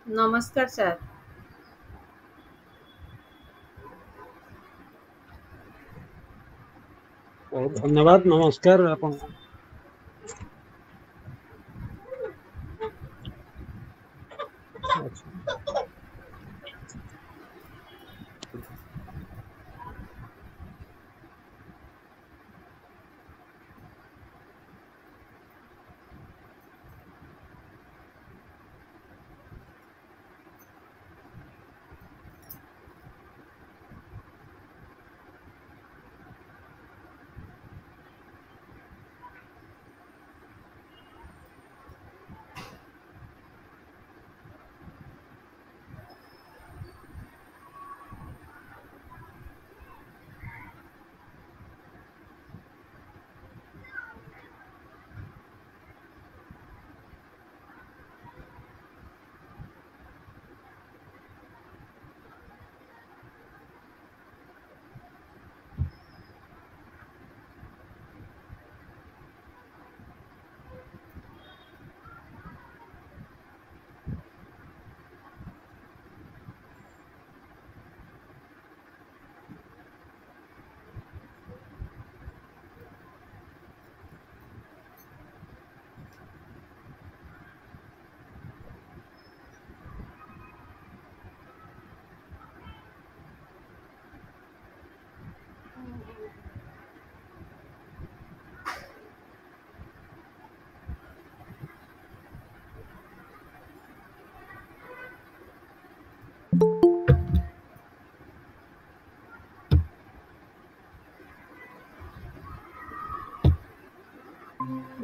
नमस्कार सर। बहुत धन्यवाद। नमस्कार आपण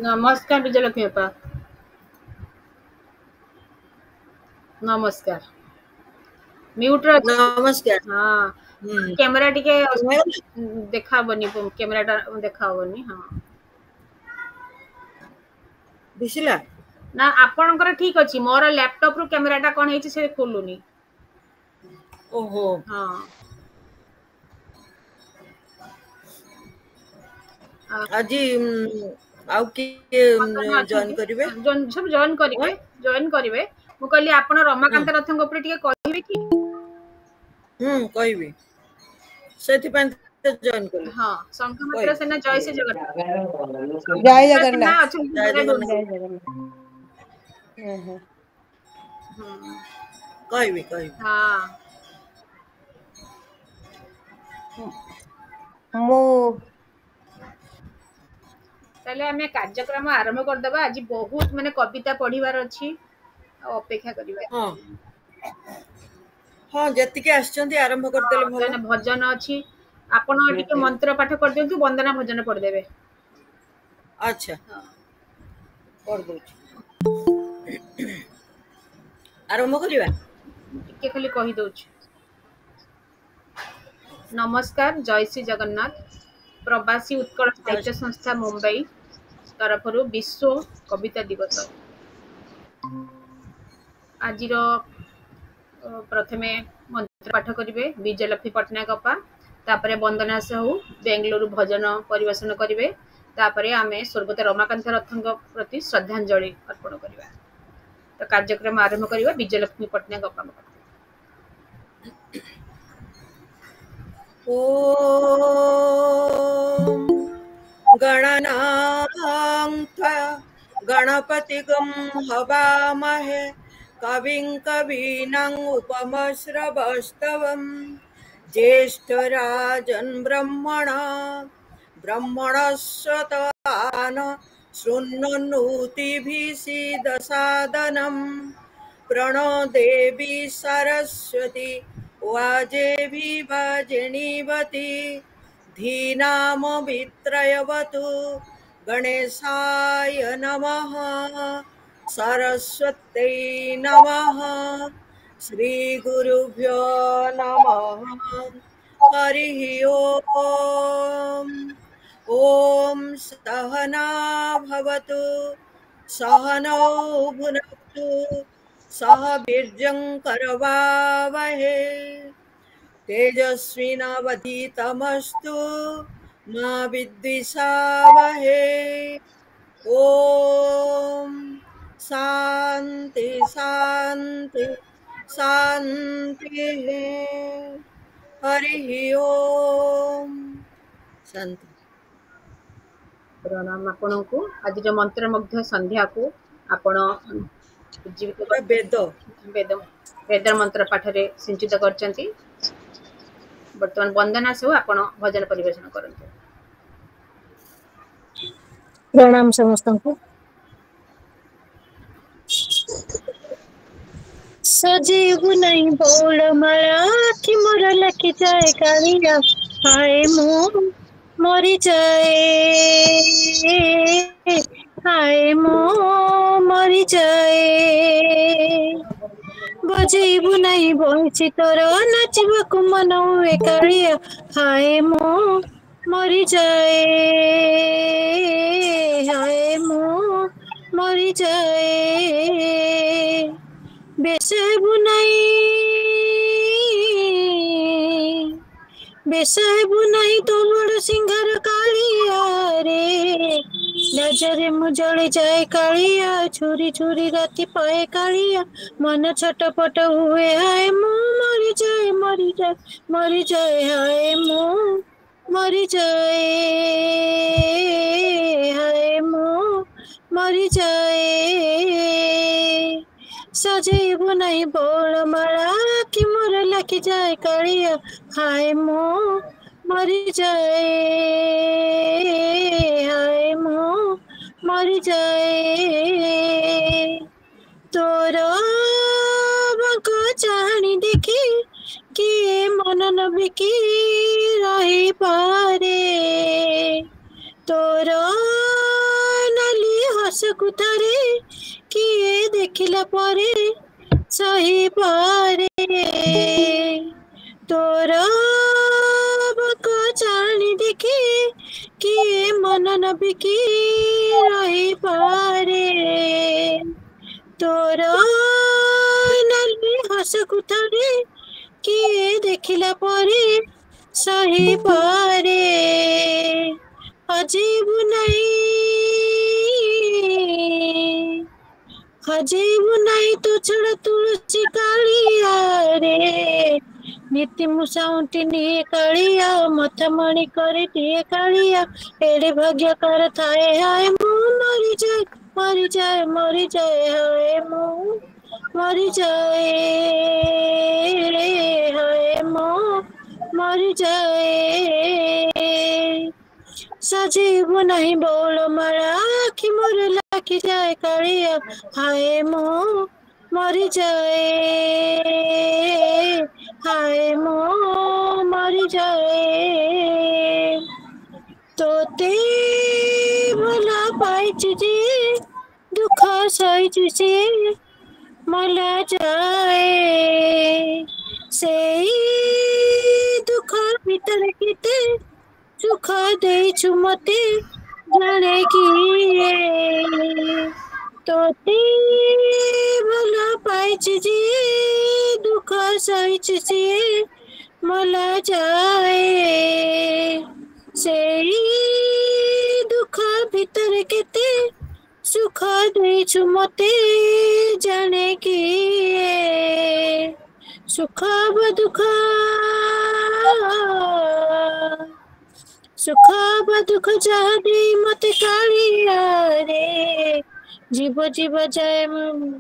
नमस्कार विजयलक्ष्मी अप्पा। नमस्कार। म्यूट रे अछि। नमस्कार। हाँ कैमरा टिके तुम्हें देखाबनी, कैमराटा देखाबनी। हाँ दिसिला ना आपणकर ठीक अछि, मोर लैपटॉप रु कैमराटा कोन हेछि से खोलुनी। ओहो हाँ आज आउ कि जॉइन करिवे सब जॉइन करिवे, मु कहली आपण रमाकांत रथଙ୍କ ऊपर टिके कहबे कि? कहबी सेति पन जॉइन कली। हाँ संघमित्र सेना जय श्री जगन्नाथ। जय जगन्नाथ। अच्छा जय जगन्नाथ जय जगन्नाथ। कहबी हाँ मु ताले आमे कार्यक्रम आरंभ कर दबा। आज बहुत माने कविता पढिबार अछि, अपेक्षा करिवे। हाँ हाँ जतिके आछंती आरंभ कर देले भलो। भजन अछि, आपण टिके मंत्र पाठ कर दियंतु, वंदना भजन पढ़ देबे। अच्छा कर दो आरंभ करिवा। टिके खाली कहि दउछ। नमस्कार, जय श्री जगन्नाथ। प्रवासी उत्कल साहित्य संस्था मुंबई तरफरु विश्व कविता दिवस। आजिर प्रथमे मंत्र पाठ करिवे विजयलक्ष्मी पटनायक अप्पा, तापरे वंदना साहू बेंगलुरु भजन परिवेषण करिवे, तापरे आमे स्वर्गत रमाकांत रथଙ୍କ प्रति श्रद्धांजलि अर्पण करिवा। तो कार्यक्रम आरंभ करिवा विजयलक्ष्मी पटनायक अप्पा। ओम गणनां त्वा गणपतिगं हवामहे कविं कवीनां उपमश्रवस्तवं ज्येष्ठराजन् ब्रह्मणस्वतान शृण्वन्नोतिभिः प्रणो देवी सरस्वती वाजेभि वाजिनीवती धीनामवित्रयवतु गणेशाय नमः सरस्वत्यै नमः श्रीगुरुभ्यो नमः हरिः ओम् ॐ सहना भवतु सहनौ भुनक्तु सह वीर्यं करवावहे तेजस्विनावधीतमस्तु मा विद्विषावहे ॐ शान्ति शान्ति शान्तिः हरिः ओम शांति। प्रणाम आपणको आज जो मंत्रमुग्ध संध्या को आपण उज्जीवित पूरा वेद वेद वेद मंत्र पाठ रे सिंचित करचंती। वर्तमान वंदना से आपण भजन परिवेशन करंतु। प्रणाम समस्त को। सजीव नहीं बोल मारा कि मोर लखी जाए कालिया हाय मो मरी जाए हाय मो मरी जाए बजेबु नहीं बंची तोर नाचबा मन हुए कालिया हाय मो मरी जाए हाय मो मरी जाए बेसबु नहीं तो बड़ सिंगार कालिया रे नजरे मु जली जाए कालिया छुरी छुरी राति पाए कालिया मन छटपट हुए हाय मु मरी जाए मरी जाए मरी जाए हाय मु मरी जाए हाय मु मरी जाए सजेब नहीं बोल माला कि मोर लखी जाए कालिया हाय मो मरी जाए हाय मो मरी जाए तोर बांको चाहनी देखी किए मन न बिकी रही पारे तोर नाली हस कुतारे किए देखिला परे सही पारे तोर बांको चाहनी देखी किए मन न बिकी रही पारे तोर नाली हस कुतारे किए देखिला परे सही पारे अजीब नहीं तो छड़ तुलसी कालिया रे नीति मुसाउंटी निये कालिया मथा मणि करे दिए कालिया एड़े भाग्य कर थाए हाय मु मरी जाए मरी जाए मरी जाए हाय मु मरी जाए हाय मु मरी जाए सजीव नहीं बोल मारा कि मोर लाखी जाए कालिया हाय मो मरी जाए हाय मो मरी जाए तोते भला पाइछु जे दुख सहिछु से मला जाए सेई दुख भीतर केते सुख देछु मते जाने की तोते भला पाइछु जे दुख सहिछु से मला जाए सेई दुख भीतर केते सुख देछु मते जाने की सुख दुख जहा दे मते कालिया रे जीव जीव जाए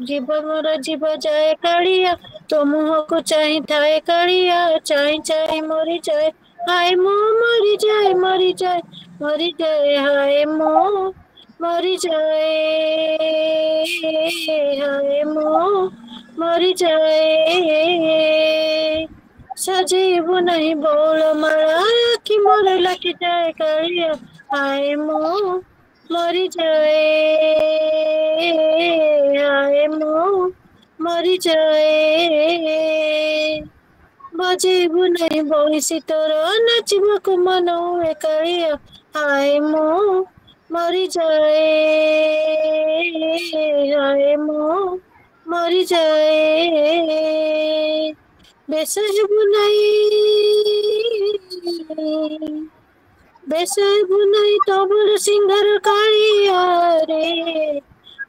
जीव मोर जीव जाए कालिया तो मुह को चाही थाए कालिया चाही चाही मरी जाए हाय मो मरी जाए मरी जाए मरी जाए हाय मो मरी जाए हाय मो मरी जाए सजीव नहीं बोल माला कि मोर लखी जाए कालिया हाय मो मरी जाए हाय मो मरी जाए बजेबु नहीं बंसी तोर नाचबा मन हुए कालिया हाय मो मरी जाए हाय मो मरी जाए बेसबु नहीं तो बड़ सिंगर कालिया रे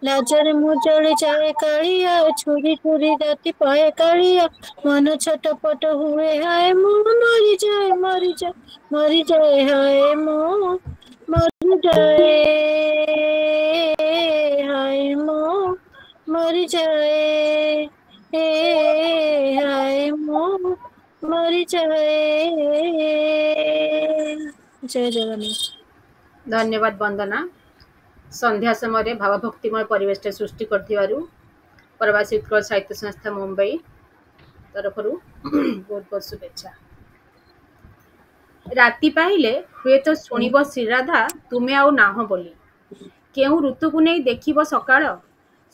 लाजरे मु जली जाए कालिया छुरी छुरी राति पाए कालिया मन छटपट हुए हाय मु मरी जाए मरी जाए मरी जाए हाय मु मरी जाए हाय मु मरी जाए हाय मु मरी जाए। जय जगन्नाथ। धन्यवाद वंदना। संध्या समय भावभक्तिमय परिवेश सृष्टि कर प्रवासी उत्कल साहित्य संस्था मुंबई तरफ बहुत बहुत शुभेच्छा। राति पाइले हुए तो शुणिब श्रीराधा तुमे आउ नाह बोली केउ ऋतु को नहीं देखिब सकाळ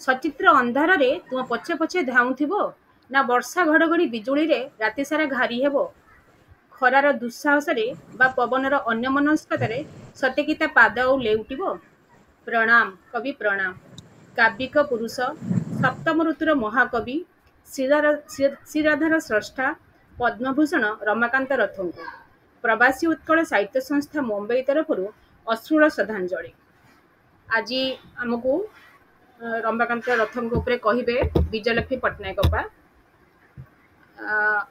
सचित्र अंधार रे तुम पछे पछे धाउथिबो ना वर्षा घड़घड़ी बिजुली रे राति सारा घारी हेबो खरार दुस्साहस रे बा पवनर अन्यमनस्कतारे सतेकिता पाद और लेउटिबो। प्रणाम कवि प्रणाम। काव्यिक पुरुष सप्तम ऋतुर महाकवि श्रीराधार स्रष्टा पद्मभूषण रमाकांत रथों प्रवासी उत्कल साहित्य संस्था मुंबई तरफ अश्रुल श्रद्धांजलि। आज आमको रमाकांत रथों कहे विजयलक्ष्मी पट्टनायक अपा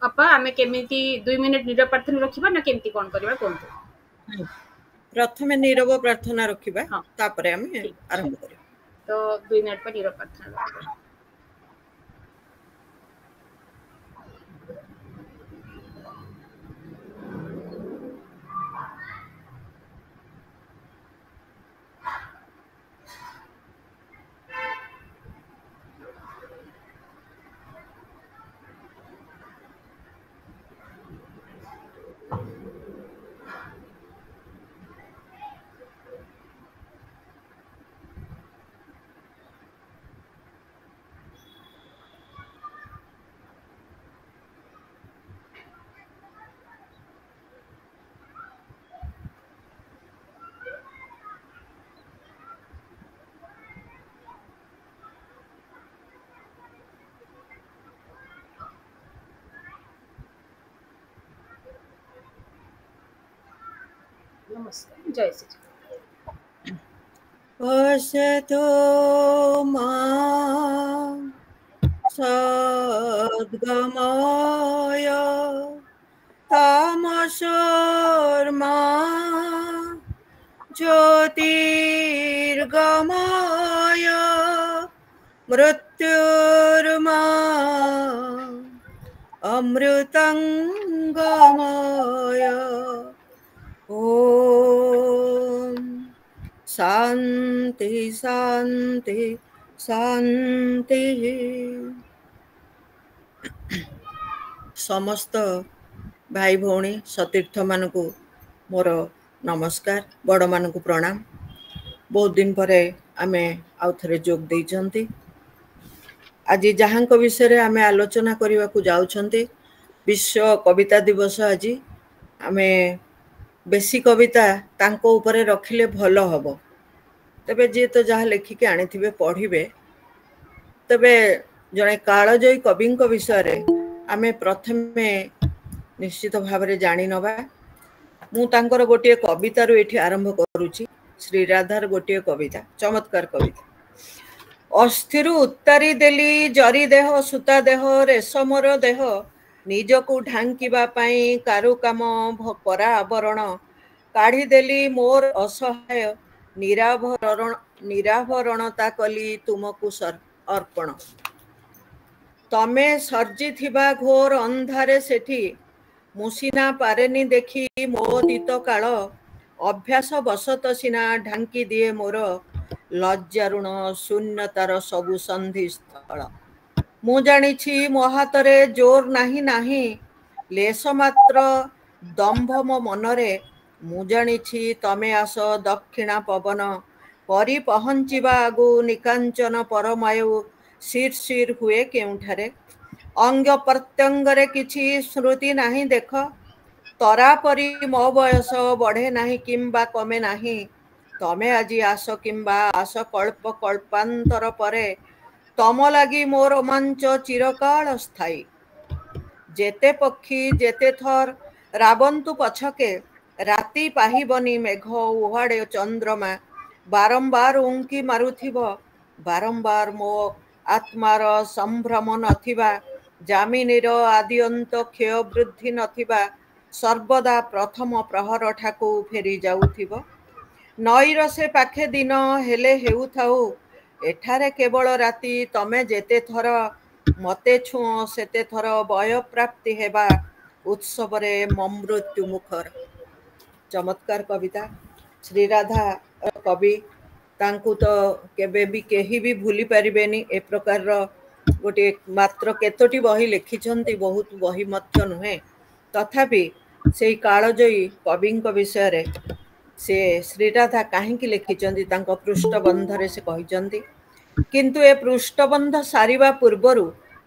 अपा आमे केमिति 2 मिनिट नीरव प्रार्थना रखिबा ना केमिति कोन करबा कोन प्रथमे नीरव प्रार्थना रखिबा हाँ। तापरे आमे आरंभ करिबा तो 2 मिनिट पर नीरव प्रार्थना रखिबा। नमस्कार जय श्री असतो मा सद्गमय तमसोर्मा ज्योतिर्गमय मृत्युर्मा अमृतंगमय ओम शांति शांति शांति। समस्त भाई भौणी सतीर्थ मानकु मोर नमस्कार बड़ मानकु प्रणाम। बहुत दिन परे आमे आउ थरे जोग देइछंती। आज जहांक विषय रे आमे आलोचना करिवा को जाउछंती विश्व कविता दिवस। आज आमे बेसी कविता तांको ऊपर रखिले भल हबो। तबे जे तो जहाँ लेखिके आनिथिबे पढ़िबे। तबे जणे कालजयी कविंक विषय रे आमे प्रथमे निश्चित भाव रे जानि नबा। मु तांकर गोटे कविता रु एठी आरंभ करूची। श्रीराधार गोटे कविता चमत्कार कविता। अस्थिरु उत्तारी देली जरी देह सुता देह रेशमर देह निजकु ढांकिबा पाई कारू काम परा आवरण काढ़ी देली मोर असहाय निराभरणता कली तुमकु अर्पण। तमे सर्जी थिबा घोर अंधारे सेठी मुसिना पारेनी देखी मो दीत काल अभ्यास बसत सिना ढांकी दिए मोर लज्जारुण शून्यतार सबु संधि स्थल। मु जानिछि मो हातरे जोर नाही नाही लेस मात्र दंभ मो मनरे। मु जानिछि तमे आस दक्षिणा पवन परि पहुँचिबा आगु निकांचन परमायु शिर शिर हुए केउठारे। अंग प्रत्यंगरे किछि स्मृति नाही देख तरा परी मो बयस बढ़े नाही किंबा कमे नाही। तमे आजि आस किंबा आस कल्प कल्पांतर परे तम लागी मोर रोमांच चिरकाल स्थायी। जेते पक्षी जेते थर राबंतु पछके राति पाहिबनी मेघ उहाड़े चंद्रमा बारंबार उंकी मारुथिब ବାରମ୍ବାର ମୋ ଆତ୍ମାର ସମ୍ଭ୍ରମ ନଥିବା, ଯାମିନୀର ଆଦିଅନ୍ତ କ୍ଷୟ ବୃଦ୍ଧି ନଥିବା, ସର୍ବଦା ପ୍ରଥମ ପ୍ରହରଠାକୁ ଫେରି ଯାଉଥିବ। ନଈର ସେ ପାଖେ ଦିନ ହେଲେ ହେଉଥାଉ, ଏଠାରେ କେବଳ ରାତି। ତମେ ଯେତେ ଥର ମତେ ଛୁଅଁ ସେତେ ଥର ବୟପ୍ରାପ୍ତି ହେବା ଉତ୍ସବରେ ମମୃତ୍ୟୁ ମୁଖର। ଚମତ୍କାର କବିତା। ଶ୍ରୀରାଧା କବି, ତାଙ୍କୁ ତ କେବେ ବି କେହି ବି ଭୁଲି ପାରିବେନି। ଏ ପ୍ରକାରର ଗୋଟିଏ ମାତ୍ର କେତୋଟି ବହି ଲେଖିଛନ୍ତି, ବହୁତ ବହି ମଧ୍ୟ ନୁହେଁ। ତଥାପି ସେଇ କାଳଜୟୀ କବିଙ୍କ ବିଷୟରେ ସେ ଶ୍ରୀରାଧା କାହିଁକି ଲେଖିଛନ୍ତି, ତାଙ୍କ ପୃଷ୍ଠବନ୍ଧରେ ସେ କହିଛନ୍ତି। କିନ୍ତୁ ଏ ପୃଷ୍ଠବନ୍ଧ ସାରିବା ପୂର୍ବରୁ,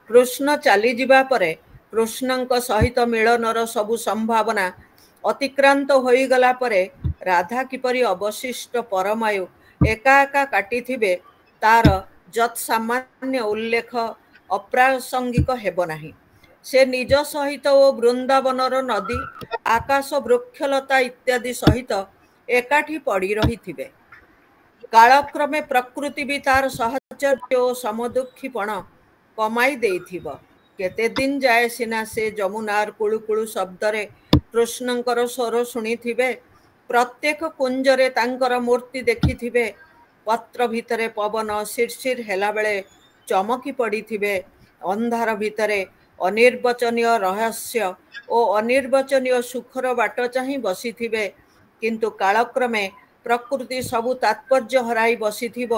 କୃଷ୍ଣ ଚାଲିଯିବା ପରେ, କୃଷ୍ଣଙ୍କ ସହିତ ମିଳନର ସବୁ ସମ୍ଭାବନା ଅତିକ୍ରାନ୍ତ ହୋଇଗଲା ପରେ ରାଧା କିପରି ଅବଶିଷ୍ଟ ପରମାୟୁ ଏକା ଏକା କାଟିଥିବେ, ତାର ଯତ୍ ସାମାନ୍ୟ ଉଲ୍ଲେଖ ଅପ୍ରାସଙ୍ଗିକ ହେବ ନାହିଁ। ସେ ନିଜ ସହିତ ଓ ବୃନ୍ଦାବନର ନଦୀ, ଆକାଶ, ବୃକ୍ଷଲତା ଇତ୍ୟାଦି ସହିତ ଏକାଠି ପଡ଼ି ରହିଥିବେ। କାଳକ୍ରମେ ପ୍ରକୃତି ବି ତାର ସହଚର୍ଯ୍ୟ ଓ ସମଦୁଃଖୀପଣ କମାଇ ଦେଇଥିବ। କେତେ ଦିନ ଯାଏ ସିନା ସେ ଯମୁନାର କୁଳୁ କୁଳୁ ଶବ୍ଦରେ କୃଷ୍ଣଙ୍କର ସ୍ୱର ଶୁଣିଥିବେ, ପ୍ରତ୍ୟେକ କୁଞ୍ଜରେ ତାଙ୍କର ମୂର୍ତ୍ତି ଦେଖିଥିବେ, ପତ୍ର ଭିତରେ ପବନ ଶିରଶିର ହେଲା ବେଳେ ଚମକି ପଡ଼ିଥିବେ, ଅନ୍ଧାର ଭିତରେ ଅନିର୍ବଚନୀୟ ରହସ୍ୟ ଓ ଅନିର୍ବଚନୀୟ ସୁଖର ବାଟ ଚାହିଁ ବସିଥିବେ। କିନ୍ତୁ କାଳକ୍ରମେ ପ୍ରକୃତି ସବୁ ତାତ୍ପର୍ଯ୍ୟ ହରାଇ ବସିଥିବ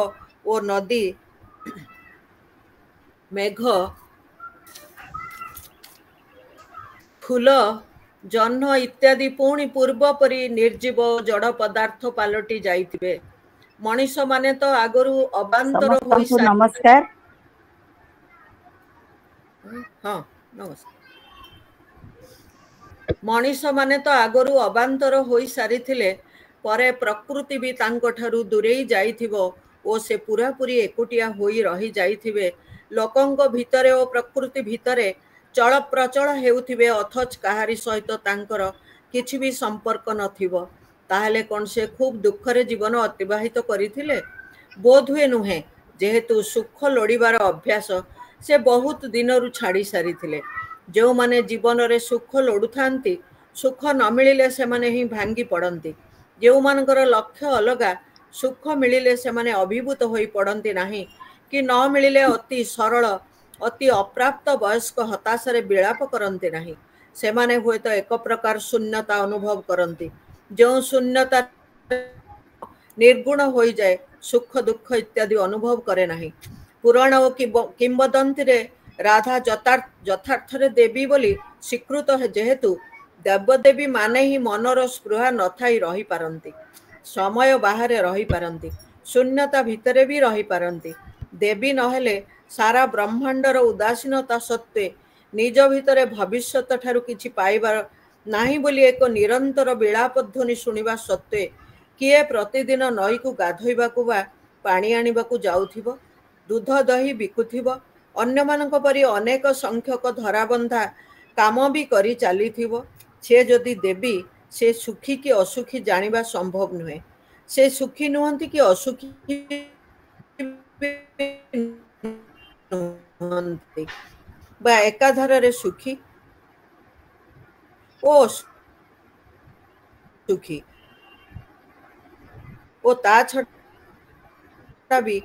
ଓ ନଦୀ, ମେଘ, ଫୁଲ, ଜହ୍ନ ଇତ୍ୟାଦି ପୁଣି ପୂର୍ବ ପରି ନିର୍ଜୀବ ଜଡ଼ ପଦାର୍ଥ ପାଲଟି ଯାଇଥିବେ। ମଣିଷମାନେ ତ ଆଗରୁ ଅବାନ୍ତର ହୋଇ ସମସ୍ତଙ୍କୁ ନମସ୍କାର। ହଁ ନମସ୍କାର। ମଣିଷମାନେ ତ ଆଗରୁ ଅବାନ୍ତର ହୋଇ ସାରିଥିଲେ, ପରେ ପ୍ରକୃତି ବି ତାଙ୍କଠାରୁ ଦୂରେଇ ଯାଇଥିବ ଓ ସେ ପୁରାପୁରି ଏକୁଟିଆ ହୋଇ ରହି ଯାଇଥିବେ। ଲୋକଙ୍କ ଭିତରେ ଓ ପ୍ରକୃତି ଭିତରେ ଚଳପ୍ରଚଳ ହେଉଥିବେ, ଅଥଚ କାହାରି ସହିତ ତାଙ୍କର କିଛି ବି ସମ୍ପର୍କ ନଥିବ। ତାହେଲେ କ'ଣ ସେ ଖୁବ୍ ଦୁଃଖରେ ଜୀବନ ଅତିବାହିତ କରିଥିଲେ? ବୋଧହୁଏ ନୁହେଁ। ଯେହେତୁ ସୁଖ ଲୋଡ଼ିବାର ଅଭ୍ୟାସ ସେ ବହୁତ ଦିନରୁ ଛାଡ଼ି ସାରିଥିଲେ। ଯେଉଁମାନେ ଜୀବନରେ ସୁଖ ଲୋଡ଼ୁଥାନ୍ତି, ସୁଖ ନ ମିଳିଲେ ସେମାନେ ହିଁ ଭାଙ୍ଗି ପଡ଼ନ୍ତି। ଯେଉଁମାନଙ୍କର ଲକ୍ଷ୍ୟ ଅଲଗା, ସୁଖ ମିଳିଲେ ସେମାନେ ଅଭିଭୂତ ହୋଇ ପଡ଼ନ୍ତି ନାହିଁ, କି ନ ମିଳିଲେ ଅତି ସରଳ, ଅତି ଅପ୍ରାପ୍ତ ବୟସ୍କ ହତାଶାରେ ବିଳାପ କରନ୍ତି ନାହିଁ। ସେମାନେ ହୁଏତ ଏକ ପ୍ରକାର ଶୂନ୍ୟତା ଅନୁଭବ କରନ୍ତି, ଯେଉଁ ଶୂନ୍ୟତା ନିର୍ଗୁଣ ହୋଇଯାଏ, ସୁଖ ଦୁଃଖ ଇତ୍ୟାଦି ଅନୁଭବ କରେ ନାହିଁ। ପୁରାଣ ଓ କିମ୍ବଦନ୍ତୀରେ ରାଧା ଯଥାର୍ଥରେ ଦେବୀ ବୋଲି ସ୍ୱୀକୃତ ଯେହେତୁ, ଦେବଦେବୀ ମାନେ ହିଁ ମନର ସ୍ପୃହା ନଥାଇ ରହିପାରନ୍ତି, ସମୟ ବାହାରେ ରହିପାରନ୍ତି, ଶୂନ୍ୟତା ଭିତରେ ବି ରହିପାରନ୍ତି। ଦେବୀ ନହେଲେ ସାରା ବ୍ରହ୍ମାଣ୍ଡର ଉଦାସୀନତା ସତ୍ତ୍ୱେ, ନିଜ ଭିତରେ ଭବିଷ୍ୟତ ଠାରୁ କିଛି ପାଇବାର ନାହିଁ ବୋଲି ଏକ ନିରନ୍ତର ବିଳାପ ଧ୍ୱନି ଶୁଣିବା ସତ୍ତ୍ୱେ, କିଏ ପ୍ରତିଦିନ ନଈକୁ ଗାଧୋଇବାକୁ ବା ପାଣି ଆଣିବାକୁ ଯାଉଥିବ, ଦୁଧ ଦହି ବିକୁଥିବ, ଅନ୍ୟମାନଙ୍କ ପରି ଅନେକ ସଂଖ୍ୟକ ଧରାବନ୍ଧା କାମ ବି କରି ଚାଲିଥିବ? ସେ ଯଦି ଦେବୀ, ସେ ସୁଖୀ କି ଅସୁଖୀ ଜାଣିବା ସମ୍ଭବ ନୁହେଁ। ସେ ସୁଖୀ ନୁହନ୍ତି କି ଅସୁଖୀ ନୁହନ୍ତି, ବା ଏକାଧାରରେ ସୁଖୀ ଓ ସୁଖୀ, ଓ ତା ଛଡ଼ା ବି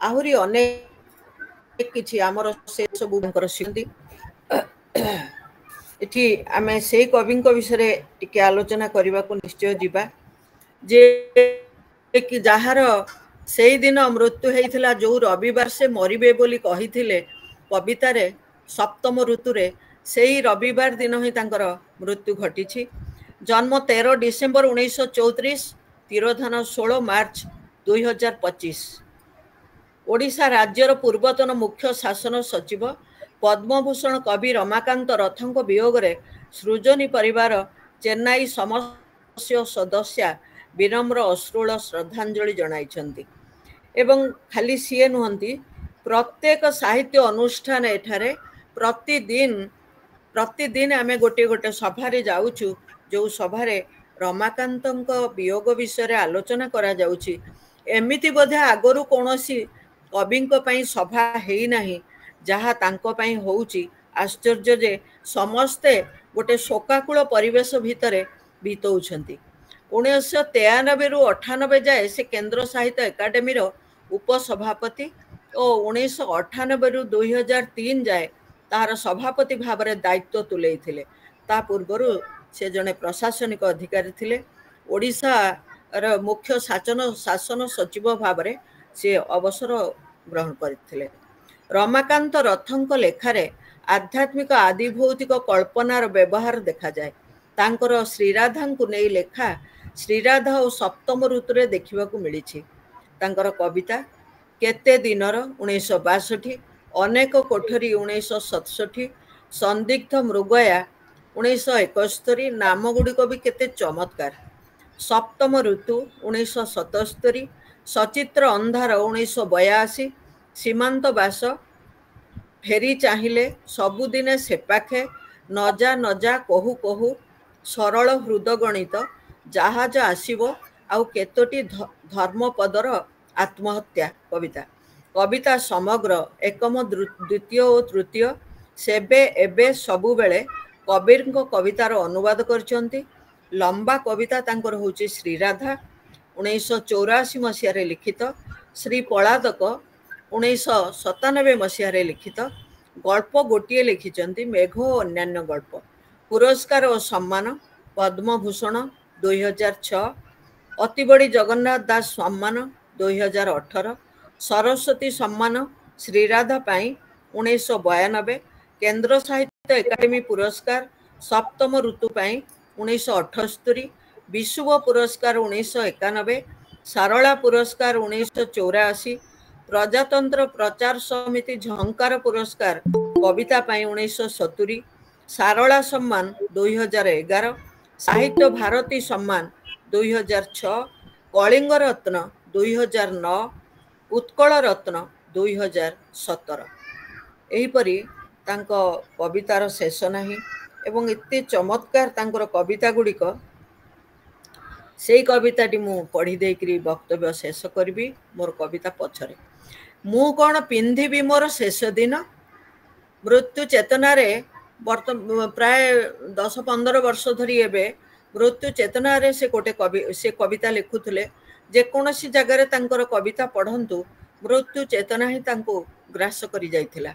ଆହୁରି ଅନେକ କିଛି ଆମର ସେ ସବୁଙ୍କର ଶିଖନ୍ତି। ଏଠି ଆମେ ସେଇ କବିଙ୍କ ବିଷୟରେ ଟିକେ ଆଲୋଚନା କରିବାକୁ ନିଶ୍ଚୟ ଯିବା, ଯେ କି ଯାହାର ସେଇଦିନ ମୃତ୍ୟୁ ହେଇଥିଲା, ଯୋଉ ରବିବାର ସେ ମରିବେ ବୋଲି କହିଥିଲେ କବିତାରେ, ସପ୍ତମ ଋତୁରେ, ସେଇ ରବିବାର ଦିନ ହିଁ ତାଙ୍କର ମୃତ୍ୟୁ ଘଟିଛି। ଜନ୍ମ 13 ଡିସେମ୍ବର 1934, ତିରୋଧାନ 16 ମାର୍ଚ୍ଚ 2025। ଓଡ଼ିଶା ରାଜ୍ୟର ପୂର୍ବତନ ମୁଖ୍ୟ ଶାସନ ସଚିବ, ପଦ୍ମଭୂଷଣ କବି ରମାକାନ୍ତ ରଥଙ୍କ ବିୟୋଗରେ ସୃଜନୀ ପରିବାର, ଚେନ୍ନାଇ ସମସ୍ୟ ସଦସ୍ୟା ବିନମ୍ର ଅଶ୍ରୁଳ ଶ୍ରଦ୍ଧାଞ୍ଜଳି ଜଣାଇଛନ୍ତି। ଏବଂ ଖାଲି ସିଏ ନୁହନ୍ତି, ପ୍ରତ୍ୟେକ ସାହିତ୍ୟ ଅନୁଷ୍ଠାନ ଏଠାରେ ପ୍ରତିଦିନ ଆମେ ଗୋଟିଏ ଗୋଟିଏ ସଭାରେ ଯାଉଛୁ, ଯେଉଁ ସଭାରେ ରମାକାନ୍ତଙ୍କ ବିୟୋଗ ବିଷୟରେ ଆଲୋଚନା କରାଯାଉଛି। एमिति बोधे आगरू कौनसी कविंक पई सभा हेई नाही जहा तांको पई होउची आश्चर्य जे समस्ते गोटे शोकाकुल परिवेश भितरे बीतौछंती। 1993 रु 98 जाए से केंद्र साहित्य एकाडेमी रो उपसभापति और 1998 रु 2003 जाए तार सभापति भाव में दायित्व तुले थिले। ता पूर्वरु से जने प्रशासनिक अधिकारी थिले। ओडिशा र मुख्य शासन सचिव भाव में से अवसर ग्रहण करथिले। रमाकांत रथंक लेखारे आध्यात्मिक आदिभौतिक कल्पनार व्यवहार देखा जाए। तांकर श्रीराधा को नहीं लेखा श्रीराधा और सप्तम ऋतुरे देखा मिली। तांकर कविता केते दिनर 1962, अनेक कोठरी 1967, संदिग्ध मृगया 1971, नाम गुड़िक भी केते चमत्कार। सप्तम ऋतु 1977, सचित्र अंधार 1982, सीमांत बास, फेरी चाहिए, सबुदिने सेपाखे, नजा नजा कहू कहू, सरल हृदगणित, जहाज आसीबो, आउ केतोटी धर्मपदर आत्महत्या कविता। कविता समग्र एकम द्वितीय और तृतीय सेबे एबे सबु बेले कबीर कवितार अनुवाद करचंती। लंबा कविता तांकर होची श्रीराधा 1984 मसीह लिखित, श्री पलादक 1997 मसीह लिखित। गल्प गोटे लिखिचंती मेघ और अन्यान्य गल्प। पुरस्कार और सम्मान पद्मभूषण 2006, अतिबड़ी जगन्नाथ दास सम्मान 2018, सरस्वती सम्मान श्रीराधा पाई 1992, केंद्र साहित्य एकाडेमी पुरस्कार सप्तम ऋतु पाई 1978, विश्व पुरस्कार 1991, सारला पुरस्कार 1984, प्रजातंत्र प्रचार समिति झंकार पुरस्कार कविता पाई 1970, सारला सम्मान 2011, साहित्य भारती सम्मान 2006, कलिंग रत्न 2009, उत्कल रत्न 2017। एहीपरि तांको कवितार शेष नाही एवं एते चमत्कार तांकर कविता गुड़िक से कविताटी मु पढ़ी देकरी वक्तव्य शेष करी। मोर कविता पछरे मु कौन पिंधिबी मोर शेष दिन। मृत्यु चेतना रे प्राय 10-15 वर्ष धरी एबे मृत्यु चेतना रे से गोटे कविता लिखुले। जेकोसी जगार तांकर कविता पढ़ंतु मृत्यु चेतना ही तांको ग्रास करी जाइथिला।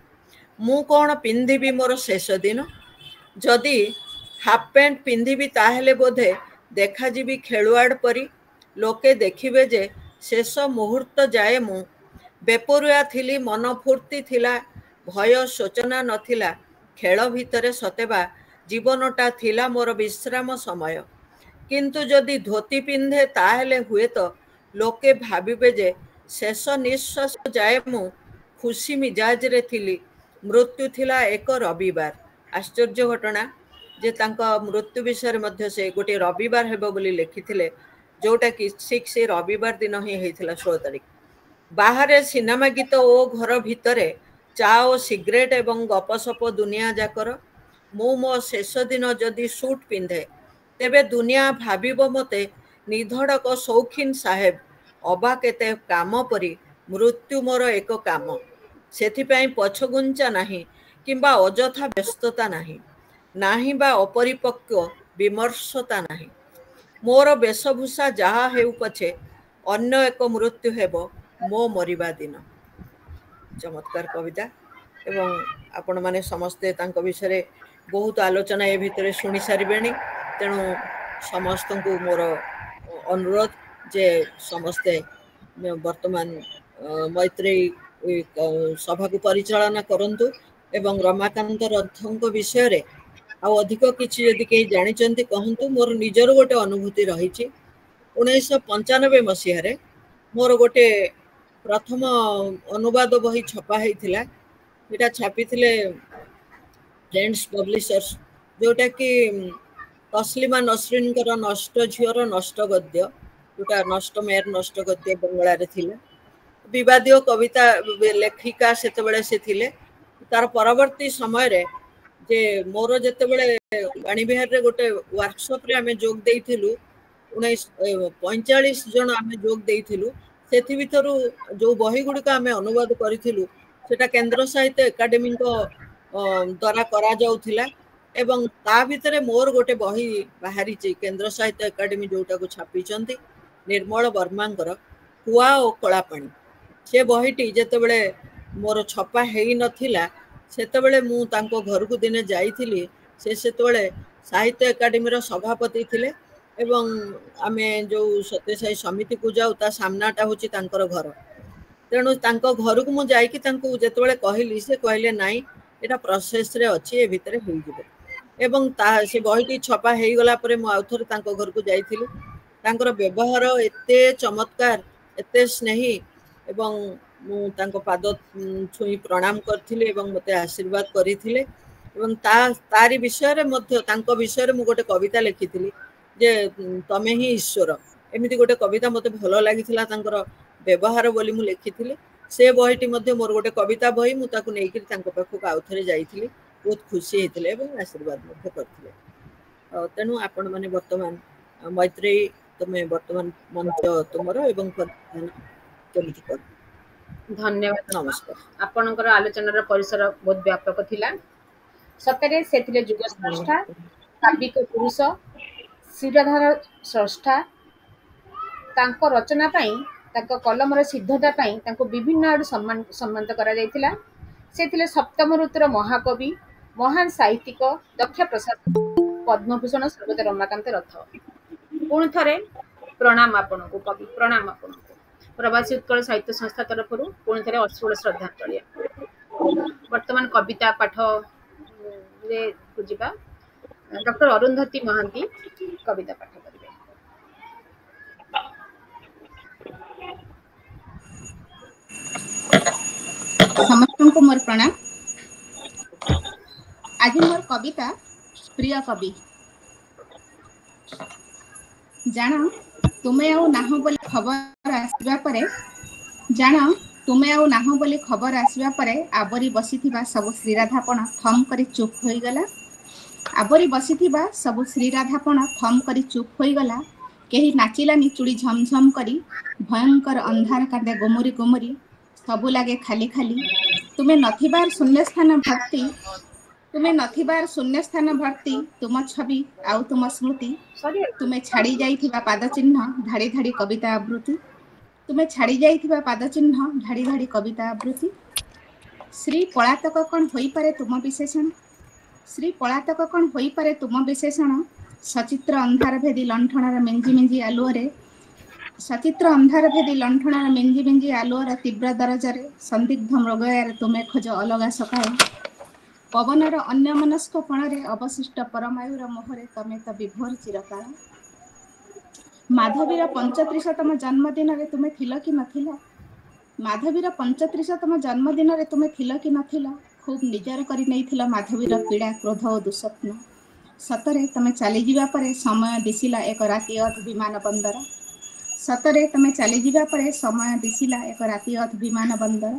मु कौन पिंधिबी मोर शेष दिन, जदि हाफ पैंट पिंधिबी ताहेले बोधे देखा जीवी खेलुआड़ परी। लोके देखिबे जे शेष मुहूर्त जाए मु बेपरुआ थिली, मन फूर्ति थिला, भय शोचना नथिला। खेल भितरे सतेबा जीवनटा थिला मोर विश्राम समय। किंतु जदि धोती पिंधे ताहेले हुए तो लोके भाबिबे जे शेष निश्वास जाए मु खुशी मिजाज रे थिली। मृत्यु थिला एक रविवार। आश्चर्य घटना जे तांका मृत्यु विषय मध्य से गोटे रविवार हेबो बोली लिखिथिले, जोटा कि ठीक से रविवार दिन ही हेइथिला 16 तारिख। बाहर सिनेमा गीत ओ घर भितरे चा और सिगरेट एवं गपसप दुनिया जाकर मु मो शेष दिन जदि सूट पिंधे तेबे दुनिया भाबिबो मते निधड़क शौखीन साहेब। अबा केते काम परी मृत्यु मोर एक काम। सेथिपाई पछगुंचा नाही किंबा अजथा व्यस्तता नाही, नाही बा अपरिपक्व विमर्शता नाही। मोर वेशभूषा जहा हेउ पछे अन्य एक मृत्यु हेबो मो मरिबा दिन। चमत्कार कविता एवं आपण माने समस्ते तांको विषय बहुत आलोचना ए भितरे सुनी सारिबेनी। तेणु समस्त को मोर अनुरोध जे समस्ते वर्तमान मैत्री सभा को परिचालना करंतु एवं रमाकांत रथंक विषय रे आ अधिक किछि यदि केही जानिचंती कहंतु। मोर निजर गोटे अनुभूति रही। 1995 मसीह रे मोर गोटे प्रथम अनुवाद बही छपा हेइथिला। एटा छापिथिले फ्रेंड्स पब्लिशर्स, जोटा कि तस्लिमा नसरीन कर नष्ट झियर नष्ट गद्य, जोटा नष्ट मेयर नष्ट गद्य बंगला रे थिला। विवादीय कविता लेखिका सेते बेले से थिले। तार परवर्ती समय रे जे मोर जेते बेले वाणीविहार रे गोटे वर्कशॉप रे आमे जोग देइथिलु। 45 जन आमे जोग देइथिलु। ସେଥି ଭିତରୁ ଯୋଉ ବହି ଗୁଡ଼ିକ ଆମେ ଅନୁବାଦ କରିଥିଲୁ ସେଟା କେନ୍ଦ୍ର ସାହିତ୍ୟ ଏକାଡେମୀଙ୍କ ଦ୍ୱାରା କରାଯାଉଥିଲା ଏବଂ ତା ଭିତରେ ମୋର ଗୋଟେ ବହି ବାହାରିଛି କେନ୍ଦ୍ର ସାହିତ୍ୟ ଏକାଡେମୀ ଯୋଉଟାକୁ ଛାପିଛନ୍ତି ନିର୍ମଳ ବର୍ମାଙ୍କର କୁଆ ଓ କଳାପାଣି। ସେ ବହିଟି ଯେତେବେଳେ ମୋର ଛପା ହେଇନଥିଲା ସେତେବେଳେ ମୁଁ ତାଙ୍କ ଘରକୁ ଦିନେ ଯାଇଥିଲି। ସେ ସେତେବେଳେ ସାହିତ୍ୟ ଏକାଡେମୀର ସଭାପତି ଥିଲେ ଏବଂ ଆମେ ଯୋଉ ସତ୍ୟସାଇ ସମିତିକୁ ଯାଉ ତା ସାମ୍ନାଟା ହେଉଛି ତାଙ୍କର ଘର। ତେଣୁ ତାଙ୍କ ଘରକୁ ମୁଁ ଯାଇକି ତାଙ୍କୁ ଯେତେବେଳେ କହିଲି ସେ କହିଲେ ନାଇଁ ଏଇଟା ପ୍ରୋସେସରେ ଅଛି, ଏ ଭିତରେ ହେଇଯିବ। ଏବଂ ସେ ବହିଟି ଛପା ହେଇଗଲା ପରେ ମୁଁ ଆଉଥରେ ତାଙ୍କ ଘରକୁ ଯାଇଥିଲି। ତାଙ୍କର ବ୍ୟବହାର ଏତେ ଚମତ୍କାର, ଏତେ ସ୍ନେହୀ ଏବଂ ମୁଁ ତାଙ୍କ ପାଦ ଛୁଇଁ ପ୍ରଣାମ କରିଥିଲି ଏବଂ ମୋତେ ଆଶୀର୍ବାଦ କରିଥିଲେ। ଏବଂ ତାରି ବିଷୟରେ ମଧ୍ୟ ତାଙ୍କ ବିଷୟରେ ମୁଁ ଗୋଟେ କବିତା ଲେଖିଥିଲି ଯେ ତମେ ହିଁ ଈଶ୍ୱର। ଏମିତି ଗୋଟେ କବିତା ମୋତେ ଭଲ ଲାଗିଥିଲା ତାଙ୍କର ବ୍ୟବହାର ବୋଲି ମୁଁ ଲେଖିଥିଲି। ସେ ବହିଟି ମଧ୍ୟ ମୋର ଗୋଟେ କବିତା ବହି, ମୁଁ ତାକୁ ନେଇକରି ତାଙ୍କ ପାଖକୁ ଆଉଥରେ ଯାଇଥିଲି। ବହୁତ ଖୁସି ହେଇଥିଲେ ଏବଂ ଆଶୀର୍ବାଦ ମଧ୍ୟ କରିଥିଲେ। ତେଣୁ ଆପଣମାନେ ବର୍ତ୍ତମାନ ମୈତ୍ରେୟୀ ତମେ ବର୍ତ୍ତମାନ ମଞ୍ଚ ତୁମର ଏବଂ କେମିତି କର। ଧନ୍ୟବାଦ। ନମସ୍କାର। ଆପଣଙ୍କର ଆଲୋଚନାର ପରିସର ବହୁତ ବ୍ୟାପକ ଥିଲା। ସତରେ ସେ ଥିଲେ ଯୁଗ ସ୍ରଷ୍ଟା, କାବ୍ୟିକ ପୁରୁଷ, ଶିରଧାର ସ୍ରଷ୍ଟା। ତାଙ୍କ ରଚନା ପାଇଁ, ତାଙ୍କ କଲମର ସିଦ୍ଧତା ପାଇଁ ତାଙ୍କୁ ବିଭିନ୍ନ ଆଡୁ ସମ୍ମାନିତ କରାଯାଇଥିଲା। ସେ ଥିଲେ ସପ୍ତମ ଋତୁର ମହାକବି, ମହାନ ସାହିତ୍ୟିକ, ଦକ୍ଷ ପ୍ରଶାସକ, ପଦ୍ମଭୂଷଣ ସ୍ୱର୍ଗତ ରମାକାନ୍ତ ରଥ। ପୁଣି ଥରେ ପ୍ରଣାମ ଆପଣଙ୍କୁ କବି, ପ୍ରଣାମ ଆପଣଙ୍କୁ। ପ୍ରବାସୀ ଉତ୍କଳ ସାହିତ୍ୟ ସଂସ୍ଥା ତରଫରୁ ପୁଣି ଥରେ ଅଶ୍ରୁଳ ଶ୍ରଦ୍ଧାଞ୍ଜଳି। ବର୍ତ୍ତମାନ କବିତା ପାଠରେ ଯିବା। ଡକ୍ଟର ଅରୁନ୍ଧତୀ ମହାନ୍ତି କବିତା ପାଠ କରିବେ। ସମସ୍ତଙ୍କୁ ମୋର ପ୍ରଣାମ। ଆଜି ମୋର କବିତା ପ୍ରିୟ କବି। ଜାଣ ତୁମେ ଆଉ ନାହଁ ବୋଲି ଖବର ଆସିବା ପରେ, ଜାଣ ତୁମେ ଆଉ ନାହଁ ବୋଲି ଖବର ଆସିବା ପରେ ଆବରି ବସିଥିବା ସବୁ ଶ୍ରୀରାଧାପଣ ଥମ୍ କରି ଚୁପ୍ ହୋଇଗଲା। ଆବରି ବସିଥିବା ସବୁ ଶ୍ରୀରାଧାପଣ ଥମ୍ କରି ଚୁପ୍ ହୋଇଗଲା। କେହି ନାଚିଲାନି ଚୁଡ଼ି ଝମଝମ କରି, ଭୟଙ୍କର ଅନ୍ଧାର କାନ୍ଦେ ଗୁମୁରି ଗୁମୁରି, ସବୁ ଲାଗେ ଖାଲି ଖାଲି। ତୁମେ ନଥିବାର ଶୂନ୍ୟସ୍ଥାନ ଭର୍ତ୍ତି, ତୁମେ ନଥିବାର ଶୂନ୍ୟସ୍ଥାନ ଭର୍ତ୍ତି, ତୁମ ଛବି ଆଉ ତୁମ ସ୍ମୃତି। ତୁମେ ଛାଡ଼ି ଯାଇଥିବା ପାଦ ଚିହ୍ନ ଧାଡ଼ି ଧାଡ଼ି କବିତା ଆବୃତ୍ତି, ତୁମେ ଛାଡ଼ି ଯାଇଥିବା ପାଦ ଚିହ୍ନ ଧାଡ଼ି ଧାଡ଼ି କବିତା ଆବୃତ୍ତି। ଶ୍ରୀ ପଳାତକ କ'ଣ ହୋଇପାରେ ତୁମ ବିଶେଷଣ, ଶ୍ରୀ ପଳାତକ କ'ଣ ହୋଇପାରେ ତୁମ ବିଶେଷଣ। ସଚିତ୍ର ଅନ୍ଧାର ଭେଦି ଲଣ୍ଠଣର ମିଞ୍ଜି ମିଞ୍ଜି ଆଲୁଅରେ, ସଚିତ୍ର ଅନ୍ଧାର ଭେଦି ଲଣ୍ଠଣର ମିଞ୍ଜି ମିଞ୍ଜି ଆଲୁଅର ତୀବ୍ର ଦରଜରେ, ସନ୍ଦିଗ୍ଧ ମୃଗୟାରେ ତୁମେ ଖୋଜ ଅଲଗା ସକାଳ। ପବନର ଅନ୍ୟମନସ୍କ ପଣରେ ଅବଶିଷ୍ଟ ପରମାୟୁର ମୋହରେ ତମେ ତ ବିଭୋର ଚିରକାଳ। ମାଧବୀର 35ତମ ଜନ୍ମଦିନରେ ତୁମେ ଥିଲ କି ନଥିଲ, ମାଧବୀର 35ତମ ଜନ୍ମଦିନରେ ତୁମେ ଥିଲ କି ନଥିଲ। ଖୁବ୍ ନିଜର କରି ନେଇଥିଲ ମାଧବୀର ପୀଡ଼ା, କ୍ରୋଧ ଓ ଦୁଃସ୍ୱପ୍ନ। ସତରେ ତମେ ଚାଲିଯିବା ପରେ ସମୟ ଦିଶିଲା ଏକ ରାତି ଅଧ ବିମାନ ବନ୍ଦର, ସତରେ ତମେ ଚାଲିଯିବା ପରେ ସମୟ ଦିଶିଲା ଏକ ରାତି ଅଧ ବିମାନ ବନ୍ଦର।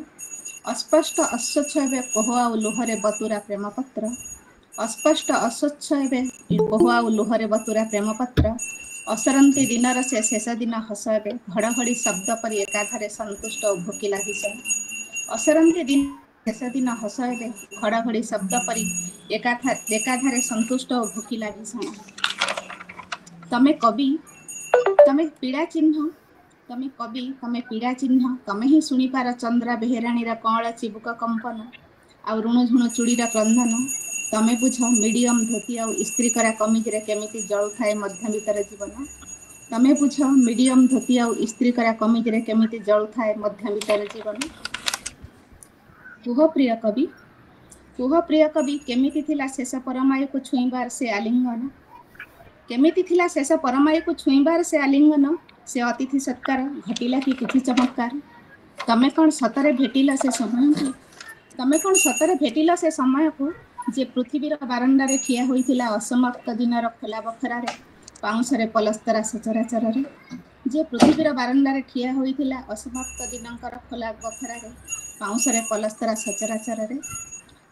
ଅସ୍ପଷ୍ଟ ଅସ୍ୱଚ୍ଛ ଏବେ କୋହ ଆଉ ଲୁହରେ ବତୁରା ପ୍ରେମପତ୍ର, ଅସ୍ପଷ୍ଟ ଅସ୍ୱଚ୍ଛ ଏବେ କୋହ ଆଉ ଲୁହରେ ବତୁରା ପ୍ରେମପତ୍ର। ଅସରନ୍ତି ଦିନର ସେ ଶେଷ ଦିନ ହସ ଏବେ ଘଡ଼ଘଡ଼ି ଶବ୍ଦ ପରି ଏକାଧାରେ ସନ୍ତୁଷ୍ଟ ଓ ଭୋକିଲା ଭୀଷଣ। ଅସରନ୍ତି ଦିନ ଶେଷ ଦିନ ହସ ଏବେ ଘଡ଼ଘଡ଼ି ଶବ୍ଦ ପରି ଏକାଧାରେ ସନ୍ତୁଷ୍ଟ ଓ ଭୋକିଲା ଭୀଷଣ। ତମେ କବି, ତମେ ପୀଡ଼ା ଚିହ୍ନ, ତମେ କବି, ତମେ ପୀଡ଼ା ଚିହ୍ନ। ତମେ ହିଁ ଶୁଣିପାର ଚନ୍ଦ୍ରା ବେହେରାଣୀର କଅଁଳ ଚିବୁକ କମ୍ପନ ଆଉ ରୁଣୁଝୁଣୁ ଚୁଡ଼ିର କ୍ରନ୍ଦନ। ତମେ ବୁଝ ମିଡ଼ିୟମ ଧୋତି ଆଉ ଇସ୍ତ୍ରୀ କରା କମିଜରେ କେମିତି ଜଳୁଥାଏ ମଧ୍ୟବିତ୍ତର ଜୀବନ। ତମେ ବୁଝ ମିଡ଼ିୟମ ଧୋତି ଆଉ ଇସ୍ତ୍ରୀ କରା କମିଜରେ କେମିତି ଜଳୁଥାଏ ମଧ୍ୟବିତ୍ତର ଜୀବନ। କୁହ ପ୍ରିୟ କବି, କୁହ ପ୍ରିୟ କବି, କେମିତି ଥିଲା ଶେଷ ପରମାୟୁକୁ ଛୁଇଁବାର ସେ ଆଲିଙ୍ଗନ, କେମିତି ଥିଲା ଶେଷ ପରମାୟୁକୁ ଛୁଇଁବାର ସେ ଆଲିଙ୍ଗନ। ସେ ଅତିଥି ସତ୍କାର ଘଟିଲା କି କିଛି ଚମତ୍କାର। ତମେ କ'ଣ ସତରେ ଭେଟିଲ ସେ ସମୟକୁ, ତମେ କ'ଣ ସତରେ ଭେଟିଲ ସେ ସମୟକୁ, ଯେ ପୃଥିବୀର ବାରଣ୍ଡାରେ ଠିଆ ହୋଇଥିଲା ଅସମାପ୍ତ ଦିନର ଖୋଲା ବଖରାରେ, ପାଉଁଶରେ ପଲସ୍ତରା ସଚରାଚରରେ। ଯେ ପୃଥିବୀର ବାରଣ୍ଡାରେ ଠିଆ ହୋଇଥିଲା ଅସମାପ୍ତ ଦିନଙ୍କର ଖୋଲା ବଖରାରେ, ପାଉଁଶରେ ପଲସ୍ତରା ସଚରାଚରରେ।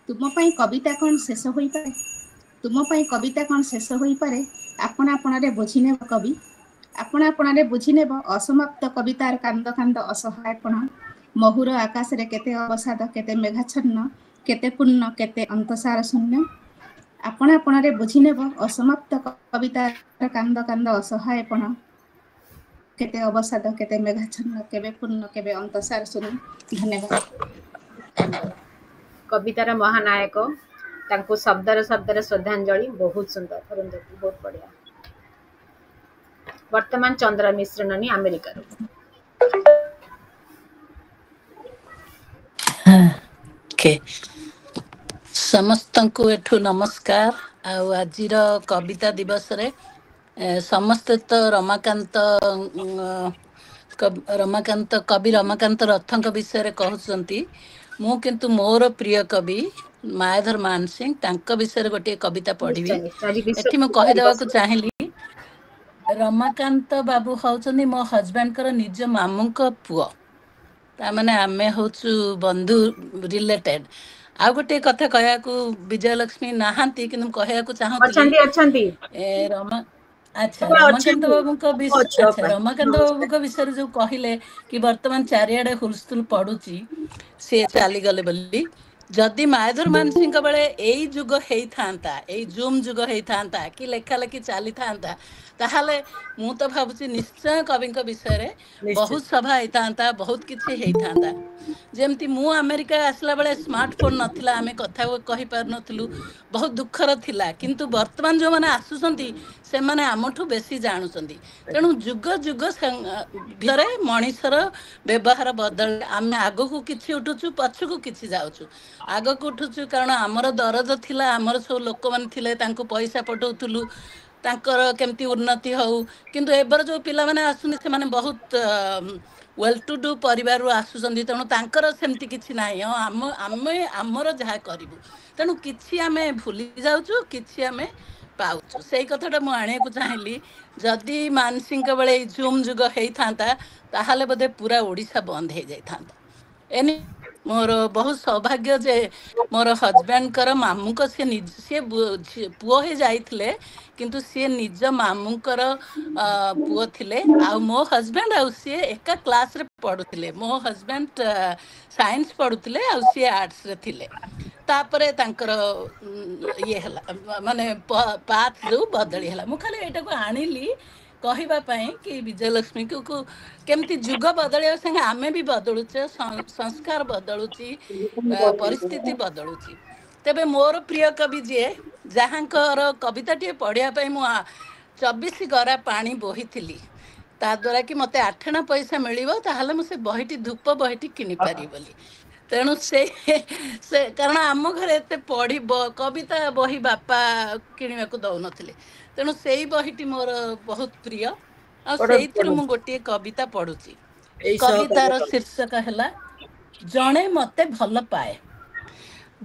ତୁମ ପାଇଁ କବିତା କ'ଣ ଶେଷ ହୋଇପାରେ, ତୁମ ପାଇଁ କବିତା କ'ଣ ଶେଷ ହୋଇପାରେ। ଆପଣାପଣରେ ବୁଝିନେବ କବି, ଆପଣ ଆପଣରେ ବୁଝିନେବ ଅସମାପ୍ତ କବିତାର କାନ୍ଦ କାନ୍ଦ ଅସହାୟପଣ। ମହୁର ଆକାଶରେ କେତେ ଅବସାଦ କେତେ ମେଘାଚ୍ଛନ୍ନ, କେତେ ପୂର୍ଣ୍ଣ କେତେ ଅନ୍ତସାର ଶୂନ୍ୟ। ଆପଣ ଆପଣରେ ବୁଝିନେବ ଅସମାପ୍ତ କବିତାର କାନ୍ଦ କାନ୍ଦ ଅସହାୟପଣ, କେତେ ଅବସାଦ କେତେ ମେଘାଚ୍ଛନ୍ନ, କେବେ ପୂର୍ଣ୍ଣ କେବେ ଅନ୍ତସାର ଶୂନ୍ୟ। ଧନ୍ୟବାଦ। କବିତାର ମହାନାୟକ, ତାଙ୍କୁ ଶବ୍ଦରେ ଶ୍ରଦ୍ଧାଞ୍ଜଳି। ବହୁତ ସୁନ୍ଦର, ଅରୁନ୍ଧତୀ ବହୁତ ବଢିଆ। ବର୍ତ୍ତମାନ ଚନ୍ଦ୍ର ମିଶ୍ର ନାନୀ ଆମେରିକାରୁ। ଓକେ, ସମସ୍ତଙ୍କୁ ଏଠୁ ନମସ୍କାର। ଆଉ ଆଜିର କବିତା ଦିବସରେ ସମସ୍ତେ ତ କବି ରମାକାନ୍ତ ରଥଙ୍କ ବିଷୟରେ କହୁଛନ୍ତି। ମୁଁ କିନ୍ତୁ ମୋର ପ୍ରିୟ କବି ମାୟାଧର ମାନସିଂହ, ତାଙ୍କ ବିଷୟରେ ଗୋଟିଏ କବିତା ପଢିବି। ନିଶ୍ଚୟ ନିଶ୍ଚୟ, ଆଜି ବିଶ୍ୱ ଏଠି ମୁଁ କବିତା କହିଦେବାକୁ ଦିବସ। ଚାହିଁଲି, ରମାକାନ୍ତ ବାବୁ ହଉଛନ୍ତି ମୋ ହଜବେଣ୍ଡଙ୍କର ନିଜ ମାମୁଙ୍କ ପୁଅ। ତାମାନେ ଆମେ ହଉଛୁ ବନ୍ଧୁ, ରିଲେଟେଡ। ଆଉ ଗୋଟେ କଥା କହିବାକୁ, ବିଜୟଲକ୍ଷ୍ମୀ ନାହାନ୍ତି କିନ୍ତୁ ମୁଁ କହିବାକୁ ଚାହୁଁଥିଲି, ଅଛନ୍ତି ଅଛନ୍ତି ଆଚ୍ଛା, ରମାକାନ୍ତ ଅଛନ୍ତି। ବାବୁଙ୍କ ଅଛୁ ଅପା, ରମାକାନ୍ତ ନମସ୍କାର। ବାବୁଙ୍କ ବିଷୟରେ ଯୋଉ କହିଲେ କି ବର୍ତ୍ତମାନ ଚାରିଆଡେ ହୁଲସ୍ଥୁଲ ପଡୁଛି, ସେ ଚାଲିଗଲେ ବୋଲି। ଯଦି ମାୟାଧର ମାନସିଂହଙ୍କ ବେଳେ ଏଇ ଯୁଗ ହେଇଥାନ୍ତା, ଏଇ ଜୁମ୍ ଯୁଗ ହେଇଥାନ୍ତା, କି ଲେଖା ଲେଖି ଚାଲିଥାନ୍ତା, ତାହେଲେ ମୁଁ ତ ଭାବୁଛି ନିଶ୍ଚୟ କବିଙ୍କ ବିଷୟରେ ନିଶ୍ଚିତ। ବହୁତ ସଭା ହେଇଥାନ୍ତା, ବହୁତ କିଛି ହେଇଥାନ୍ତା। ଯେମିତି ମୁଁ ଆମେରିକା ଆସିଲା ବେଳେ ସ୍ମାର୍ଟ ଫୋନ ନଥିଲା, ଆମେ କଥା କହିପାରୁନଥିଲୁ, ବହୁତ ଦୁଃଖର ଥିଲା। କିନ୍ତୁ ବର୍ତ୍ତମାନ ଯୋଉମାନେ ଆସୁଛନ୍ତି ସେମାନେ ଆମଠୁ ବେଶୀ ଜାଣୁଛନ୍ତି। ତେଣୁ ଯୁଗ ଯୁଗ ଭିତରେ ମଣିଷର ବ୍ୟବହାର ବଦଳ। ଆମେ ଆଗକୁ କିଛି ଉଠୁଛୁ, ପଛକୁ କିଛି ଯାଉଛୁ। ଆଗକୁ ଉଠୁଛୁ କାରଣ ଆମର ଦରଦ ଥିଲା, ଆମର ସବୁ ଲୋକମାନେ ଥିଲେ, ତାଙ୍କୁ ପଇସା ପଠଉଥିଲୁ, ତାଙ୍କର କେମିତି ଉନ୍ନତି ହଉ। କିନ୍ତୁ ଏବେର ଯୋଉ ପିଲାମାନେ ଆସୁଛନ୍ତି ସେମାନେ ବହୁତ ୱେଲ୍ ଟୁ ଡୁ ପରିବାରରୁ ଆସୁଛନ୍ତି। ତେଣୁ ତାଙ୍କର ସେମିତି କିଛି ନାହିଁ, ଆମେ ଆମର ଯାହା କରିବୁ। ତେଣୁ କିଛି ଆମେ ଭୁଲି ଯାଉଛୁ, କିଛି ଆମେ ପାଉଛୁ। ସେଇ କଥାଟା ମୁଁ ଆଣିବାକୁ ଚାହିଁଲି। ଯଦି ମାନସିଂହଙ୍କ ବେଳେ ଏଇ ଜୁମ୍ ଯୁଗ ହେଇଥାନ୍ତା, ତାହେଲେ ବୋଧେ ପୁରା ଓଡ଼ିଶା ବନ୍ଦ ହେଇଯାଇଥାନ୍ତା। ମୋର ବହୁତ ସୌଭାଗ୍ୟ ଯେ ମୋର ହଜବେଣ୍ଡଙ୍କର ମାମୁଙ୍କ ସିଏ ପୁଅ ହେଇ ଯାଇଥିଲେ, କିନ୍ତୁ ସିଏ ନିଜ ମାମୁଙ୍କର ପୁଅ ଥିଲେ। ଆଉ ମୋ ହଜବେଣ୍ଡ ଆଉ ସିଏ ଏକା କ୍ଲାସରେ ପଢୁଥିଲେ। ମୋ ହଜବେଣ୍ଡ ସାଇନ୍ସ ପଢୁଥିଲେ ଆଉ ସିଏ ଆର୍ଟସରେ ଥିଲେ। ତାପରେ ତାଙ୍କର ଇଏ ହେଲା, ମାନେ ପାଥ ଯୋଉ ବଦଳି ହେଲା। ମୁଁ ଖାଲି ଏଇଟାକୁ ଆଣିଲି କହିବା ପାଇଁ କି ବିଜୟଲକ୍ଷ୍ମୀକୁ କେମିତି ଯୁଗ ବଦଳିବା ସାଙ୍ଗେ ଆମେ ବି ବଦଳୁଛେ, ସଂସ୍କାର ବଦଳୁଛି, ପରିସ୍ଥିତି ବଦଳୁଛି। ତେବେ ମୋର ପ୍ରିୟ କବି ଯିଏ, ଯାହାଙ୍କର କବିତାଟିଏ ପଢିବା ପାଇଁ ମୁଁ 24 ଗରା ପାଣି ବୋହିଥିଲି, ତା ଦ୍ୱାରା କି ମୋତେ 8 ପଇସା ମିଳିବ, ତାହେଲେ ମୁଁ ସେ ବହିଟି ଧୂପ ବହିଟି କିଣିପାରିବି ବୋଲି। ତେଣୁ ସେ କାରଣ ଆମ ଘରେ ଏତେ କବିତା ବହି ବାପା କିଣିବାକୁ ଦଉନଥିଲେ। ତେଣୁ ସେଇ ବହିଟି ମୋର ବହୁତ ପ୍ରିୟ। ଆଉ ପଢନ୍ତୁ ସେଇଥିରୁ ମୁଁ ପଢନ୍ତୁ ଗୋଟିଏ କବିତା ପଢୁଛି। ଏଇ କବିତାର ସହକବି। ଶୀର୍ଷକ ହେଲା, ଜଣେ ମତେ ଭଲ ପାଏ,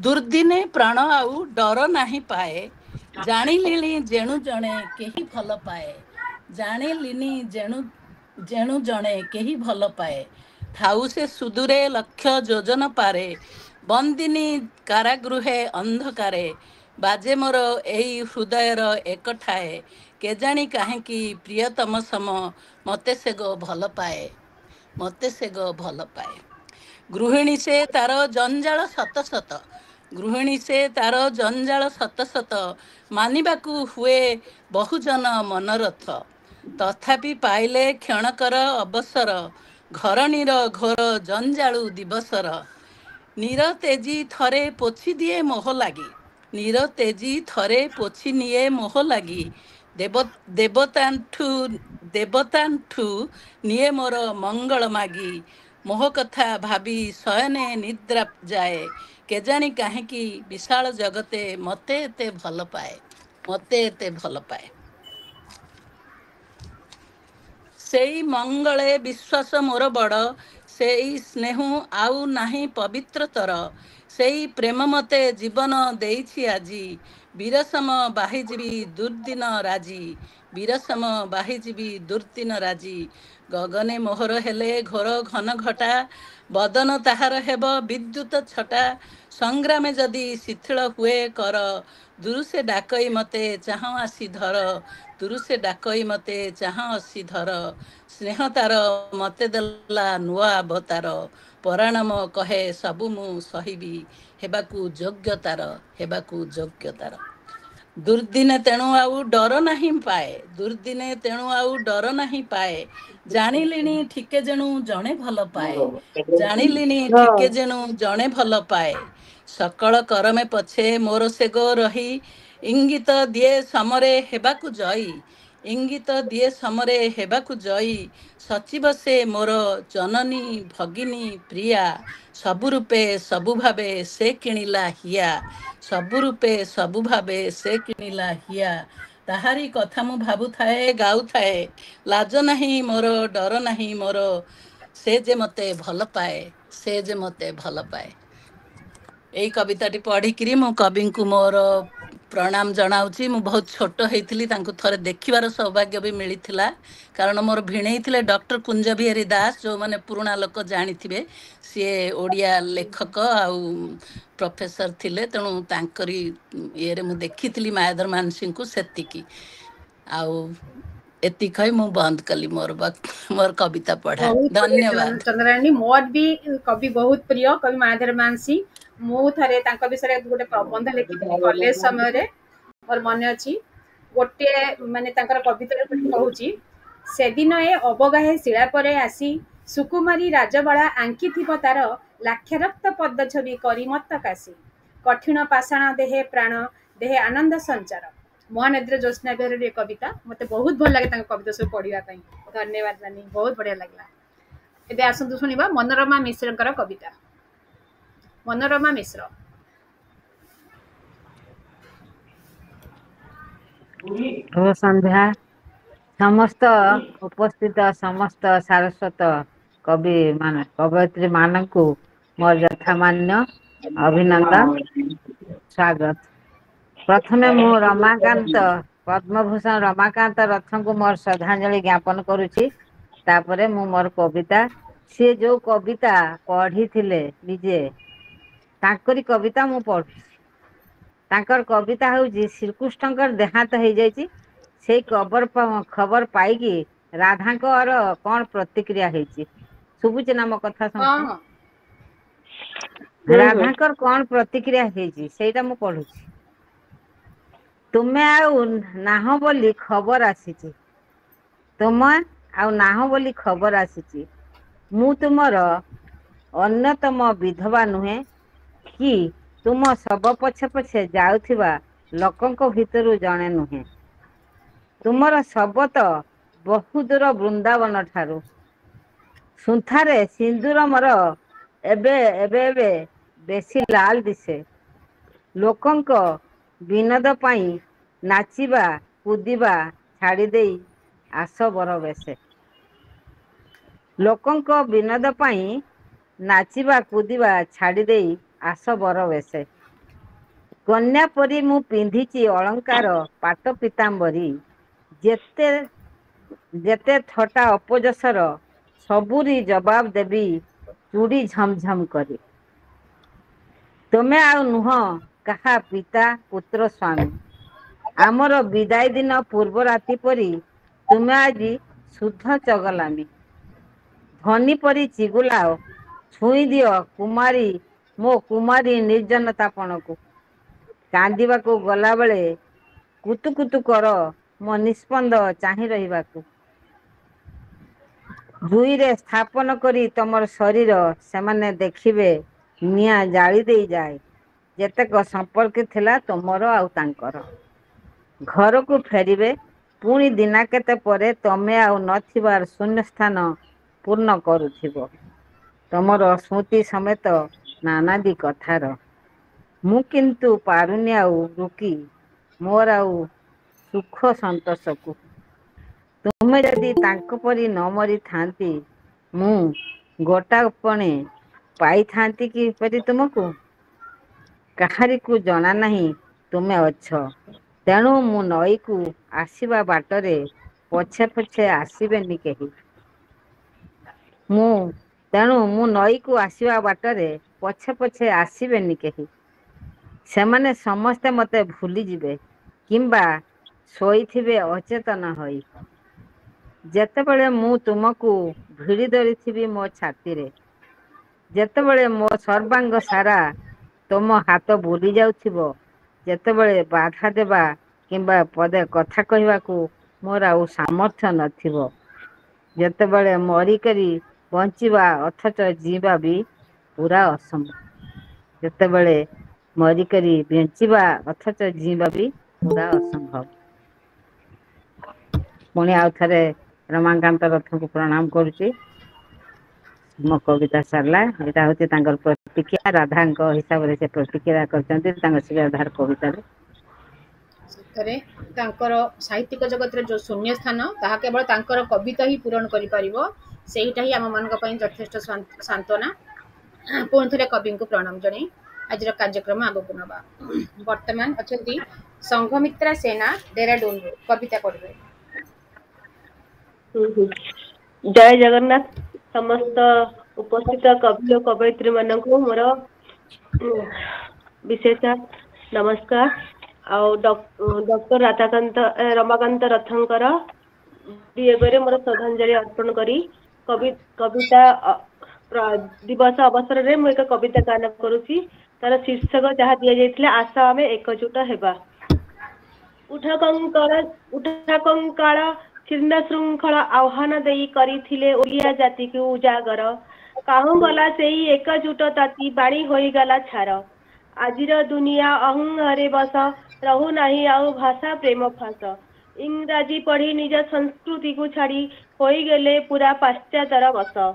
ଦୁର୍ଦିନେ ପ୍ରାଣ ଆଉ ଡର ନାହିଁ ପାଏ, ଜାଣିଲିଣି ଯେଣୁ ଜଣେ କେହି ଭଲ ପାଏ, ଜାଣିଲିନି ଯେଣୁ ଜଣେ କେହି ଭଲ ପାଏ, ଥାଉ ସେ ସୁଦୂରେ ଲକ୍ଷ ଯୋଜନ ପାରେ, ବନ୍ଦିନୀ କାରାଗୃହେ ଅନ୍ଧକାରେ, ବାଜେ ମୋର ଏଇ ହୃଦୟର ଏକଠାଏ, କେଜାଣି କାହିଁକି ପ୍ରିୟତମ ସମ ମତେ ସେ ଗୋ ଭଲ ପାଏ, ମତେ ସେ ଗୋ ଭଲ ପାଏ। ଗୃହିଣୀ ସେ ତାର ଜଞ୍ଜାଳ ଶତ ଶତ, ଗୃହିଣୀ ସେ ତାର ଜଞ୍ଜାଳ ଶତ ଶତ, ମାନିବାକୁ ହୁଏ ବହୁଜନ ମନରଥ, ତଥାପି ପାଇଲେ କ୍ଷଣକର ଅବସର, ଘରଣୀର ଘୋର ଜଞ୍ଜାଳୁ ଦିବସର, ନୀର ତେଜି ଥରେ ପୋଛି ଦିଏ ମୋହ ଲାଗି, ନୀର ତେଜି ଥରେ ପୋଛି ନିଏ ମୋହ ଲାଗି, ଦେବତାଠୁ ନିଏ ମୋର ମଙ୍ଗଳ ମାଗି, ମୋହ କଥା ଭାବି ଶୟନେ ନିଦ୍ରା ଯାଏ, କେଜାଣି କାହିଁକି ବିଶାଳ ଜଗତେ ମତେ ଏତେ ଭଲ ପାଏ, ମତେ ଏତେ ଭଲ ପାଏ। ସେଇ ମଙ୍ଗଳେ ବିଶ୍ୱାସ ମୋର ବଡ଼, ସେଇ ସ୍ନେହ ଆଉ ନାହିଁ ପବିତ୍ରତର, ସେଇ ପ୍ରେମ ମତେ ଜୀବନ ଦେଇଛି ଆଜି, ବିରସମ ବାହିଯିବି ଦୁର୍ଦିନ ରାଜି, ବିରସମ ବାହିଯିବି ଦୁର୍ଦିନ ରାଜି, ଗଗନେ ମୋହର ହେଲେ ଘୋର ଘନ ଘଟା, ବଦନ ତାହାର ହେବ ବିଦ୍ୟୁତ ଛଟା, ସଂଗ୍ରାମେ ଯଦି ଶିଥିଳ ହୁଏ କର, ଦୁରୁ ସେ ଡାକଇ ମତେ ଚାହୁଁ ଆସି ଧର, ତୁରୁସେ ଡାକଇ ମତେ ଚାହା ଅସି ଧର ସ୍ନେହ ତାର ମତେ ଦେଲା ନୂଆ ଅବତାର ପରାଣମ କହେ ସବୁ ମୁଁ ସହିବି ହେବାକୁ ଯୋଗ୍ୟତାର ହେବାକୁ ଯୋଗ୍ୟତାର ଦୁର୍ଦିନେ ତେଣୁ ଆଉ ଡର ନାହିଁ ପାଏ ଦୁର୍ଦିନେ ତେଣୁ ଆଉ ଡର ନାହିଁ ପାଏ ଜାଣିଲିଣି ଠିକେ ଯେଣୁ ଜଣେ ଭଲ ପାଏ ଜାଣିଲିଣି ଠିକେ ଯେଣୁ ଜଣେ ଭଲ ପାଏ ସକଳ କରମେ ପଛେ ମୋର ସେଗ ରହି ଇଙ୍ଗିତ ଦିଏ ସମରେ ହେବାକୁ ଜୟୀ ଇଙ୍ଗିତ ଦିଏ ସମରେ ହେବାକୁ ଜୟୀ ସଚିବ ସେ ମୋର ଜନନୀ ଭଗିନୀ ପ୍ରିୟା ସବୁ ରୂପେ ସବୁ ଭାବେ ସେ କିଣିଲା ହିଆ ସବୁ ରୂପେ ସବୁ ଭାବେ ସେ କିଣିଲା ହିଆ ତାହାରି କଥା ମୁଁ ଭାବୁଥାଏ ଗାଉଥାଏ ଲାଜ ନାହିଁ ମୋର ଡର ନାହିଁ ମୋର ସେ ଯେ ମତେ ଭଲ ପାଏ ସେ ଯେ ମତେ ଭଲ ପାଏ। ଏଇ କବିତାଟି ପଢିକିରି ମୁଁ କବିଙ୍କୁ ମୋର ପ୍ରଣାମ ଜଣାଉଛି। ମୁଁ ବହୁତ ଛୋଟ ହେଇଥିଲି, ତାଙ୍କୁ ଥରେ ଦେଖିବାର ସୌଭାଗ୍ୟ ବି ମିଳିଥିଲା। କାରଣ ମୋର ଭିଣେଇ ଥିଲେ ଡକ୍ଟର କୁଞ୍ଜ ବିହାରୀ ଦାସ, ଯେଉଁମାନେ ପୁରୁଣା ଲୋକ ଜାଣିଥିବେ। ସିଏ ଓଡ଼ିଆ ଲେଖକ ଆଉ ପ୍ରଫେସର ଥିଲେ, ତେଣୁ ତାଙ୍କରି ଇଏରେ ମୁଁ ଦେଖିଥିଲି ମାୟାଧର ମାନସିଂଙ୍କୁ। ସେତିକି ଆଉ ଏତିକି କହି ମୁଁ ବନ୍ଦ କଲି ମୋର କବିତା ପଢା। ବହୁତ ବଢିଆ ଧନ୍ୟବାଦ। ଚନ୍ଦ୍ରାଣୀ। ମୋର ବି କବି ବହୁତ ପ୍ରିୟ, କବି ମାୟାଧର ମାନସିଂ। ମୁଁ ଥରେ ତାଙ୍କ ବିଷୟରେ ଗୋଟେ ପ୍ରବନ୍ଧ ଲେଖିଥିଲି କଲେଜ ସମୟରେ, ମୋର ମନେ ଅଛି। ଗୋଟିଏ ମାନେ ତାଙ୍କର କବିତାରେ ଗୋଟେ କହୁଛି, ସେଦିନ ଏ ଅବଗାହେ ଶିଳା ପରେ ଆସି ସୁକୁମାରୀ ରାଜବାଳା ଆଙ୍କିଥିବ ତାର ଲାକ୍ଷାରକ୍ତ ପଦ ଛବି କରି ମତ କାଶୀ କଠିନ ପାଷାଣ ଦେହେ ପ୍ରାଣ ଦେହେ ଆନନ୍ଦ ସଞ୍ଚାର। ମହାନଦୀର ଜ୍ୟୋତ୍ସ୍ନା ବିହାରର ଏ କବିତା ମତେ ବହୁତ ଭଲ ଲାଗେ, ତାଙ୍କ କବିତା ସବୁ ପଢିବା ପାଇଁ। ଧନ୍ୟବାଦ ନାନୀ, ବହୁତ ବଢିଆ ଲାଗିଲା। ଏବେ ଆସନ୍ତୁ ଶୁଣିବା ମନୋରମା ମିଶ୍ରଙ୍କର କବିତା। ମନୋରମା ମିଶ୍ର। ଶୁଭ ସନ୍ଧ୍ୟା। ସମସ୍ତ ଉପସ୍ଥିତ ସମସ୍ତ ସାରସ୍ୱତ କବି କବୟିତ୍ରୀ ମାନଙ୍କୁ ମୋର ଯଥାମାନ୍ୟ ଅଭିନନ୍ଦନ, ସ୍ୱାଗତ। ପ୍ରଥମେ ମୁଁ ରମାକାନ୍ତ ପଦ୍ମଭୂଷଣ ରମାକାନ୍ତ ରଥଙ୍କୁ ମୋର ଶ୍ରଦ୍ଧାଞ୍ଜଳି ଜ୍ଞାପନ କରୁଛି। ତାପରେ ମୁଁ ମୋର କବିତା, ସିଏ ଯୋଉ କବିତା ପଢିଥିଲେ ନିଜେ, ତାଙ୍କରି କବିତା ମୁଁ ପଢୁଛି। ତାଙ୍କର କବିତା ହଉଛି ଶ୍ରୀକୃଷ୍ଣଙ୍କର ଦେହାନ୍ତ ହେଇଯାଇଛି, ସେଇ ଖବର ପାଇକି ରାଧାଙ୍କର କଣ ପ୍ରତିକ୍ରିୟା ହେଇଛି। ଶୁଭୁଛି ନା ମୋ କଥା ହଁ ସମସ୍ତେ? ହଁ ରାଧାଙ୍କର କଣ ପ୍ରତିକ୍ରିୟା ହେଇଛି ସେଇଟା ମୁଁ ପଢୁଛି। ତୁମେ ଆଉ ନାହଁ ବୋଲି ଖବର ଆସିଛି, ତୁମେ ଆଉ ନାହଁ ବୋଲି ଖବର ଆସିଛି। ମୁଁ ତୁମର ଅନ୍ୟତମ ବିଧବା ନୁହେଁ କି ତୁମ ଶବ ପଛେ ପଛେ ଯାଉଥିବା ଲୋକଙ୍କ ଭିତରୁ ଜଣେ ନୁହେଁ। ତୁମର ଶବ ତ ବହୁ ଦୂର ବୃନ୍ଦାବନ ଠାରୁ। ସୁନ୍ଥାରେ ସିନ୍ଦୁର ମୋର ଏବେ ଏବେ ଏବେ ବେଶୀ ଲାଲ ଦିଶେ। ଲୋକଙ୍କ ବିନୋଦ ପାଇଁ ନାଚିବା କୁଦିବା ଛାଡ଼ି ଦେଇ ଆସ ବର ବେଶେ। ଲୋକଙ୍କ ବିନୋଦ ପାଇଁ ନାଚିବା କୁଦିବା ଛାଡ଼ି ଦେଇ ଆସ ବର ବେଶେ। କନ୍ୟା ପରି ମୁଁ ପିନ୍ଧିଛି ଅଳଙ୍କାର ପାଟ ପିତାମ୍ବରୀ, ଯେତେ ଯେତେ ଥଟା ଅପଯଶର ସବୁରି ଜବାବ ଦେବି ଚୁଡ଼ି ଝମଝମ କରି। ତୁମେ ଆଉ ନୁହଁ କାହା ପିତା ପୁତ୍ର ସ୍ୱାମୀ, ଆମର ବିଦାୟ ଦିନ ପୂର୍ବ ରାତି ପରି ତୁମେ ଆଜି ଶୁଦ୍ଧ ଚଗଲାମି। ଧନୀ ପରି ଚିଗୁଲାଅ, ଛୁଇଁ ଦିଅ କୁମାରୀ ମୋ କୁମାରୀ ନିର୍ଜନତାପଣକୁ। କାନ୍ଦିବାକୁ ଗଲାବେଳେ କୁତୁ କୁତୁ କର ମୋ ନିଷ୍ପନ୍ଦ ଚାହିଁ ରହିବାକୁ। ଜୁଇରେ ସ୍ଥାପନ କରି ତମର ଶରୀର ସେମାନେ ଦେଖିବେ ନିଆଁ ଜାଳି ଦେଇଯାଏ। ଯେତେକ ସମ୍ପର୍କ ଥିଲା ତୁମର ଆଉ ତାଙ୍କର ଘରକୁ ଫେରିବେ ପୁଣି ଦିନାକେତେ ପରେ ତମେ ଆଉ ନଥିବାର ଶୂନ୍ୟ ସ୍ଥାନ ପୂର୍ଣ୍ଣ କରୁଥିବ ତମର ସ୍ମୃତି ସମେତ ନାନାଦି କଥାର। ମୁଁ କିନ୍ତୁ ପାରୁନି ଆଉ ରୋକି ମୋର ଆଉ ସୁଖ ସନ୍ତୋଷକୁ। ତୁମେ ଯଦି ତାଙ୍କ ପରି ନ ମରିଥାନ୍ତି, ମୁଁ ଗୋଟାପଣେ ପାଇଥାନ୍ତି କିପରି ତୁମକୁ। କାହାରିକୁ ଜଣା ନାହିଁ ତୁମେ ଅଛ, ତେଣୁ ମୁଁ ନଈକୁ ଆସିବା ବାଟରେ ପଛେ ପଛେ ଆସିବେନି କେହି। ତେଣୁ ମୁଁ ନଈକୁ ଆସିବା ବାଟରେ ପଛେ ପଛେ ଆସିବେନି କେହି। ସେମାନେ ସମସ୍ତେ ମୋତେ ଭୁଲିଯିବେ କିମ୍ବା ଶୋଇଥିବେ ଅଚେତନ ହୋଇ। ଯେତେବେଳେ ମୁଁ ତୁମକୁ ଭିଡ଼ି ଧରିଥିବି ମୋ ଛାତିରେ, ଯେତେବେଳେ ମୋ ସର୍ବାଙ୍ଗ ସାରା ତୁମ ହାତ ବୁଲି ଯାଉଥିବ, ଯେତେବେଳେ ବାଧା ଦେବା କିମ୍ବା ପଦେ କଥା କହିବାକୁ ମୋର ଆଉ ସାମର୍ଥ୍ୟ ନଥିବ, ଯେତେବେଳେ ମରିକରି ବଞ୍ଚିବା ଅଥଚ ଯିବା ବି ପୁରା ଅସମ୍ଭବ, ଯେତେବେଳେ ମରିକରି ବଞ୍ଚିବା ଅଥଚ ଯିବା ବି ପୁରା ଅସମ୍ଭବ। ପୁଣି ଆଉ ଥରେ ରମାକାନ୍ତ ରଥଙ୍କୁ ପ୍ରଣାମ କରୁଛି। ମୋ କବିତା ସାରିଲା। ଏଇଟା ହଉଛି ତାଙ୍କର ପ୍ରତିକ୍ରିୟା, ରାଧାଙ୍କ ହିସାବରେ ସେ ପ୍ରତିକ୍ରିୟା କରିଛନ୍ତି ତାଙ୍କ ଶିଳାଧାର କବିତାରେ। ସେଥିରେ ତାଙ୍କର ସାହିତ୍ୟିକ ଜଗତରେ ଯୋଉ ଶୂନ୍ୟ ସ୍ଥାନ ତାହା କେବଳ ତାଙ୍କର କବିତା ହିଁ ପୂରଣ କରିପାରିବ। ସେଇଟା ହିଁ ଆମମାନଙ୍କ ପାଇଁ ଯଥେଷ୍ଟ ସାନ୍ତ୍ୱନା। ପୁଣି ଥରେ କବିଙ୍କୁ ପ୍ରଣାମ ଜଣାଇ ଆଜିର କାର୍ଯ୍ୟକ୍ରମ ଆଗକୁ ନେବା। ବର୍ତ୍ତମାନ ଅଛନ୍ତି ସଂଘମିତ୍ରା ସେନା ଡେରାଡୁନରୁ, କବିତା ପଢ଼ିବେ। ଜୟ ଜଗନ୍ନାଥ। ସମସ୍ତ ଉପସ୍ଥିତ କବି ଓ କବୟିତ୍ରୀ ମାନଙ୍କୁ ମୋର ବିଶେଷ ନମସ୍କାର। ଆଉ ଡକ୍ଟର ରମାକାନ୍ତ ରଥଙ୍କର ବିୟୋଗରେ ମୋର ଶ୍ରଦ୍ଧାଞ୍ଜଳି ଅର୍ପଣ କରି କବିତା ଦିବସ ଅବସରରେ ମୁଁ ଏକ କବିତା ଗାନ କରୁଛି। ତାର ଶୀର୍ଷକ ଯାହା ଦିଆଯାଇଥିଲା, ଆସ ଆମେ ଏକଜୁଟ ହେବା। ଉଠ କଙ୍କାଳ ଛିନ୍ନ ଶୃଙ୍ଖଳ ଆହ୍ୱାନ ଦେଇ କରିଥିଲେ ଓଡ଼ିଆ ଜାତିକୁ ଉଜାଗର। କାହୁଁ ଗଲା ସେଇ ଏକଜୁଟ ତାତି, ବାଣୀ ହୋଇଗଲା ଛାର। ଆଜିର ଦୁନିଆ ଅହଂରେ ବସ, ରହୁନାହିଁ ଆଉ ଭାଷା ପ୍ରେମ ଫାସ। ଇଂରାଜୀ ପଢ଼ି ନିଜ ସଂସ୍କୃତିକୁ ଛାଡ଼ି ହୋଇଗଲେ ପୁରା ପାଶ୍ଚାତ୍ୟର ବଶ।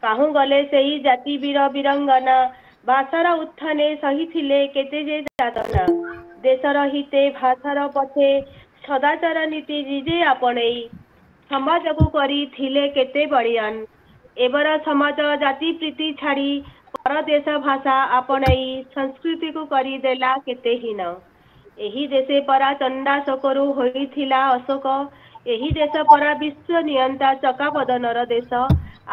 କାହୁଁ ଗଲେ ସେଇ ଜାତି ବୀର ବୀରଙ୍ଗନା, ଭାଷାର ଉତ୍ଥାନେ ସହିଥିଲେ କେତେ ଯେ ଯାତନା। ଦେଶର ହିତେ ଭାଷାର ପଥେ ସଦାଚାର ନୀତି ନିଜେ ଆପଣେଇ, ସମାଜକୁ କରିଥିଲେ କେତେ ବଳିଆନ। ଏବର ସମାଜ ଜାତି ପ୍ରୀତି ଛାଡ଼ି ପରଦେଶ ଭାଷା ଆପଣେଇ, ସଂସ୍କୃତିକୁ କରିଦେଲା କେତେ ହୀନ। ଏହି ଦେଶେ ପରା ଚଣ୍ଡାଶୋକରୁ ହୋଇଥିଲା ଅଶୋକ, ଏହି ଦେଶ ପରା ବିଶ୍ୱ ନିୟନ୍ତା ଚକାବଦନର ଦେଶ।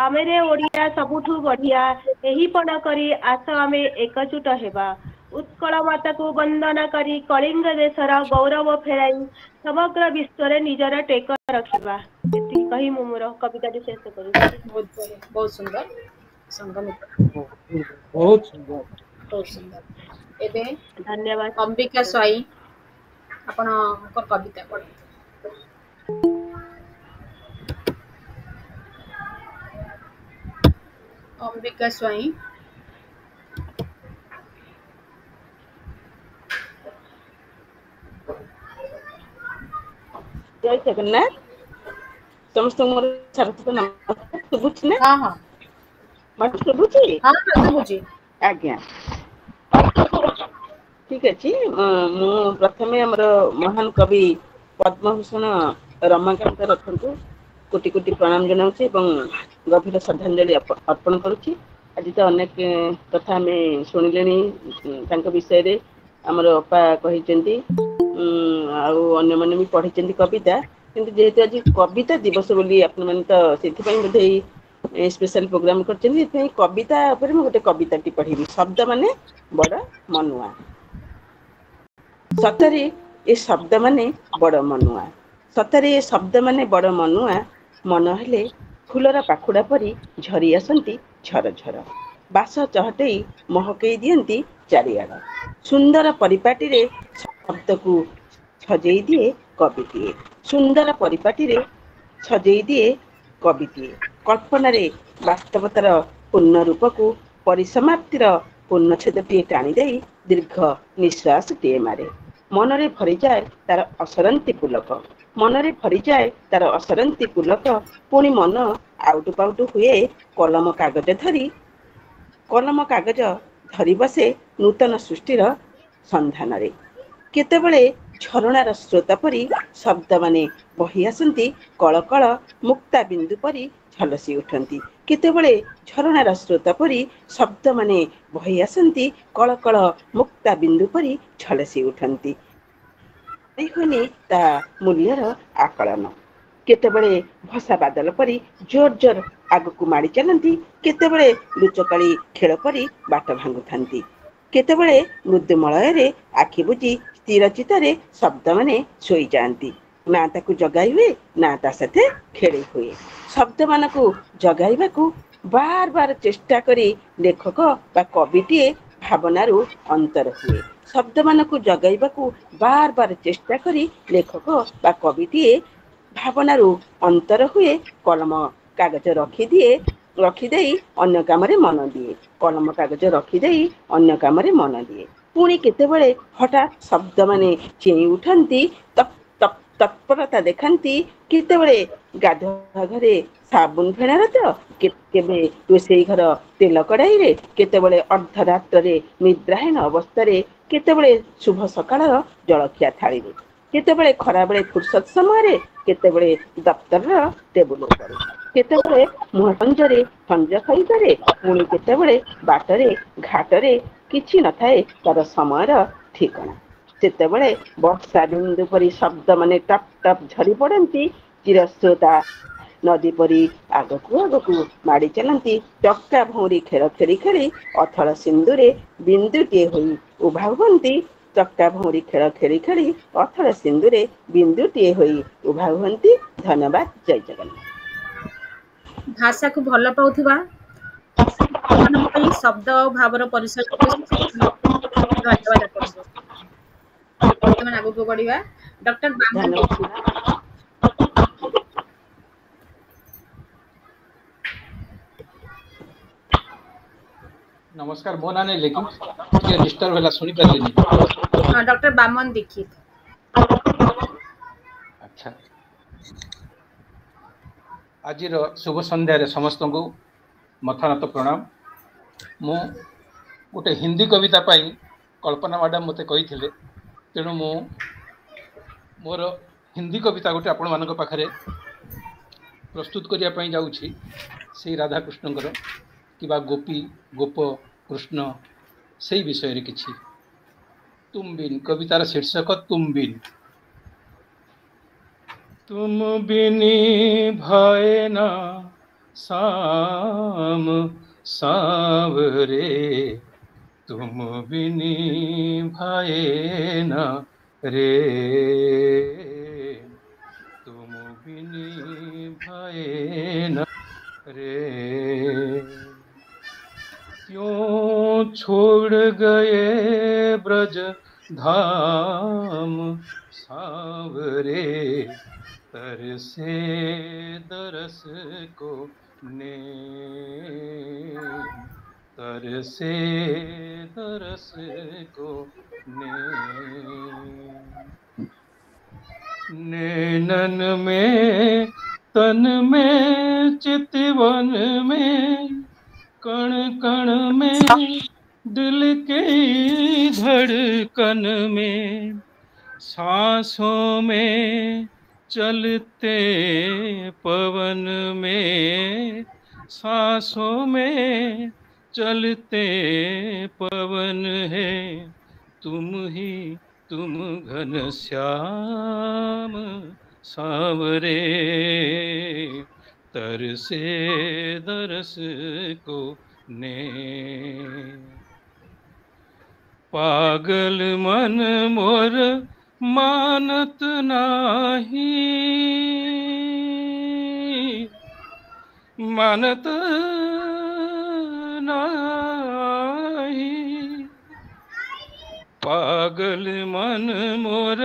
ଆମେରେ ଓଡ଼ିଆ ସବୁଠୁ ବଢ଼ିଆ, ଏହି ପଣ କରି ଆସ ଆମେ ଏକଜୁଟ ହେବା। ଉତ୍କଳ ମାତାକୁ ବନ୍ଦନା କରି କଳିଙ୍ଗ ଦେଶର ଗୌରବ ଫେରାଇ, ସମଗ୍ର ବିଶ୍ୱରେ ନିଜର ଟେକ ରଖିବା। ଏତିକି କହି ମୁଁ ମୋର କବିତାଟି ଶେଷ କରୁଛି। ବହୁତ ସୁନ୍ଦର ସଂଘମିତ୍ରା, ବହୁତ ସୁନ୍ଦର। ବହୁତ ସୁନ୍ଦର। ଏବେ ଧନ୍ୟବାଦ। ଅମ୍ବିକା ସ୍ୱାଇଁ ଆପଣଙ୍କ କବିତା ପଢ଼ନ୍ତୁ। ଅମ୍ବିକା ସ୍ୱାଇଁ। ଜୟ ଜଗନ୍ନାଥ। ସମସ୍ତଙ୍କୁ ମୋର ସାରଥିକ ନମସ୍କାର। ଶୁଭୁଛି ନା? ହଁ ହଁ ଶୁଭୁଛି? ହଁ ଶୁଭୁଛି। ଆଜ୍ଞା, ଠିକ ଅଛି। ମୁଁ ପ୍ରଥମେ ଆମର ମହାନ କବି ପଦ୍ମଭୂଷଣ ରମାକାନ୍ତ ରଥଙ୍କୁ କୋଟି କୋଟି ପ୍ରଣାମ ଜଣାଉଛି ଏବଂ ଗଭୀର ଶ୍ରଦ୍ଧାଞ୍ଜଳି ଅର୍ପଣ କରୁଛି। ଆଜି ତ ଅନେକ କଥା ଆମେ ଶୁଣିଲେଣି ତାଙ୍କ ବିଷୟରେ। ଆମର ଅପା କହିଛନ୍ତି, ଆଉ ଅନ୍ୟମାନେ ବି ପଢିଛନ୍ତି କବିତା। କିନ୍ତୁ ଯେହେତୁ ଆଜି କବିତା ଦିବସ ବୋଲି ଆପଣମାନେ ତ ସେଥିପାଇଁ ବୋଧେ ସ୍ପେଶାଲ ପ୍ରୋଗ୍ରାମ କରିଛନ୍ତି। ସେଥିପାଇଁ କବିତା ଉପରେ ମୁଁ ଗୋଟେ କବିତାଟି ପଢିବି। ଶବ୍ଦ ମାନେ ବଡ ମନୁଆ। ସତରେ ଏ ଶବ୍ଦ ମାନେ ବଡ ମନୁଆ, ସତରେ ଏ ଶବ୍ଦ ମାନେ ବଡ ମନୁଆ। ମନ ହେଲେ ଫୁଲର ପାଖୁଡା ପରି ଝରି ଆସନ୍ତି ଝରଝର। ବାସ ଚହଟେଇ ମହକେଇ ଦିଅନ୍ତି ଚାରିଆଡ। ସୁନ୍ଦର ପରିପାଟିରେ ଶବ୍ଦକୁ ସଜେଇ ଦିଏ କବିଟିଏ। ସୁନ୍ଦର ପରିପାଟିରେ ସଜେଇ ଦିଏ କବିଟିଏ। କଳ୍ପନାରେ ବାସ୍ତବତାର ପୂର୍ଣ୍ଣ ରୂପକୁ ପରିସମାପ୍ତିର ପୂର୍ଣ୍ଣଚ୍ଛେଦଟିଏ ଟାଣି ଦେଇ ଦୀର୍ଘ ନିଶ୍ୱାସଟିଏ ମାରେ। ମନରେ ଭରିଯାଏ ତାର ଅସରନ୍ତି ପୁଲକ, ମନରେ ଭରିଯାଏ ତାର ଅସରନ୍ତି ପୁଲକ। ପୁଣି ମନ ଆଉଟୁ ପାଉଟୁ ହୁଏ କଲମ କାଗଜ ଧରି, କଲମ କାଗଜ ଧରି ବସେ ନୂତନ ସୃଷ୍ଟିର ସନ୍ଧାନରେ। କେତେବେଳେ ଝରଣାର ସ୍ରୋତ ପରି ଶବ୍ଦମାନେ ବହି ଆସନ୍ତି କଳ କଳ ମୁକ୍ତା ବିନ୍ଦୁ ପରି ଝଲସି ଉଠନ୍ତି। କେତେବେଳେ ଝରଣାର ସ୍ରୋତ ପରି ଶବ୍ଦମାନେ ବହି ଆସନ୍ତି କଳ କଳ ମୁକ୍ତା ବିନ୍ଦୁ ପରି ଝଲସି ଉଠନ୍ତି। ହୁଏନି ତା ମୂଲ୍ୟର ଆକଳନ। କେତେବେଳେ ଭସା ବାଦଲ ପରି ଜୋର ଜୋର ଆଗକୁ ମାଡ଼ି ଚାଲନ୍ତି, କେତେବେଳେ ଲୁଚକାଳି ଖେଳ ପରି ବାଟ ଭାଙ୍ଗୁଥାନ୍ତି। କେତେବେଳେ ମୃଦୁ ମଳୟରେ ଆଖି ବୁଜି ସ୍ଥିର ଚିତ୍ତରେ ଶବ୍ଦମାନେ ଶୋଇଯାଆନ୍ତି। ना ताकू जगाई हुए ना ता साथे खेली हुए। शब्द मानकू जगाइबाकू बार बार चेष्टा करी लेखक बा कविटीए भावनारू अंतर हुए। शब्द मानकू जगाइबाकू बार बार चेष्टा करी लेखक बा कविटीए भावनारू अंतर हुए। कलम कागज रखिदेई अन्य कामरे मन दिए। कलम कागज रखिदेई अन्य कामरे मन दिए। पुणी केतेबेले हठात शब्द माने चेई उठंती, तत्परता देखांती। केतेबेले गाधुआ घरे साबुन फेणारत, केबे रोषेई घर तेल कड़ाई रे, केतेबेले अर्धरात्रे निद्राहीन अवस्था, केतेबेले शुभ सकाळर जलखिया थाली रे, केतेबेले खराबेले फुर्सत समय, केतेबेले दफ्तर टेबुल उपर, केतेबेले मुह संजरे संज खाई पारे, पुणी केतेबेले बाटरे घाटरे किछि न थाए तार समयर ठिकाना। सेतेबेले वर्षा बिंदु परी शब्द माने टप टप झरी पड़ती। चिरस्रोता नदी परी आगकू माड़ी चलती। चक्का भौरी खेल खेली खेली अथल सिंधुरे बिंदुटे होई उभा हुअंती। चक्का भौरी खेल खेली खेली अथल सिंधुरे बिंदुटे होई उभा हुअंती। धन्यवाद। जय जगन्नाथ। भाषा को भल पाउथिबा शब्द और भावर परिसर धन्यवाद आपको। वर्तमान आगु को बढ़िबा। डॉक्टर बामन नमस्कार। मो ना नहीं लेकिन टिके डिस्टर्ब होला सुनी परलिनी। हां डॉक्टर बामन दीक्षित। अच्छा, आज शुभ संध्यारे समस्त को मथानत प्रणाम। मु गोटे हिंदी कविता पाई कल्पना मैडम मते कही तेणु मु मोर हिंदी कविता गोटे आपण मानक पाखरे प्रस्तुत करिया पई जाउछि। श्री राधाकृष्णकर किबा गोपी गोप कृष्ण से विषय रे किछि। तुम बिन कवितार शीर्षक तुम बिन। तुम बिनी भाए ना शाम सावरे, तुम बिनी भाए ना रे, तुम बिनी भाए ना रे। क्यों छोड़ गए ब्रज धाम सावरे, तरसे दरस को ने, तरसे दरस को ने। नैनन में तन में चितवन में, कण कण में दिल के धड़कन में, सांसों में चलते पवन में, सांसों में चलते पवन है। तुम ही तुम घन श्याम सावरे, तरसे दरस को ने। पागल मन मोर मानत नाही, मानत नाही। पागल मन मोर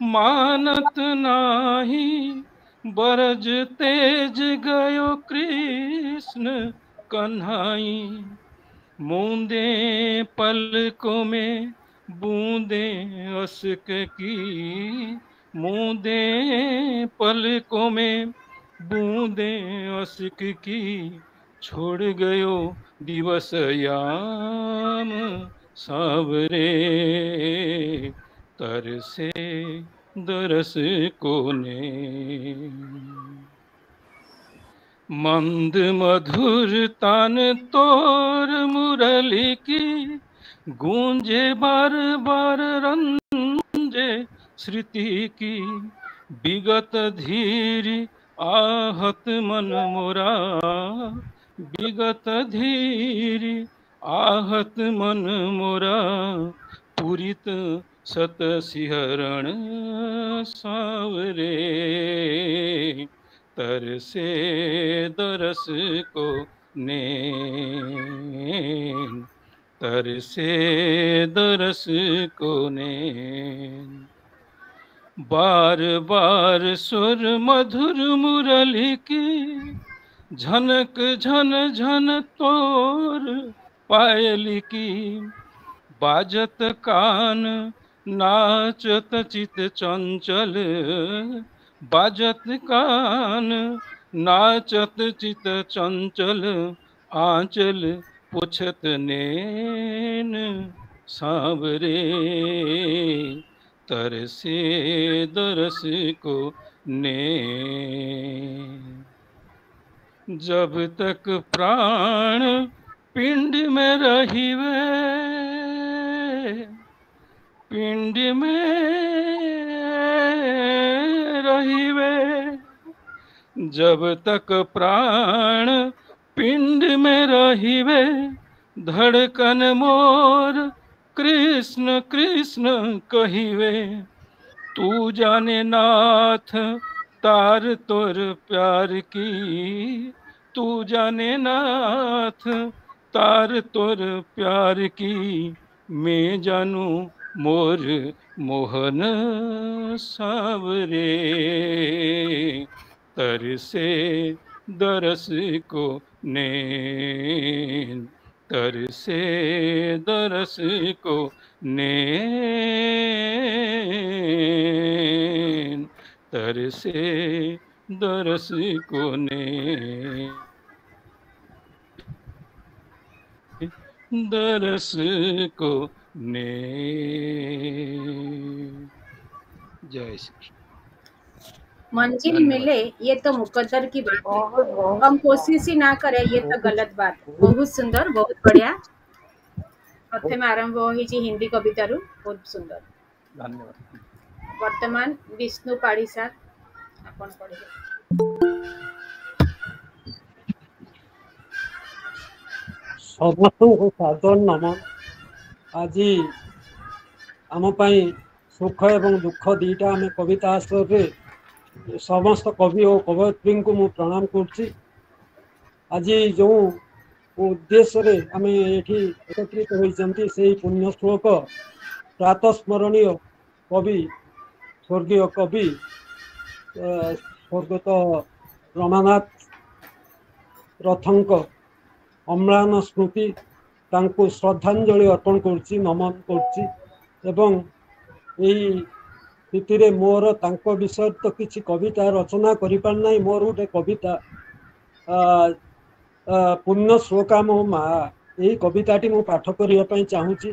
मानत नाही, बरज तेज गयो कृष्ण कन्हाई। मूंदे पलकों में बूंदे अश्क की, मूंदे पलकों में बूंदे अश्क की, छोड़ गयो दिवस याम सावरे, तरसे दरस को ने। मंद मधुर तान तोर मुरली की, गूंजे बार बार रंजे श्रुति की। विगत धीरी आहत मन मोरा, विगत धीरी आहत मन मोरा। स्फुरित सत सिहरण सांवरे, तरसे दरस को नैन, तरसे दरस को नैन। बार बार सुर मधुर मुरली की झनक झन झन तोर पायली की, बाजत कान नाचत चित चंचल, बाजत कान नाचत चित चंचल, आंचल पुछत नैन सांवरे, तरसे दरस को नैन। जब तक प्राण पिंड में रहिवे, पिंड में रहिवे, जब तक प्राण पिंड में रहिवे, धड़कन मोर कृष्ण कृष्ण कहिवे। तू जाने नाथ तार तोर प्यार की, तू जाने नाथ तार तोर प्यार की, मैं जानू मोर मोहन सांवरे, तरसे दरस को नैन, तरसे दरस को नैन, तरसे दरस को नैन, दरस को नैन। जय श्री मंजिल मिले ये तो मुकद्दर की बात है, हम कोशिश ही ना करें ये तो गलत बात है। बहुत सुंदर, बहुत बढ़िया। प्रथम आरंभ होइछि हिंदी कवितारू, बहुत सुंदर, धन्यवाद। वर्तमान विष्णु पाढ़ी सार आपण पढ़िबे। समस्त सादर नमन। आज आम सुख एवं दुख दीटा आम कविता आश्रय समस्त कवि और कवयित्री को मु प्रणाम करुच्ची। आज जो उद्देश्य आम ये एकत्रित होती से पुण्य श्लोक प्रातस्मरणीय कवि स्वर्गीय कवि स्वर्गत रमानाथ रथंक अम्लान स्मृति तांको श्रद्धांजलि अर्पण करुच्ची, नमन करुच्ची। एवं यही स्थिति मोर तांको विषय तो किसी कविता रचना करि पार नै। मोर गोटे कविता पुण्य श्लोका मो मा, यही कविताटी मु पाठ करने चाहूँगी।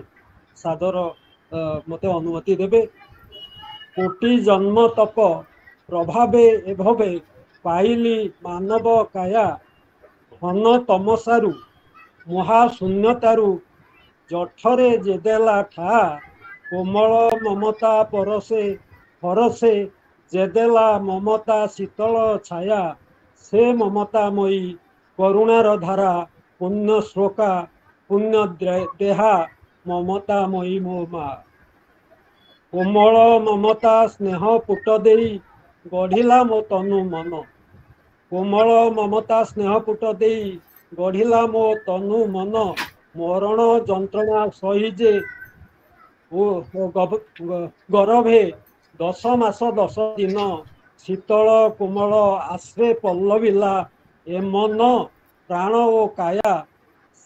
सादर मते अनुमति देबे। कोटि जन्म तप प्रभावे एभवे पाइली मानव काया, घन तमसारु महाशून्यतारु जठरे जेदेला ठा, कोमल ममता परसे परसे जेदेला ममता शीतल छाया, से ममतामयी करुणार धारा पुण्य श्लोका पुण्य देहा ममतामयी मो मा। कोमल ममता स्नेह पुट देई गढ़िला मो तनु मन, कोमल ममता स्नेह पुट देई गढ़िला मो तनु मन, मरण जंत्रणा सहिजे गरभे 10 मास 10 दिन, शीतल कोमल आश्रे पल्लविला ए मन प्राण ओ काया,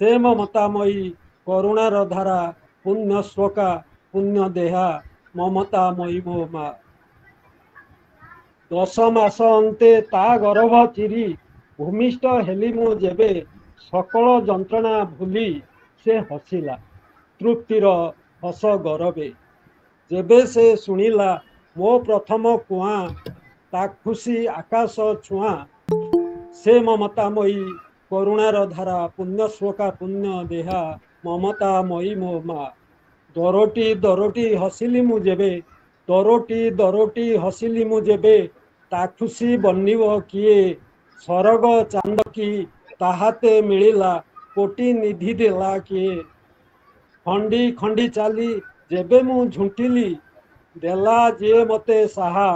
से ममतामयी करुणार धारा पुण्य श्लोका पुण्य देहा ममतामयी मो मा। 10 मास अंते ता गर्भ चिरी भूमिष्ठ हेली मु जेबे, सकल जंत्रणा भूली से हसिला तृप्तिर हस गरबे, जेबे से सुनिला मो प्रथम कुआ ता खुशी आकाश छुआ, से ममतामयी करुणार धारा पुण्य श्लोका पुण्य देहा ममतामयी मो मा। दरोटी दरोटी हसिली मु जेबे, दरोटी दरोटी हसिली मु जेबे, ता खुशी बनिव किए, सरग चांद की ताहाते मिलिला, कोटि निधि देला किए। खंडी खंडी चाली जेबे मु झुंटिली देला जे मते साहा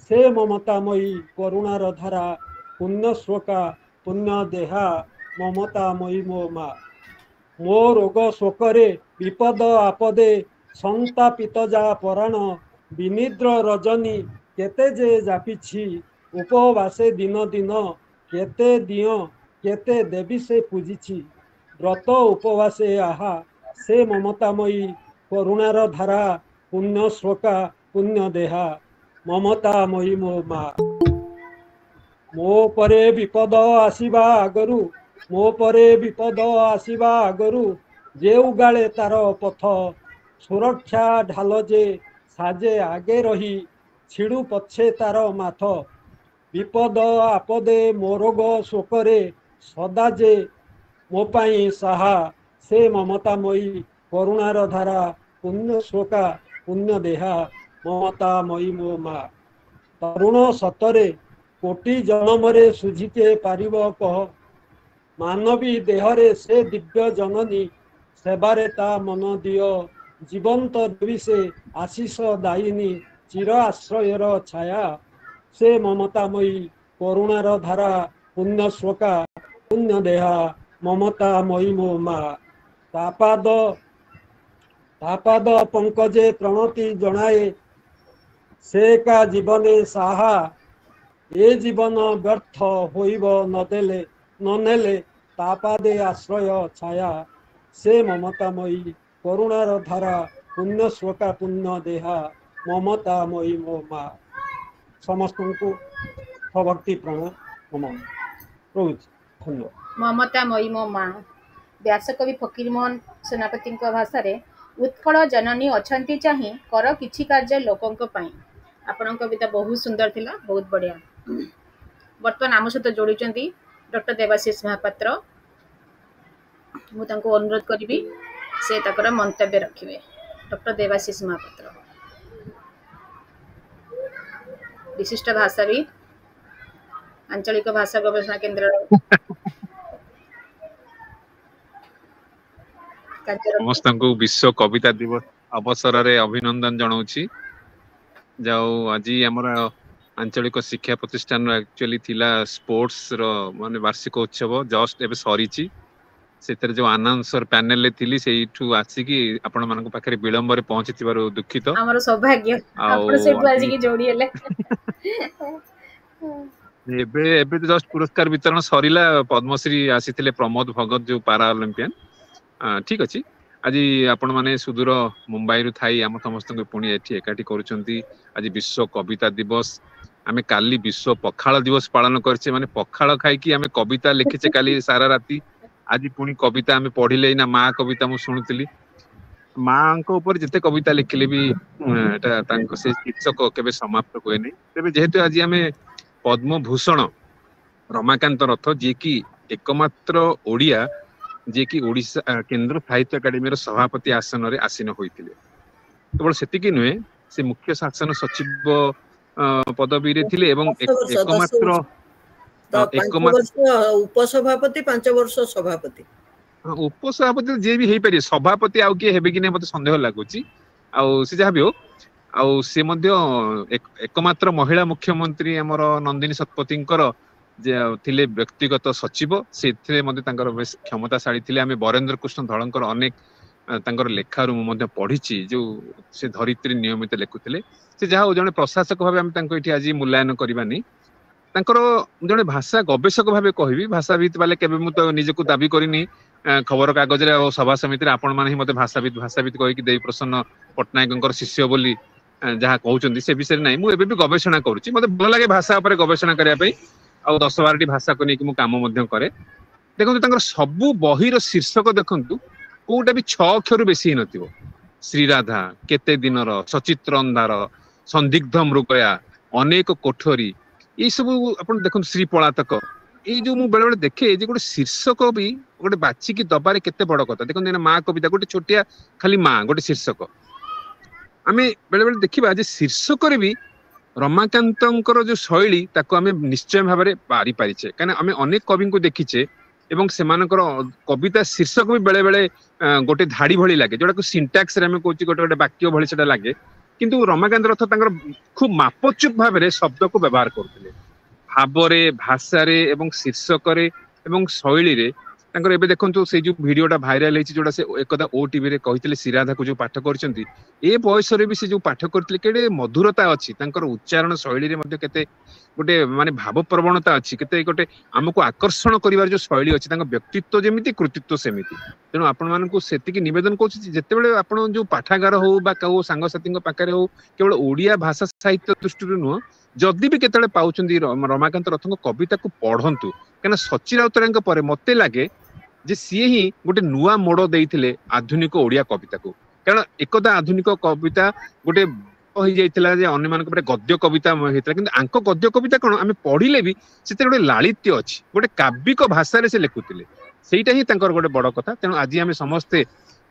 से ममतामयी करुणार धारा पुण्य श्लोका पुण्य देहा ममतामयी मो मा मो रोग शोकरे विपद आपदे संतापित जा पराण विनिद्र रजनी केते जे जापिछि उपवासे दिन दिन केते दिय केते देवी से पूजिछि व्रत उपवासे आहा से ममतामयी करुणार धारा पुण्य श्लोका पुण्य देहा ममतामयी मो मा मो परे विपद आसीबा आगरु मो परे विपद आसीबा आगरु जे उगाले तार पथ सुरक्षा ढाल जे साजे आगे रही छिड़ू पछे तार माथ विपद आपदे मोरोग शोकरे सदा जे मो पाई साहा से ममतामयी करुणार धारा पुण्य श्लोका पुण्य देहा ममतामयी मो मा तरुण सतरे कोटि जन्मरे सुझिते पारिब कह मानवी देहरे से दिव्य जननी सेबारे ता मन दियो जीवंत देवी से आशीष दायिनी चिर आश्रयर छाया से ममतामयी करुणार धारा पुण्य श्लोका पुण्य देहा ममतामयी मो मा तापाद पंकजे प्रणति जनाए से का जीवने साहा ए जीवन व्यर्थ होइब नदेले ननेले तापादे आश्रय छाया से ममतामयी करुणार धारा पुण्य श्लोका पुण्य देहा ममतामयी मो मा समस्त को भक्ति प्रणाम नमः रोज धन्यवाद ममतामयी मो मा व्यासकवि फकीरमोहन सेनापति भाषा रे उत्कल जननी अछंती चाही कर किछि कार्य लोकंक पाई आपण कविता बहुत सुंदर थिला बहुत बढ़िया वर्तमान आम सहित जोड़ी डॉक्टर देवाशीष महापात्र मु तांको अनुरोध करी से ताकर मंतव्य रखिए डॉक्टर देवाशीष महापात्र विशिष्ट भाषाविद आंचलिक भाषा गवेषणा केंद्र समस्त विश्व कविता दिवस अवसर रे अभिनंदन जनाऊँ जाओ आज आमर आंचलिक शिक्षा प्रतिष्ठान एक्चुअली थिला स्पोर्ट्स रो माने वार्षिक उत्सव जस्ट एबे सरीची सेतर जो अनाउंसर पैनल ले थिली सेठू आसीकी आपण मानक पाखरे विलंब रे पहुंचीतिबार दुखित हमर सौभाग्य आपण सेठू आसीकी जोड़ी हेले एबे एबे जस्ट पुरस्कार वितरण सरीला पद्मश्री आसीथिले प्रमोद भगत जो पारा ओलंपियन ठीक अछि आज आपण माने सुदूर मुंबई रु थाई आम समस्त पुणी एठी एकाठी करूछंती आज विश्व कविता दिवस आमे काली विश्व पखाल दिवस पालन करछे माने पखाल खाई कि आमे कविता लिखिछे काली सारा राती आज पुणी कविता आमे पढिले ना माँ कविता मु सुनुतली माँ को ऊपर जते कविता लिखिले भी एटा तांको से शीर्षक केबे समाप्त होए नै तेबे जेहेतु आज आमे पद्म भूषण रमाकांत रथ जे कि एकमात्र ओडिया जे कि ओडिशा केंद्र साहित्य अकाडेमी सभापति आसन रे आसीन होइतिले केवल सेतिकी नुहे से मुख्य शासन सचिव पदवी रे थिले एवं एकमात्र उपसभापति 5 वर्ष सभापति उपसभापति जे भी हेई पारे सभापति आउ के हेबे कि नै मते संदेह लागुची आउ से जहा भी हो आउ से मध्य एकमात्र महिला मुख्यमंत्री हमर नंदिनी शतपथींकर जे थिले व्यक्तिगत सचिव से क्षमताशाली थिले आमे बरेंद्र कृष्ण धड़ंकर अनेक तांकर लेखारू मध्य पढ़ी जो से धरित्री नियमित लेखुथिले से जहा जने प्रशासक भाबे आमे तांको इठी आज मूल्यांकन करबानी तांकर जने भाषा गवेषक भाबे कहबी भाषाविद वाले केबे मु तो निजको दाबी करिनी खबर कागज रे सभा समिति रे आपण माने मते भाषाविद कहि कि देवी प्रसन्न पटनायकंकर शिष्य बोली जहा कहउचंदी से विषय नै मु एबे भी गवेषणा करूची मते भल लागे भाषा ऊपर गवेषणा करिया पई आ 10-12 भाषा को नहीं काम करे देखो सबू बहीर शीर्षक देखु कोटा भी 6 अक्षर बेसी नथिबो श्रीराधा केते दिनर सचित्र अंधार संदिग्ध मृगया अनेक कोठरी ये सब अपन देखो श्री पलातक ये जो बेले बेले देखे जे गोटे शीर्षक भी गोटे बाछिकी दबारे केते बड़ कथा देखो माँ कविता गोटे छोटिया खाली माँ गोटे शीर्षक आमे बेले बेले देखिबा जे शीर्षक रे भी रमाकांतंकर जो शैली ताको आमे निश्चय भाव में बारी पारिछे कने आमे अनेक कवि को देखिछे ଏବଂ ସେମାନଙ୍କର କବିତା ଶୀର୍ଷକ ବି ବେଳେ ବେଳେ ଗୋଟେ ଧାଡି ଭଳି ଲାଗେ, ଯୋଉଟାକୁ ସିଣ୍ଟାକ୍ସ ରେ ଆମେ କହୁଛି ଗୋଟେ ଗୋଟେ ବାକ୍ୟ ଭଳି ସେଟା ଲାଗେ। କିନ୍ତୁ ରମାକାନ୍ତ ରଥ ତାଙ୍କର ଖୁବ ମାପଚୁପ ଭାବରେ ଶବ୍ଦକୁ ବ୍ୟବହାର କରୁଥିଲେ, ଭାବରେ, ଭାଷାରେ ଏବଂ ଶୀର୍ଷକରେ ଏବଂ ଶୈଳୀରେ। ତାଙ୍କର ଏବେ ଦେଖନ୍ତୁ ସେଇ ଯୋଉ ଭିଡିଓଟା ଭାଇରାଲ ହେଇଛି, ଯୋଉଟା ସେ ଏକଦା OTV ରେ କହିଥିଲେ ଶ୍ରୀରାଧାକୁ ଯୋଉ ପାଠ କରିଛନ୍ତି, ଏ ବୟସରେ ବି ସେ ଯୋଉ ପାଠ କରିଥିଲେ କେତେ ମଧୁରତା ଅଛି ତାଙ୍କର ଉଚ୍ଚାରଣ ଶୈଳୀରେ ମଧ୍ୟ, କେତେ ଗୋଟେ ମାନେ ଭାବ ପ୍ରବଣତା ଅଛି, କେତେ ଗୋଟେ ଆମକୁ ଆକର୍ଷଣ କରିବାର ଯୋଉ ଶୈଳୀ ଅଛି, ତାଙ୍କ ବ୍ୟକ୍ତିତ୍ୱ ଯେମିତି କୃତିତ୍ୱ ସେମିତି। ତେଣୁ ଆପଣ ମାନଙ୍କୁ ସେତିକି ନିବେଦନ କରୁଛି, ଯେତେବେଳେ ଆପଣ ଯୋଉ ପାଠାଗାର ହଉ ବା କୋଉ ସାଙ୍ଗସାଥୀଙ୍କ ପାଖରେ ହଉ, କେବଳ ଓଡିଆ ଭାଷା ସାହିତ୍ୟ ଦୃଷ୍ଟିରୁ ନୁହଁ, ଯଦି ବି କେତେବେଳେ ପାଉଛନ୍ତି ରମାକାନ୍ତ ରଥଙ୍କ କବିତାକୁ ପଢନ୍ତୁ। କାହିଁକିନା ସଚି ରାଉତରାୟଙ୍କ ପରେ ମତେ ଲାଗେ ଯେ ସିଏ ହିଁ ଗୋଟେ ନୂଆ ମୋଡ ଦେଇଥିଲେ ଆଧୁନିକ ଓଡିଆ କବିତାକୁ। କାରଣ ଏକଦା ଆଧୁନିକ କବିତା ଗୋଟେ ହେଇଯାଇଥିଲା ଯେ ଅନ୍ୟମାନଙ୍କ ଉପରେ ଗଦ୍ୟ କବିତା ହେଇଥିଲା, କିନ୍ତୁ ଆଙ୍କ ଗଦ୍ୟ କବିତା କଣ, ଆମେ ପଢିଲେ ବି ସେଥିରେ ଗୋଟେ ଲାଳିତ୍ୟ ଅଛି, ଗୋଟେ କାବ୍ୟିକ ଭାଷାରେ ସେ ଲେଖୁଥିଲେ। ସେଇଟା ହିଁ ତାଙ୍କର ଗୋଟେ ବଡ କଥା। ତେଣୁ ଆଜି ଆମେ ସମସ୍ତେ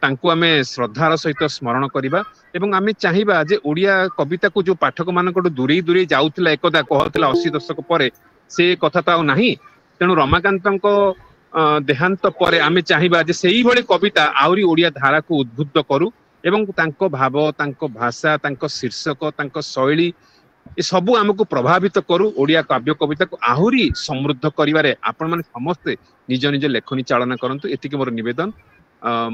ତାଙ୍କୁ ଆମେ ଶ୍ରଦ୍ଧାର ସହିତ ସ୍ମରଣ କରିବା ଏବଂ ଆମେ ଚାହିଁବା ଯେ ଓଡିଆ କବିତାକୁ ଯୋଉ ପାଠକ ମାନଙ୍କଠୁ ଦୂରେଇ ଦୂରେଇ ଯାଉଥିଲା ଏକଦା କହୁଥିଲା 80 ଦଶକ ପରେ, ସେ କଥା ତ ଆଉ ନାହିଁ। ତେଣୁ ରମାକାନ୍ତଙ୍କ ଦେହାନ୍ତ ପରେ ଆମେ ଚାହିଁବା ଯେ ସେଇଭଳି କବିତା ଆହୁରି ଓଡିଆ ଧାରାକୁ ଉଦ୍ବୁଦ୍ଧ କରୁ ଏବଂ ତାଙ୍କ ଭାବ, ତାଙ୍କ ଭାଷା, ତାଙ୍କ ଶୀର୍ଷକ, ତାଙ୍କ ଶୈଳୀ ଏସବୁ ଆମକୁ ପ୍ରଭାବିତ କରୁ। ଓଡିଆ କାବ୍ୟ କବିତାକୁ ଆହୁରି ସମୃଦ୍ଧ କରିବାରେ ଆପଣମାନେ ସମସ୍ତେ ନିଜ ନିଜ ଲେଖନୀ ଚାଳନା କରନ୍ତୁ, ଏତିକି ମୋର ନିବେଦନ।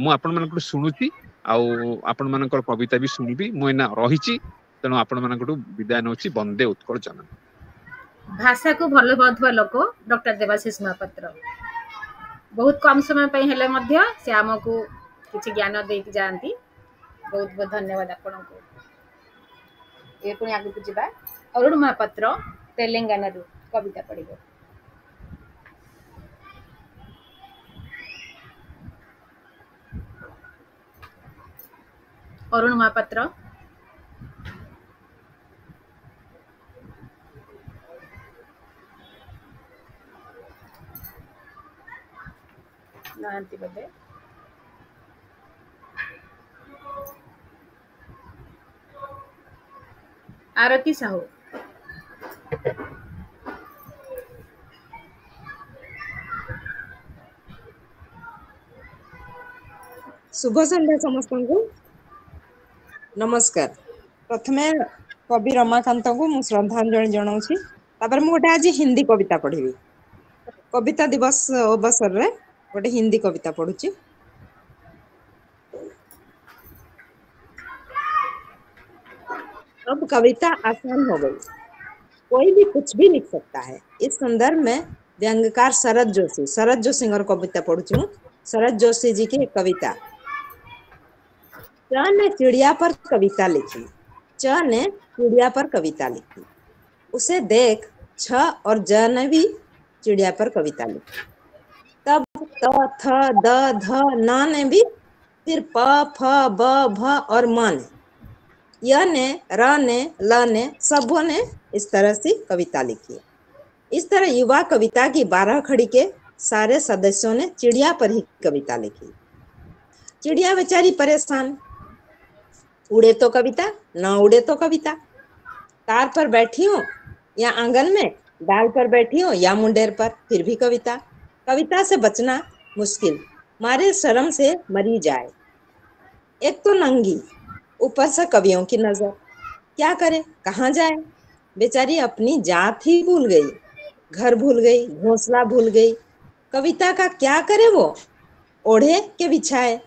ମୁଁ ଆପଣମାନଙ୍କଠୁ ଶୁଣୁଛି ଆଉ ଆପଣମାନଙ୍କର କବିତା ବି ଶୁଣିବି। ମୁଁ ଏଇନା ରହିଛି, ତେଣୁ ଆପଣମାନଙ୍କଠୁ ବିଦାୟ ନେଉଛି। ବନ୍ଦେ ଉତ୍କଳ ଜନନୀ। ଭାଷାକୁ ଭଲ ପାଉଥିବା ଲୋକ ଡକ୍ଟର ଦେବାଶିଷ ମହାପାତ୍ର। ବହୁତ କମ ସମୟ ପାଇଁ ହେଲେ ମଧ୍ୟ ସେ ଆମକୁ କିଛି ଜ୍ଞାନ ଦେଇକି ଯାଆନ୍ତି। ବହୁତ ବହୁତ ଧନ୍ୟବାଦ ଆପଣଙ୍କୁ। ଏ ପୁଣି ଆଗକୁ ଯିବା। ଅରୁଣ ମହାପାତ୍ର ତେଲେଙ୍ଗାନାରୁ କବିତା ପଢିବେ। ଅରୁଣ ମହାପାତ୍ର। ନାହାନ୍ତି ବୋଧେ। ଆରତୀ ସାହୁ। शुभ संध्या समस्तଙ୍କୁ नमस्कार। प्रथमे कवि रमाकांत को मु श्रद्धांजलि जनाऊँगी। तापर मु गोटे आज हिंदी कविता पढ़ी। कविता दिवस अवसर रे गोटे हिंदी कविता पढ़ुची। अब कविता आसान हो गई, कोई भी कुछ भी लिख सकता है। इस संदर्भ में व्यंग्यकार शरद जोशी कविता पढ़ुची। हूँ शरद जोशी जी की कविता। च ने चिड़िया पर कविता लिखी, च ने चिड़िया पर कविता लिखी। उसे देख छ और ज ने भी चिड़िया पर कविता लिखी। तब त थ द ध न ने भी, फिर प फ ब भ और म ने, य ने, र ने, ल ने, सबों ने इस तरह से कविता लिखी। इस तरह युवा कविता की 12 खड़ी के सारे सदस्यों ने चिड़िया पर ही कविता लिखी। चिड़िया बेचारी परेशान, उड़े तो कविता, न उड़े तो कविता। तार पर बैठी हो या आंगन में, डाल पर बैठी हो या मुंडेर पर, फिर भी कविता। कविता से बचना मुश्किल, मारे शर्म से मरी जाए। एक तो नंगी, ऊपर से कवियों की नजर, क्या करे कहाँ जाए। बेचारी अपनी जात ही भूल गई, घर भूल गई, घोंसला भूल गई। कविता का क्या करे वो, ओढ़े के बिछाए,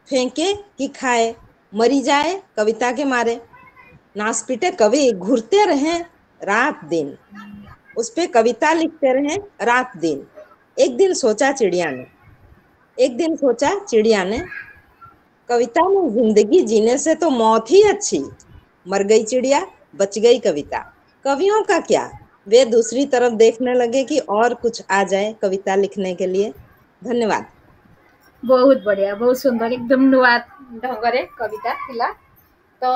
फेंके कि खाए, मरी जाए कविता के मारे। नास पीटे कवि घूरते रहे रात दिन, उस पे कविता लिखते रहे रात दिन। एक दिन सोचा चिड़िया ने, कविता में जिंदगी जीने से तो मौत ही अच्छी। मर गई चिड़िया, बच गई कविता। कवियों का क्या, वे दूसरी तरफ देखने लगे कि और कुछ आ जाए कविता लिखने के लिए। धन्यवाद। बहुत बढ़िया, बहुत सुंदर, एकदम नुआ ढंगरे कविता थिला। तो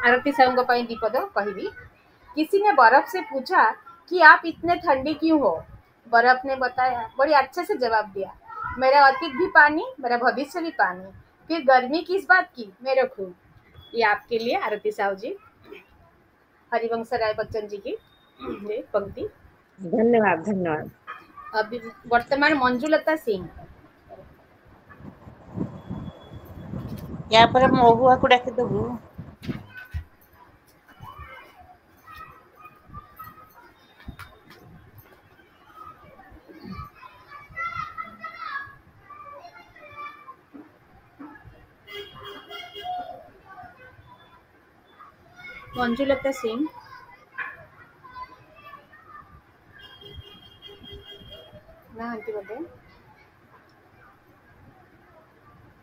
आरती साहू को दीपद कहबी। किसी ने बर्फ से पूछा कि आप इतने ठंडी क्यों हो। बर्फ ने बताया, बड़ी अच्छे से जवाब दिया, मेरा अतीत भी पानी, मेरा भविष्य भी पानी, फिर गर्मी किस बात की, मेरे खून। ये आपके लिए आरती साहू जी, हरिवंश राय बच्चन जी की पंक्ति। धन्यवाद धन्यवाद। वर्तमान मंजुलता सिंह। या पर महुआ को डाकी देबू। मंजुलता सिंह ना आंटी बोले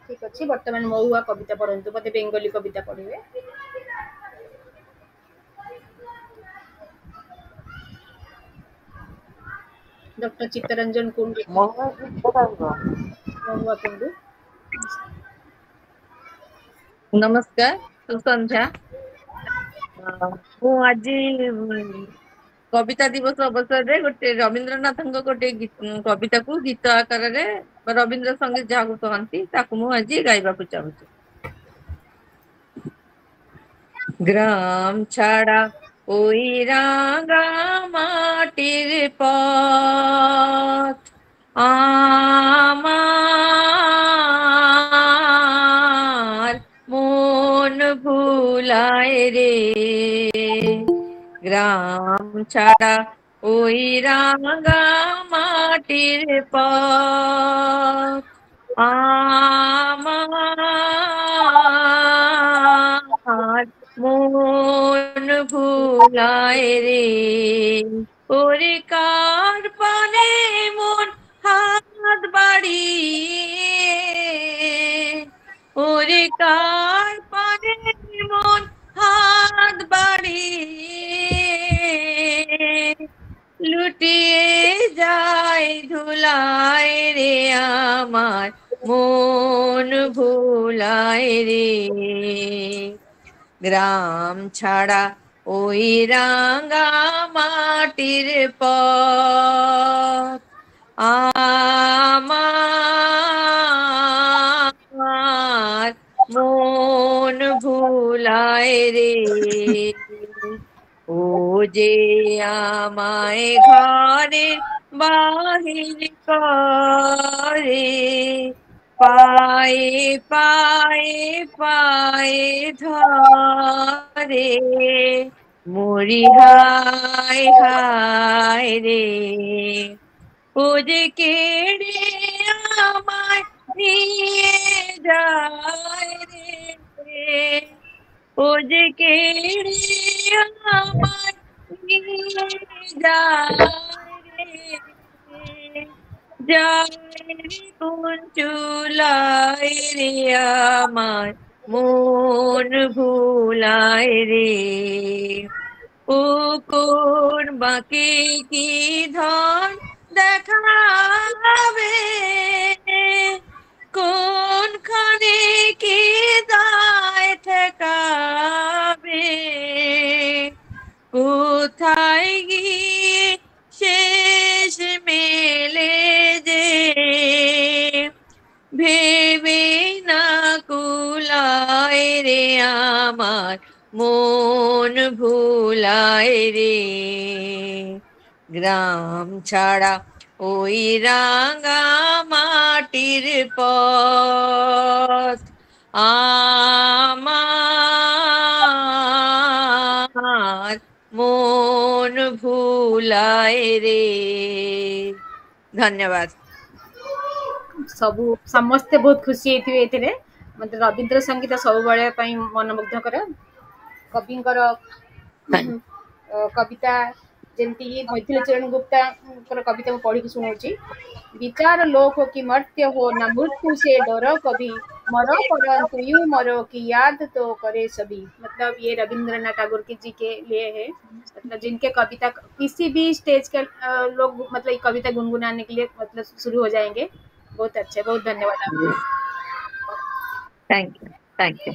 ठीक अच्छे। वर्तमान महुआ कविता पढ़ंतु मते बेंगली कविता पढ़िबे। डॉक्टर चित्तरंजन कुंडू। महुआ गीत गाइबो। महुआ कुंडू। नमस्कार सुसंध्या। ମୁଁ ଆଜି କବିତା ଦିବସ ଅବସରରେ ଗୋଟେ ରବୀନ୍ଦ୍ରନାଥଙ୍କ ଗୋଟେ କବିତାକୁ ଗୀତ ଆକାରରେ ରବୀନ୍ଦ୍ର ସଙ୍ଗୀତ ଯାହାକୁ କହନ୍ତି ତାକୁ ମୁଁ ଆଜି ଗାଇବାକୁ ଚାହୁଁଛି। গ্রাম ছাড়া ওই রাঙা মাটির পথ আমার মন ভুলায় রে। গ্রাম ছাড়া ওই রাঙা মাটির পথ আমার মন ভুলায় রে। ওরে কার পানে মন হাত বাড়িয়ে, ওরে কার পানে মন হাত বাড়িয়ে লুটিয়ে যায় ধুলায় রে আমার মন ভুলায় রে। গ্রাম ছাড়া ওই রাঙা মাটির পথ আমার মন ভুলায় রে। ও যে আমায় ঘরে বাহির করে, পায়ে পায়ে পায়ে ধরে, মরি হায় হায় রে। ও যে কেড়ে আমায় নিয়ে যায় রে, ও যে কেড়ে আমায় নিয়ে যায় রে। যায় কোন চুলায় রে আমার মন ভুলায় রে। ও কোন বাকি কি ধন দেখাবে, কোনখানে কি দায় ঠেকাবে, কোথায় গিয়ে শেষ মেলে যে ভেবে না কুলায় রে আমার মন ভুলায় রে। গ্রাম ছাড়া ওই রাঙা মাটির পথ আমার মন ভুলায় রে। धन्यवाद। सब समस्ते बहुत खुशी हेतिबे एथिरे। मतलब रविंद्र संगीत सब बळे पई मनमुग्ध करे। कविंकर कविता जेमती मैथिली चरण गुप्ता कविता में पढ़ी सुनाऊची। विचार लोक की मर्त्य हो न मृत्यु से डर कभी, मरो परंतु यूं मरो की याद तो करे सभी। मतलब ये रविंद्रनाथ टैगोर जी के लिए है। मतलब जिनके कविता किसी भी स्टेज के लोग मतलब ये कविता गुनगुनाने के लिए मतलब शुरू हो जाएंगे। बहुत अच्छे, बहुत धन्यवाद आपको। Thank you thank you.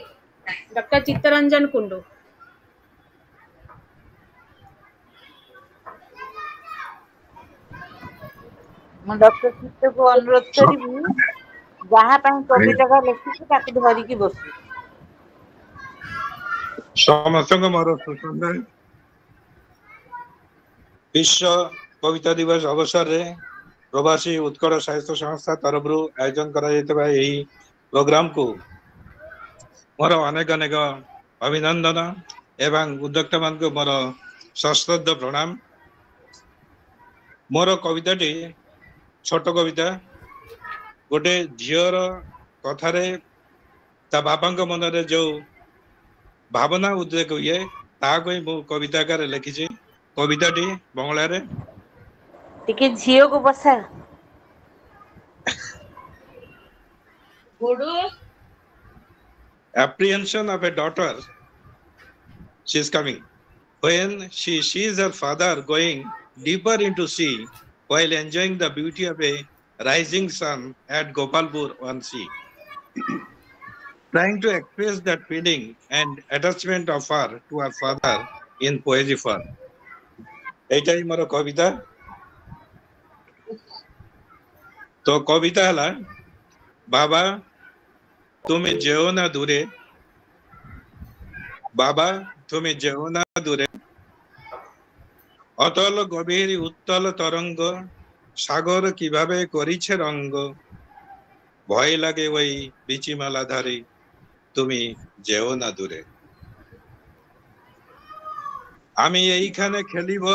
Doctor Chittaranjan Kundu. ମୁଁ ଡକ୍ଟର ଚିତ୍ତକୁ ଅନୁରୋଧ କରିବି ଯାହା ପାଇଁ କବିତାଟା ଲେଖିଛି ତାକୁ ଧରିକି ବସୁ। ସମସ୍ତଙ୍କୁ ମୋର ବିଶ୍ୱ କବିତା ଦିବସ ଅବସରରେ प्रवासी उत्कल साहित्य संस्था तरफ आयोजन करा प्रोग्राम को मोर अनेक अनेक अभिनंदन एवं उद्योक्ता मान को मोर सश्रद्ध प्रणाम। मोर कविताटी छोट कविता गोटे झीर कथारे ता बापा मन में जो भावना उद्रेक हुए ताको ही कविता आकार लिखी। कविताटी बंगला रे टिके झियो को बसा apprehension of a daughter. She is coming. When she sees her father going deeper into sea while enjoying the beauty of a rising sun at Gopalpur on sea, trying to express that feeling and attachment of her to her father in poetry form. एटा ही मोर कविता। तो कविता हला बाबा तुम्हें JO ना दूरे, बाबा तुम्हें JO ना दूरे, अतल गभीर उत्तल तरंग सागर किभाबे करिछे रंग, भय लागे वही बिचिमाला धारी तुम्हें जेओ ना दूरे। आमी এইখানে খেলিব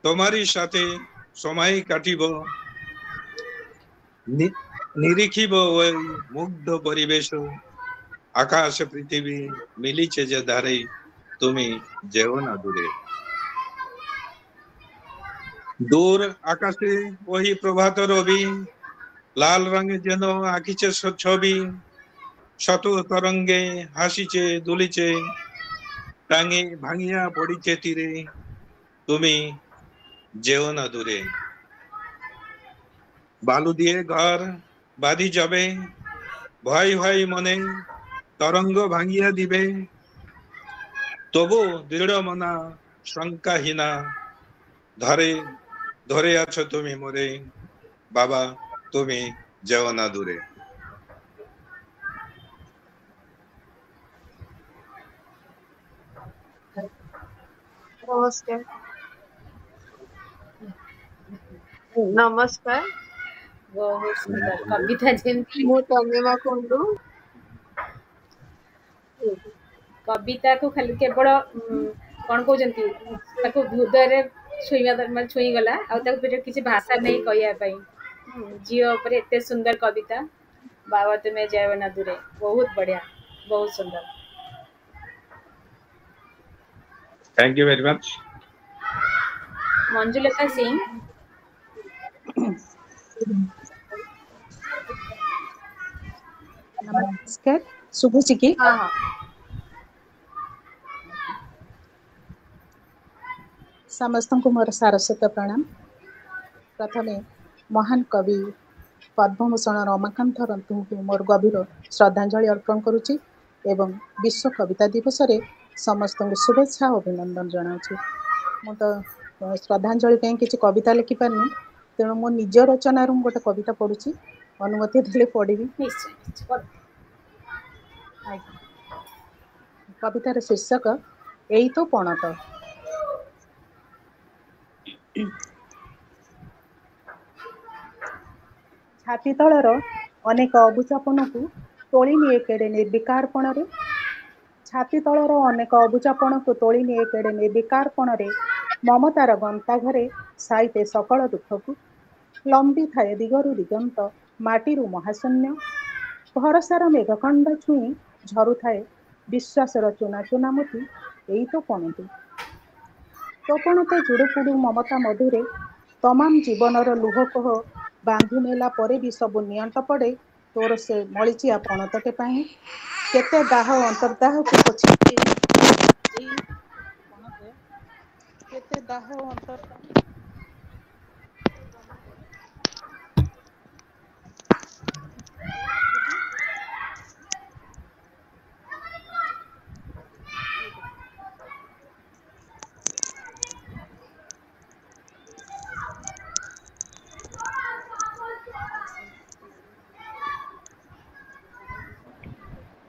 তোমারই সাথে সময় কাটিব, নিরিখিব ওই মুগ্ধ পরিবেশ, আকাশ পৃথিবী মিলিছে যে ধারে তুমি যেও না দূরে। দূর আকাশে ওই প্রভাত রবি লাল রঙে যেন আঁকিছে ছবি, শত তরঙ্গে হাসিছে দুলিছে টাঙে ভাঙিয়া পড়িছে তীরে তুমি যেও না দূরে। বালু দিয়ে ঘর বাঁধি যাবে ভয় ভয় মনে তরঙ্গ ভাঙিয়া দিবে, তবু দৃঢ় মনা শঙ্কাহীনা ধরে ধরে আছো তুমি মোরে, বাবা তুমি যেও না দূরে। नमस्कार नमस्कार बहुत सुंदर कविता जेमती मु तनिमा कुंडू कविता को खाली केवल कौन कहते हृदय छुईवा छुई गला किसी भाषा नहीं कहवाई झील पर एत सुंदर कविता बाबा तुम्हें जाओ ना दूरे, बहुत बढ़िया बहुत सुंदर। Thank you very much. Manjulata Singh नमस्कार शुभुची की हाँ हाँ समस्त को मोर सारस्वत प्रणाम। प्रथम महान कवि पद्मभूषण रमाकांत रंतु को मोर गभीर श्रद्धांजलि अर्पण करुच्ची एवं विश्व कविता दिवस रे समस्त को शुभेच्छा अभिनंदन जनाऊँ। मु तो श्रद्धांजलि किसी कविता लिखि पारनी, तेणु मो निज रचना गोटे कविता पढ़ुची, अनुमति देले पढ़ी। कवितार शीर्षक एई तो पणत। छाती तलर अनेक अबुचापन को तोली निए केड़े निर्विकारपण रे, छाती तलर अनेक अबुचापन को तोली निए केड़े निर्विकारपण रे, ममतार गंता घरे साइते सकल दुख को लंबी थाए दिगरु दिगंत माटीरु महाशून्य, भरसार मेघखंड छुई झरु थाए विश्वासर चुना चुना मोती एई तो पणतु। तो पणत जुड़ुपुड़ु ममता मधुरे तमाम जीवनर लुहकोह बांधी नेला परे भी सब नियंट पड़े तोर से मलिचिया पणतटे पाई, केते दाह अंतर्दाह को पोछि केते दाह अंतर्दाह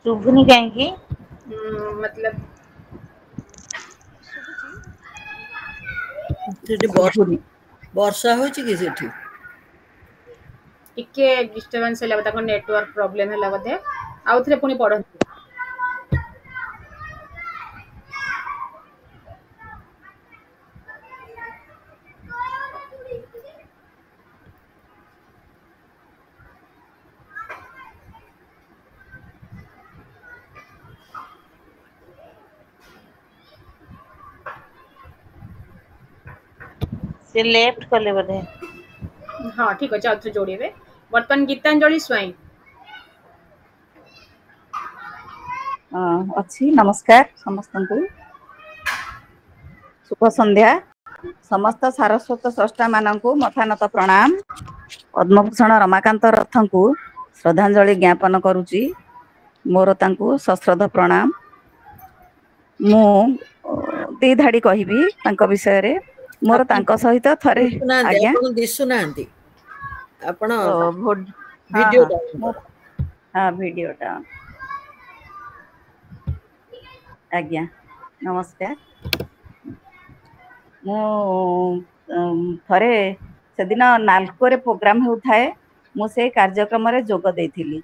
शुभुनी कहीं मतलब वर्षा हो कि सेठी ଟିକେ डिस्टर्बेंस ହେଲା ତାଙ୍କ ନେଟୱାର୍କ ପ୍ରୋବ୍ଲେମ ହେଲା ବୋଧେ ଆଉ ଥରେ ପୁଣି ପଢନ୍ତୁ। से लेफ्ट कले बोधे। हाँ ठीक अच्छे आउथरे जोड़िबे। वर्तमान गीतांजलि स्वाई अच्छी नमस्कार समस्तंकु शुभ संध्या समस्त सारस्वत स्रष्टा मानंकु मथानत प्रणाम पद्मभूषण रमाकांत रथंकु श्रद्धांजलि ज्ञापन करुची मोर तांकु सश्रद्ध प्रणाम। मु दी धाड़ी कहिबी तांको विषय रे मोर तांको सहित थरे आज्ञा दिसुनांती आपण वीडियो हाँ वीडियोटा आज्ञा नमस्कार मु थरे से दिन नालकोरे प्रोग्राम होउथाए मु से कार्यक्रम रे जोग देइथिली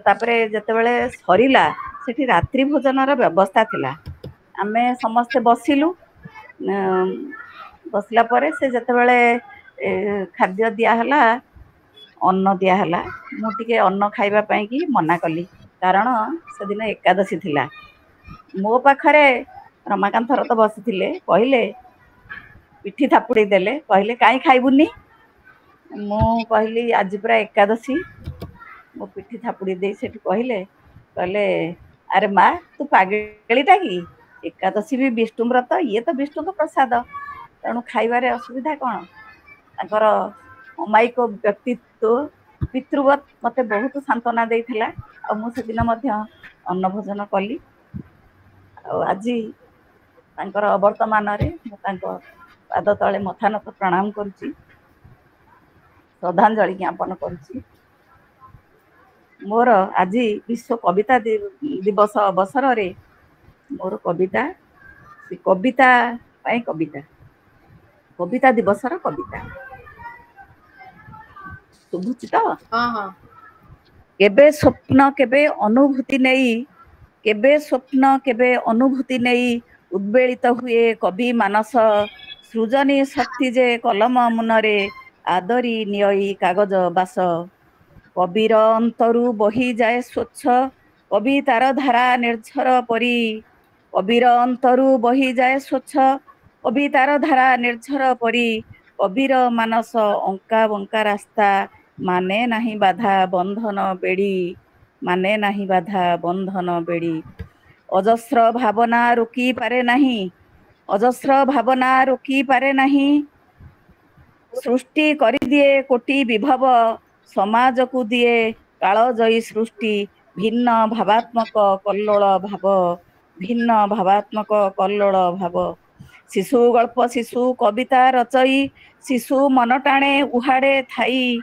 तापरे जतेबेले सरीला सेठी रात्रि भोजन र व्यवस्था थिला आमे समस्ते बसिलु बसला परे से जतेबेले खाद्य दिया हला अन्न दिया हला मु टिके अन्न खाइबा पई की मना कली कारण से दिन एकादशी थिला मो पाखरे रमाकांत रथ बसिथिले कहले पिठी थापुड़ी देले कहले काई खाइबुनी मु कहली आज पूरा एकादशी मो पिठी थापुड़ी दे सेठी कहले अरे माँ तू पागलीटा कि एकादशी भी विष्णु व्रत ये तो विष्णु को प्रसाद तेणु खाइबारे असुविधा कौन तांकर अमायिक व्यक्तित्व पितृवत मते बहुत सांत्वना देइथिला आ मु से दिन मध्य अन्न भोजन कली आज तांकर वर्तमान रे मु तांको पाद तले मथानत प्रणाम करुची श्रद्धांजलि ज्ञापन करुची। मोर आज विश्व कविता दिवस अवसर रे मोर कविता कविता पाई कविता कविता दिवस र कविता शुभुची तो केबे स्वप्न केबे अनुभूति नहीं केबे स्वप्न केबे अनुभूति नहीं उद्वेलित हुए कवि मानस सृजनी शक्ति जे कलम मुनरे आदरी नियई कागज बास कविर अंतरु बही जाए स्वच्छ कवितार धारा निर्झर परी कविर अंतरु बही जाए स्वच्छ कवितार धारा निर्झर परी कविर मानस अंका बंका रास्ता माने नहीं बाधा बंधन बेड़ी माने नहीं बाधा बंधन बेड़ी अजस्र भावना रोकी पारे नहीं अजस्र भावना रोकी पारे नहीं सृष्टि करी दिए कोटि विभव समाज को दिए कालजयी सृष्टि भिन्न भावात्मक कल्लोल भाव भिन्न भावात्मक कल्लोल भाव शिशु गल्प शिशु कविता रचई शिशु मन टाणे उहाड़े थाई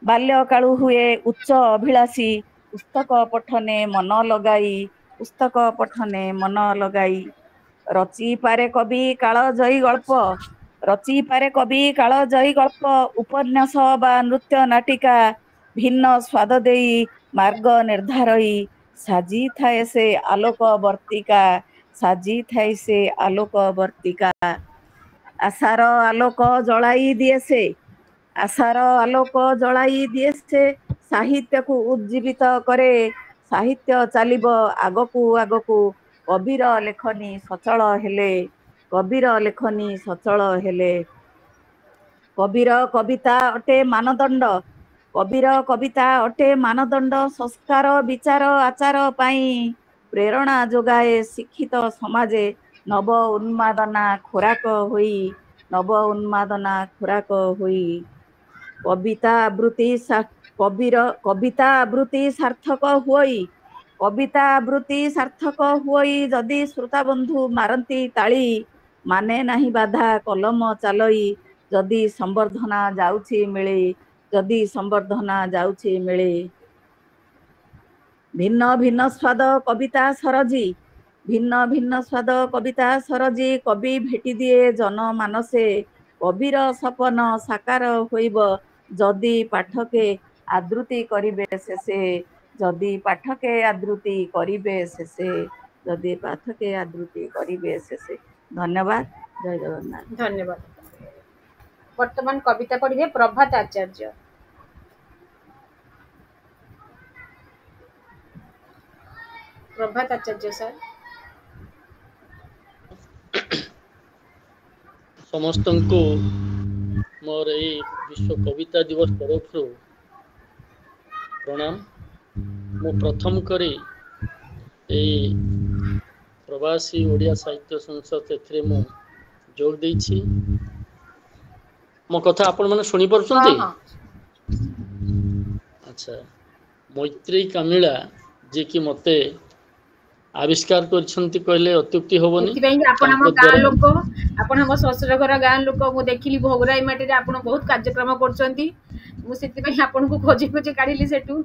बाल्य कालु हुए उच्च अभिलाषी पुस्तक पठने मन लगाई पुस्तक पठने मन लगाई रची पारे कवि कालजयी गल्प रची पारे कवि कालजयी गल्प उपन्यास बा नृत्य नाटिका भिन्न स्वाद देई मार्ग निर्धारई साजी थाए से आलोक वर्तिका साजी थाए से आलोक वर्तिका आशार आलोक जलाई दिए से आशार आलोक जलाई दिए से साहित्य को उज्जीवित करे साहित्य चालिब आगकू आगकू कविर लेखनी सचल हेले कविर लेखनी सचल हेले कविर कविता अटे मानदंड कविर कविता अटे मानदंड संस्कार विचार आचार पाई प्रेरणा जोगाए शिक्षित समाजे नव उन्मादना खोराक होई नव उन्मादना खोराक होई कविता आवृत्ति कविर कविता आवृत्ति सार्थक हुई कविता आवृत्ति सार्थक हुई जदि श्रोता बंधु मारती ताली माने नहीं बाधा कलम चालई जदि संवर्धना जाउछि मिले जदि संवर्धना जाउछि मिले भिन्न भिन्न स्वाद कविता सरजी भिन्न भिन्न स्वाद कविता सरजी कवि भेटी दिए जन मानसे कविर सपन साकार होइब जदि पाठके आदृति करिबे शेषे जदि पाठके आदृति करिबे शेषे जदि पाठके आदृति करिबे शेषे। धन्यवाद। जय जगन्नाथ। धन्यवाद। वर्तमान कविता पढ़िए प्रभात आचार्य। प्रभात आचार्य सर। समस्त को मोर ए विश्व कविता दिवस तरफ प्रणाम। मो प्रथम करी ए प्रवासी ओडिया साहित्य संसद एथरे मो जोग देछि। मो कथा आपण माने सुनि परछन्ती? अच्छा, मैत्री कामिला जे कि मते आविष्कार करछन्ती कहले अत्युक्ति होबनी। एथिबें आपण हम गां लोक आपण हम ससुर घर गां लोक मु देखिली भोगराई माटी रे आपण बहुत कार्यक्रम करछन्ती। मु सेतिबें आपण को खोजी खोजी काढिली सेटू।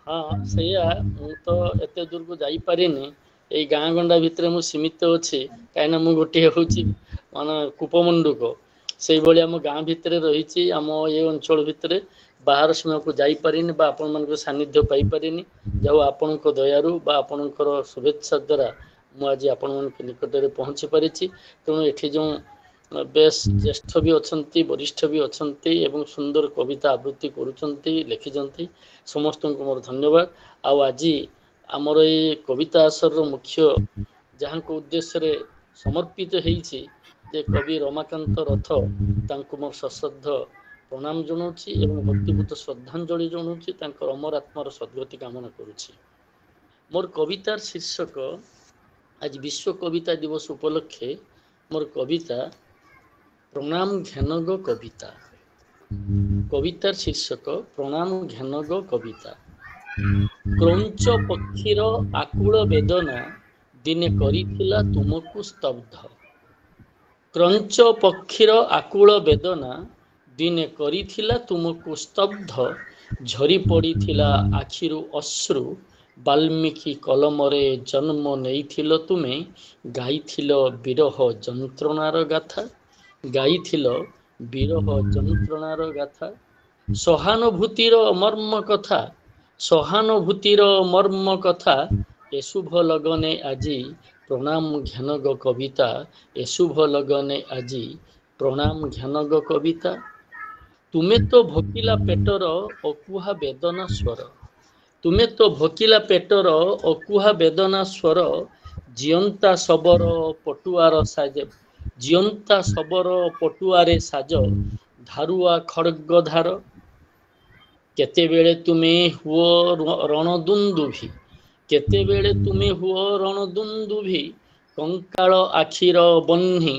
हाँ सैया मु तो एते दूर को जाई पारिनी। ए गां गंडा भितरे मु सीमित अछि काइना मु गोटे होछि माने कुपमंडुक से भलिया मु गां भितरे रहिछि। आम ए अंचल भितरे बाहर समय को जाई पारिनी बा आपण मन को सानिध्य पाई पारिनी। जाऊ आपण को दयारु बा आपण को शुभेच्छा द्वारा मु आज आपण मन के निकट रे पहुंची पारिछि। तेणु एठी जो बेस ज्येष्ठ भी अछंती वरिष्ठ भी अछंती एवं सुंदर कविता आवृत्ति करूछंती लिखिजंती समस्त को मोर धन्यवाद। आ आज आमर ये कविता आसर मुख्य जहाँ को उद्देश्य रे समर्पित होईछि जे कवि रमाकांत रथ तांको मोर सश्रद्ध प्रणाम जनाऊँगी एवं भक्तिपूत श्रद्धांजलि जनाऊँगी। तांकर अमर आत्मार सद्गति कामना करुछि। मोर कवितार शीर्षक आज विश्व कविता दिवस उपलक्षे मोर कविता प्रणाम घेनग कविता। कवितार शीर्षक प्रणाम घेनग कविता। क्रौंच पक्षीर आकुल वेदना दिने करिथिला तुमको स्तब्ध। क्रौंच पक्षीर आकुल वेदना दिने करिथिला तुमको स्तब्ध। झरी पड़िथिला आखिरु अश्रु वाल्मीकि कलमरे जन्म नेइथिल तुमे। गाइथिल विरह जंत्रणार गाथा गाइथिल विरह जंत्रणार गाथा। सहानुभूतिर मर्म कथा सहानुभूतिर मर्म कथा ए शुभ लगने आजी प्रणाम घेनग कविता। ए शुभ लगने आजी प्रणाम घेनग कविता। तुमे तो भोकिला पेटर अकुहा वेदना स्वर। तुमे तो भोकिला पेटर अकुहा वेदना स्वर। जियंता सबर पटुआर साज जियंता सबर पटुआरे साज धारुआ खड्गधार। केतेबेले तुमे हुओ रणदुंदुभि केतेबेले तुमे हुओ रणदुंदुभि। कंकाल आखिर बन्ही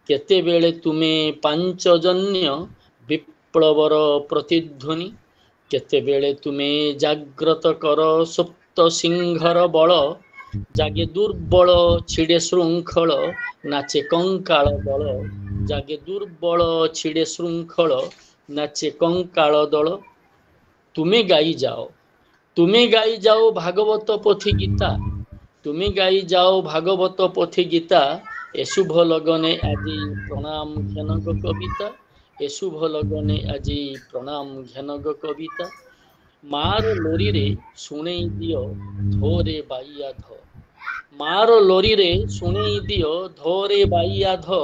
केतेबेले तुमे पांचजन्य विप्लवर प्रतिध्वनि। केतेबेले तुमे जाग्रत कर सुप्त सिंहर बल। जागे दुर्बल छिड़े श्रृंखल नाचे कंकाल दल। जागे दुर्बल छिड़े श्रृंखल नाचे कंकाल दल। तुमे गाई जाओ भागवत पोथी गीता। तुमे गाई जाओ भागवत पोथी गीता। ए शुभ लगने आजी प्रणाम घेनग कविता। ए शुभ लगने आजी प्रणाम घेनग कविता। मार लोरी रे सुनेई दियो धोरे बाइया ध। मार लोरी रे सुनेई दियो धोरे बाइया ध।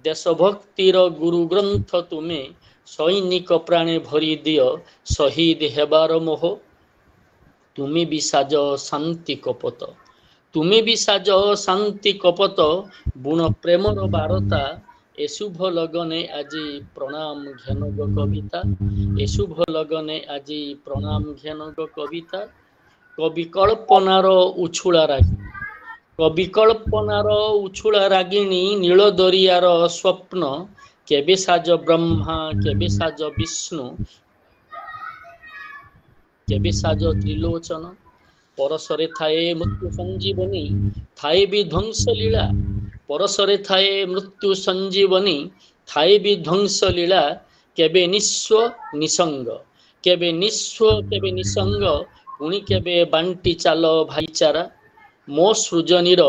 देशभक्तिर गुरु ग्रंथ तुमे सैनिक प्राणे भरी दियो शहीद हेबार मोह। तुमे भी साज शांति कपत तुमे भी साज शांति कपत। बुण प्रेमर बारता ए शुभ लगने आजी प्रणाम घेनग कविता। ए शुभ लगने आजी प्रणाम घेनग कविता। कवि कल्पनार उछुला रागी कवि कल्पनार उछुला रागिणी नील दरियार स्वप्न। केबे साज ब्रह्मा केबे साज विष्णु केबे साज त्रिलोचन। परसरे थाए मृत्यु संजीवनी थाए भी ध्वंस लीला। परसरे थाए मृत्यु संजीवनी थाए भी ध्वंस लीला। केबे निस्व निसंग केबे निसंग पुणी केबे बांटी चाल भाईचारा। मो सृजनीर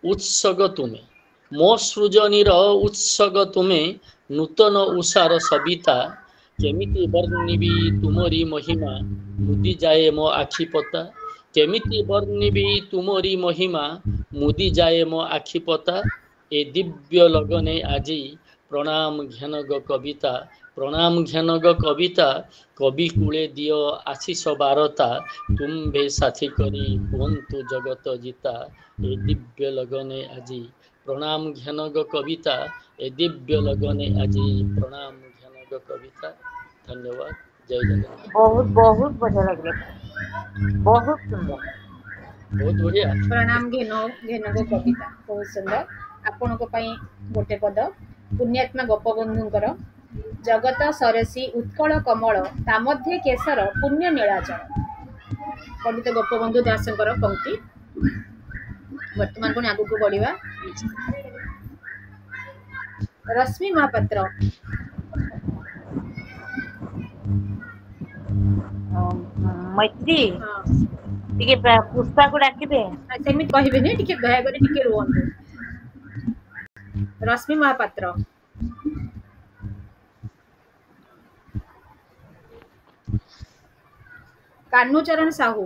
उत्सग तुमे मो सृजनीर उत्सग तुमे। नूतन उषार सविता କେମିତି ବର୍ଣ୍ଣିବି ତୁମରି ମହିମା ମୁଦି ଯାଏ ମୋ ଆଖି ପତା କେମିତି ବର୍ଣ୍ଣିବି ତୁମରି ମହିମା ମୁଦି ଯାଏ ମୋ ଆଖି ପତା ଏ ଦିବ୍ୟ ଲଗନେ ଆଜି ପ୍ରଣାମ ଘେନ ଗ କବିତା ପ୍ରଣାମ ଘେନ ଗ କବିତା କବି କୂଳେ ଦିଅ ଆଶିଷ ବାରତା ତୁମ୍ଭେ ସାଥୀ କରି ହୁଅନ୍ତୁ ଜଗତ ଜିତା ଏ ଦିବ୍ୟ ଲଗନେ ଆଜି ପ୍ରଣାମ ଘେନ ଗ କବିତା ଏ ଦିବ୍ୟ ଲଗନେ ଆଜି ପ୍ରଣାମ ଘେନ ଗ କବିତା ଧନ୍ୟବାଦ ଜୟ ଜଗନ୍ନାଥ ବହୁତ ବହୁତ ବଢିଆ ଲାଗିଲା ବହୁତ ସୁନ୍ଦର ବହୁତ ବଢିଆ ପ୍ରଣାମ ଘେନଗ କବିତା ବହୁତ ସୁନ୍ଦର ଆପଣଙ୍କ ପାଇଁ ଗୋଟେ ପଦ ପୁଣ୍ୟାତ୍ମା ଗୋପବନ୍ଧୁଙ୍କର ଜଗତ ସରସୀ ଉତ୍କଳ କମଳ ତା ମଧ୍ୟରେ କେଶର ପୁଣ୍ୟ ନୀଳାଚଳ ପଣ୍ଡିତ ଗୋପବନ୍ଧୁ ଦାସଙ୍କର ପଂକ୍ତି ବର୍ତ୍ତମାନ ପୁଣି ଆଗକୁ ବଢିବା ରଶ୍ମି ମହାପାତ୍ର ମୈତ୍ରୀ ଟିକେ ପୁଷ୍ପାକୁ ଡାକିବେ ସେମିତି କହିବେନି ଟିକେ ଦୟାକରି ଟିକେ ରୁହନ୍ତୁ ରଶ୍ମି ମହାପାତ୍ର କାହ୍ନୁଚରଣ ସାହୁ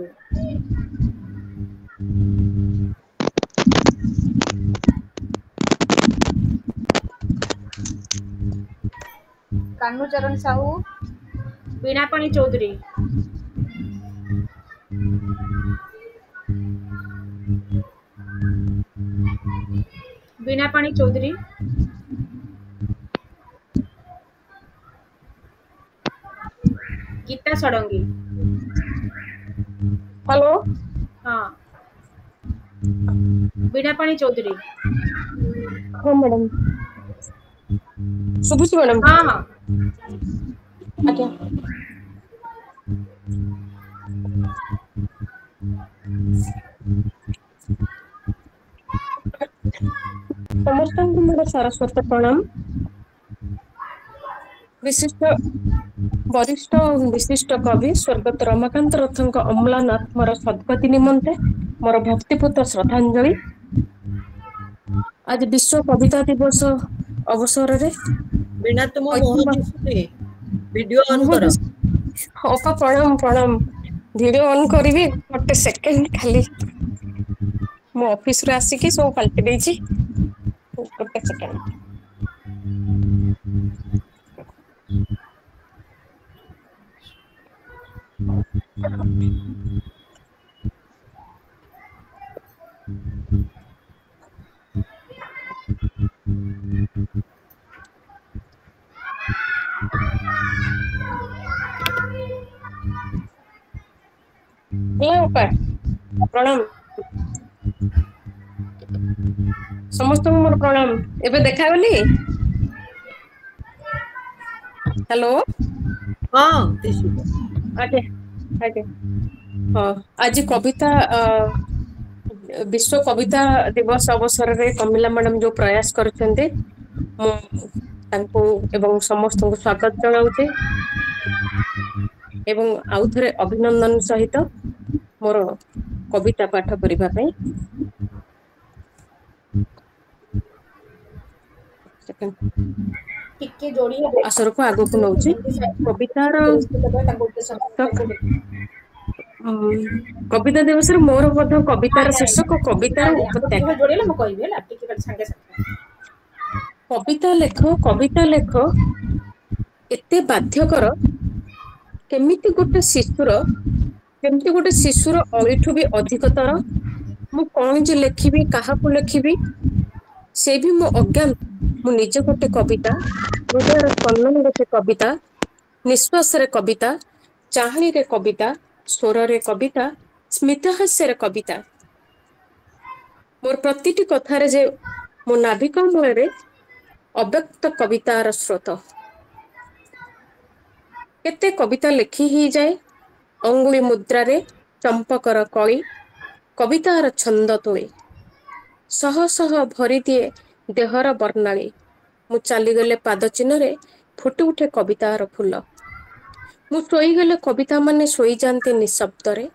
କାହ୍ନୁଚରଣ ସାହୁ ବୀଣାପାଣି ଚୌଧୁରୀ ବୀଣାପାଣି ଚୌଧୁରୀ ଗୀତା ଷଡଙ୍ଗୀ हेलो ହଁ ବୀଣାପାଣି ଚୌଧୁରୀ हाँ मैडम शुभुची मैडम ହଁ ହଁ आज्ञा ସମସ୍ତଙ୍କୁ ମୋର ସରସ୍ୱତ ପ୍ରଣାମ ବରିଷ୍ଠ ବିଶିଷ୍ଟ କବି ସ୍ୱର୍ଗତ ରମାକାନ୍ତ ରଥଙ୍କ ଅମ୍ଳାନ ଆତ୍ମାର ସଦ୍ଗତି ନିମନ୍ତେ ମୋର ଭକ୍ତିପୂତ ଶ୍ରଦ୍ଧାଞ୍ଜଳି ଆଜି ବିଶ୍ୱ କବିତା ଦିବସ ଅବସରରେ ବିନା ତୁମ ମୁହଁ ଦିଶୁନି ଭିଡିଓ ଅନ୍ କର ଅପା ପ୍ରଣାମ ପ୍ରଣାମ ଭିଡିଓ ଅନ୍ କରିବି ଗୋଟେ ସେକେଣ୍ଡ ଖାଲି ମୁଁ ଅଫିସରୁ ଆସିକି ସବୁ ପାଲଟି ଦେଇଛି ଗୋଟେ ସେକେଣ୍ଡ ପ୍ରଣାମ ସମସ୍ତଙ୍କୁ ମୋର ପ୍ରଣାମ ଏବେ ଦେଖାଗଲି ହ୍ୟାଲୋ ହଁ ଆଜ୍ଞା ଆଜ୍ଞା ହଁ ଆଜି କବିତା ବିଶ୍ୱ କବିତା ଦିବସ ଅବସରରେ କମିଲା ମ୍ୟାଡାମ ଯୋଉ ପ୍ରୟାସ କରିଛନ୍ତି ମୁଁ ତାଙ୍କୁ ଏବଂ ସମସ୍ତଙ୍କୁ ସ୍ୱାଗତ ଜଣାଉଛି ଏବଂ ଆଉ ଥରେ ଅଭିନନ୍ଦନ ସହିତ ମୋର କବିତା ପାଠ କରିବା ପାଇଁ ଟିକେ ଯୋଡି ହେବେ ଆସରକୁ ଆଗକୁ ନଉଛି କବିତାର କବିତା ଦିବସରେ ମୋର ମଧ୍ୟ କବିତାର ଶୀର୍ଷକ କବିତାର ଉପତ୍ୟକା ଯୋଡିଲେ ମୁଁ କହିବି ହେଲା ଟିକେ ସାଙ୍ଗେ ସାଙ୍ଗେ କବିତା ଲେଖ ଏତେ ବାଧ୍ୟକର କେମିତି ଗୋଟେ ଶିଶୁର ଅଳିଠୁ ବି ଅଧିକତର ମୁଁ କଣ ଯେ ଲେଖିବି କାହାକୁ ଲେଖିବି ସେ ବି ମୁଁ ଅଜ୍ଞାନ ମୁଁ ନିଜେ ଗୋଟେ କବିତା ହୃଦୟର ସ୍ପନ୍ଦନ ଗୋଟେ କବିତା ନିଶ୍ୱାସରେ କବିତା ଚାହାଣୀରେ କବିତା ସ୍ୱରରେ କବିତା ସ୍ମିତହାସ୍ୟରେ କବିତା ମୋର ପ୍ରତିଟି କଥାରେ ଯେ ମୋ ନାଭିକ ମୂଳରେ ଅବ୍ୟକ୍ତ କବିତାର ସ୍ରୋତ କେତେ କବିତା ଲେଖି ହେଇଯାଏ ଅଙ୍ଗୁଳି ମୁଦ୍ରାରେ ଚମ୍ପକର କଳି କବିତାର ଛନ୍ଦ ତୋଳି ଶହ ଶହ ଭରିଦିଏ ଦେହର ବର୍ଣ୍ଣାଳୀ ମୁଁ ଚାଲିଗଲେ ପାଦ ଚିହ୍ନରେ ଫୁଟି ଉଠେ କବିତାର ଫୁଲ ମୁଁ ଶୋଇଗଲେ କବିତା ମାନେ ଶୋଇଯାଆନ୍ତି ନିଶବ୍ଦରେ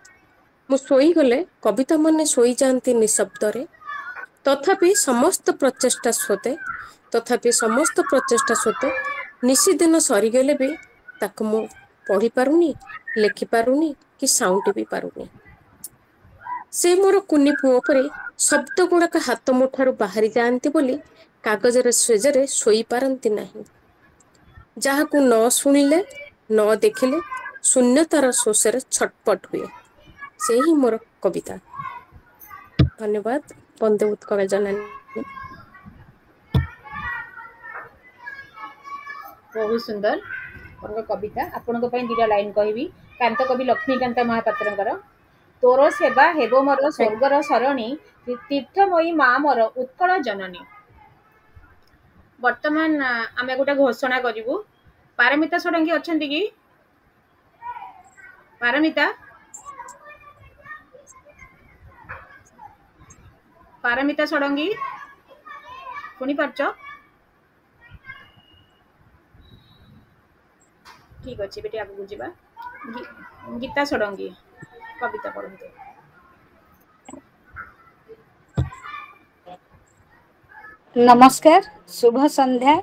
ମୁଁ ଶୋଇଗଲେ କବିତା ମାନେ ଶୋଇଯାଆନ୍ତି ନିଶବ୍ଦରେ ତଥାପି ସମସ୍ତ ପ୍ରଚେଷ୍ଟା ସତ୍ତ୍ୱେ ନିଶିଦିନ ସରିଗଲେ ବି ତାକୁ ମୁଁ ପଢି ପାରୁନି, ଲେଖି ପାରୁନି କି ସାଉଁଟି ବି ପାରୁନି। ସେ ମୋର କୁନି ପୁଅ ପରି ଶବ୍ଦ ଗୁଡାକ ହାତ ମୁଠାରୁ ବାହାରି ଯାଆନ୍ତି ବୋଲି କାଗଜର ଶେଯରେ ଶୋଇପାରନ୍ତି ନାହିଁ। ଯାହାକୁ ନ ଶୁଣିଲେ ନ ଦେଖିଲେ ଶୂନ୍ୟତାର ଶୋଷରେ ଛଟପଟ ହୁଏ, ସେ ହିଁ ମୋର କବିତା। ଧନ୍ୟବାଦ। ବନ୍ଦେ ଉତ୍କଳ ଜନନୀ। ବହୁତ ସୁନ୍ଦର ଆପଣଙ୍କ କବିତା। ଆପଣଙ୍କ ପାଇଁ ଦିଟା ଲାଇନ କହିବି। କାନ୍ତ କବି ଲକ୍ଷ୍ମୀକାନ୍ତ ମହାପାତ୍ରଙ୍କର ତୋର ସେବା ହେବ ମୋର ସ୍ୱର୍ଗର ସରଣୀ, ତୀର୍ଥମୟୀ ମା ମୋର ଉତ୍କଳ ଜନନୀ। ବର୍ତ୍ତମାନ ଆମେ ଗୋଟେ ଘୋଷଣା କରିବୁ। ପାରମିତା ଷଡଙ୍ଗୀ ଅଛନ୍ତି କି? ପାରମିତା ପାରମିତା ଷଡଙ୍ଗୀ ଶୁଣି ପାରୁଛ? ଠିକ ଅଛି, ବେଟି ଆଗକୁ ଯିବା। ଗୀତା ଷଡଙ୍ଗୀ କବିତା ପଢନ୍ତୁ। ନମସ୍କାର, ଶୁଭ ସନ୍ଧ୍ୟା।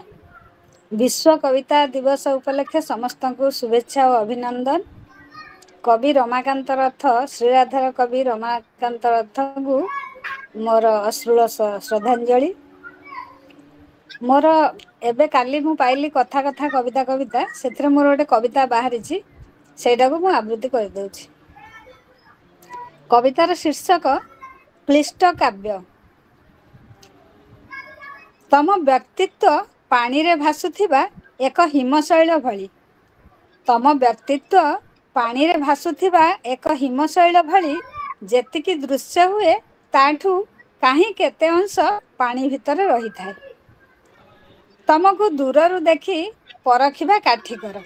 ବିଶ୍ୱ କବିତା ଦିବସ ଉପଲକ୍ଷେ ସମସ୍ତଙ୍କୁ ଶୁଭେଚ୍ଛା ଓ ଅଭିନନ୍ଦନ। କବି ରମାକାନ୍ତ ରଥ, ଶ୍ରୀରାଧାର କବି ରମାକାନ୍ତ ରଥଙ୍କୁ ମୋର ଅଶ୍ରୁଳ ଶ୍ରଦ୍ଧାଞ୍ଜଳି। ମୋର ଏବେ କାଲି ମୁଁ ପାଇଲି କଥା କଥା କବିତା କବିତା, ସେଥିରେ ମୋର ଗୋଟେ କବିତା ବାହାରିଛି, ସେଇଟାକୁ ମୁଁ ଆବୃତ୍ତି କରିଦେଉଛି। କବିତାର ଶୀର୍ଷକ କ୍ଳିଷ୍ଟ କାବ୍ୟ। ତମ ବ୍ୟକ୍ତିତ୍ୱ ପାଣିରେ ଭାସୁଥିବା ଏକ ହିମଶୈଳ ଭଳି। ତମ ବ୍ୟକ୍ତିତ୍ୱ ପାଣିରେ ଭାସୁଥିବା ଏକ ହିମଶୈଳ ଭଳି ଯେତିକି ଦୃଶ୍ୟ ହୁଏ ତାଠୁ କାହିଁ କେତେ ଅଂଶ ପାଣି ଭିତରେ ରହିଥାଏ। ତମକୁ ଦୂରରୁ ଦେଖି ପରଖିବା କାଠିକର।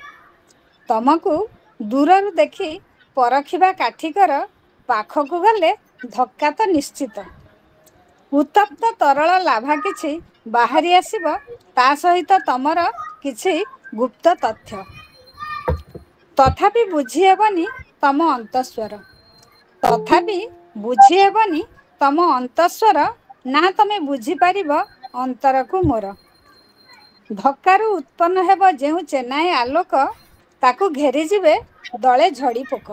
ତମକୁ ଦୂରରୁ ଦେଖି ପରଖିବା କାଠିକର, ପାଖକୁ ଗଲେ ଧକ୍କା ତ ନିଶ୍ଚିତ। ଉତ୍ତପ୍ତ ତରଳ ଲାଭା କିଛି ବାହାରି ଆସିବ, ତା ସହିତ ତମର କିଛି ଗୁପ୍ତ ତଥ୍ୟ। ତଥାପି ବୁଝି ହେବନି ତମ ଅନ୍ତଃସ୍ୱର। ତଥାପି ବୁଝି ହେବନି ତମ ଅନ୍ତଃସ୍ୱର, ନା ତମେ ବୁଝିପାରିବ ଅନ୍ତରକୁ ମୋର। ଧକ୍କାରୁ ଉତ୍ପନ୍ନ ହେବ ଯେଉଁ ଚେନାଏ ଆଲୋକ, ତାକୁ ଘେରିଯିବେ ଦଳେ ଝଡ଼ି ପୋକ।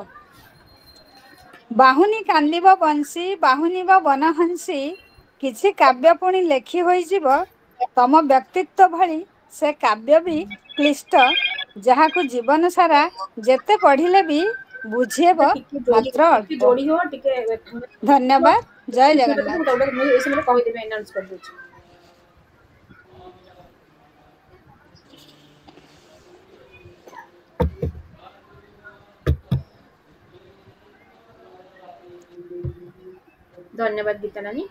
ବାହୁନି କାନ୍ଦିବ ବଂଶୀ, ବାହୁନିବ ବନହଂସୀ, କିଛି କାବ୍ୟ ପୁଣି ଲେଖି ହୋଇଯିବ ତମ ବ୍ୟକ୍ତିତ୍ୱ ଭଳି। ସେ କାବ୍ୟ ବି କ୍ଳିଷ୍ଟ, ଯାହାକୁ ଜୀବନ ସାରା ଯେତେ ପଢିଲେ ବି ବୁଝିହେବ ମାତ୍ର ଅଳ୍ପ। ଧନ୍ୟବାଦ। ଜୟ ଜଗନ୍ନାଥ। ଏ ସମୟରେ କହିଦେବେ, ଆନାଉନ୍ସ କରିଦଉଛି। ଧନ୍ୟବାଦ ଗୀତା ନାନୀ,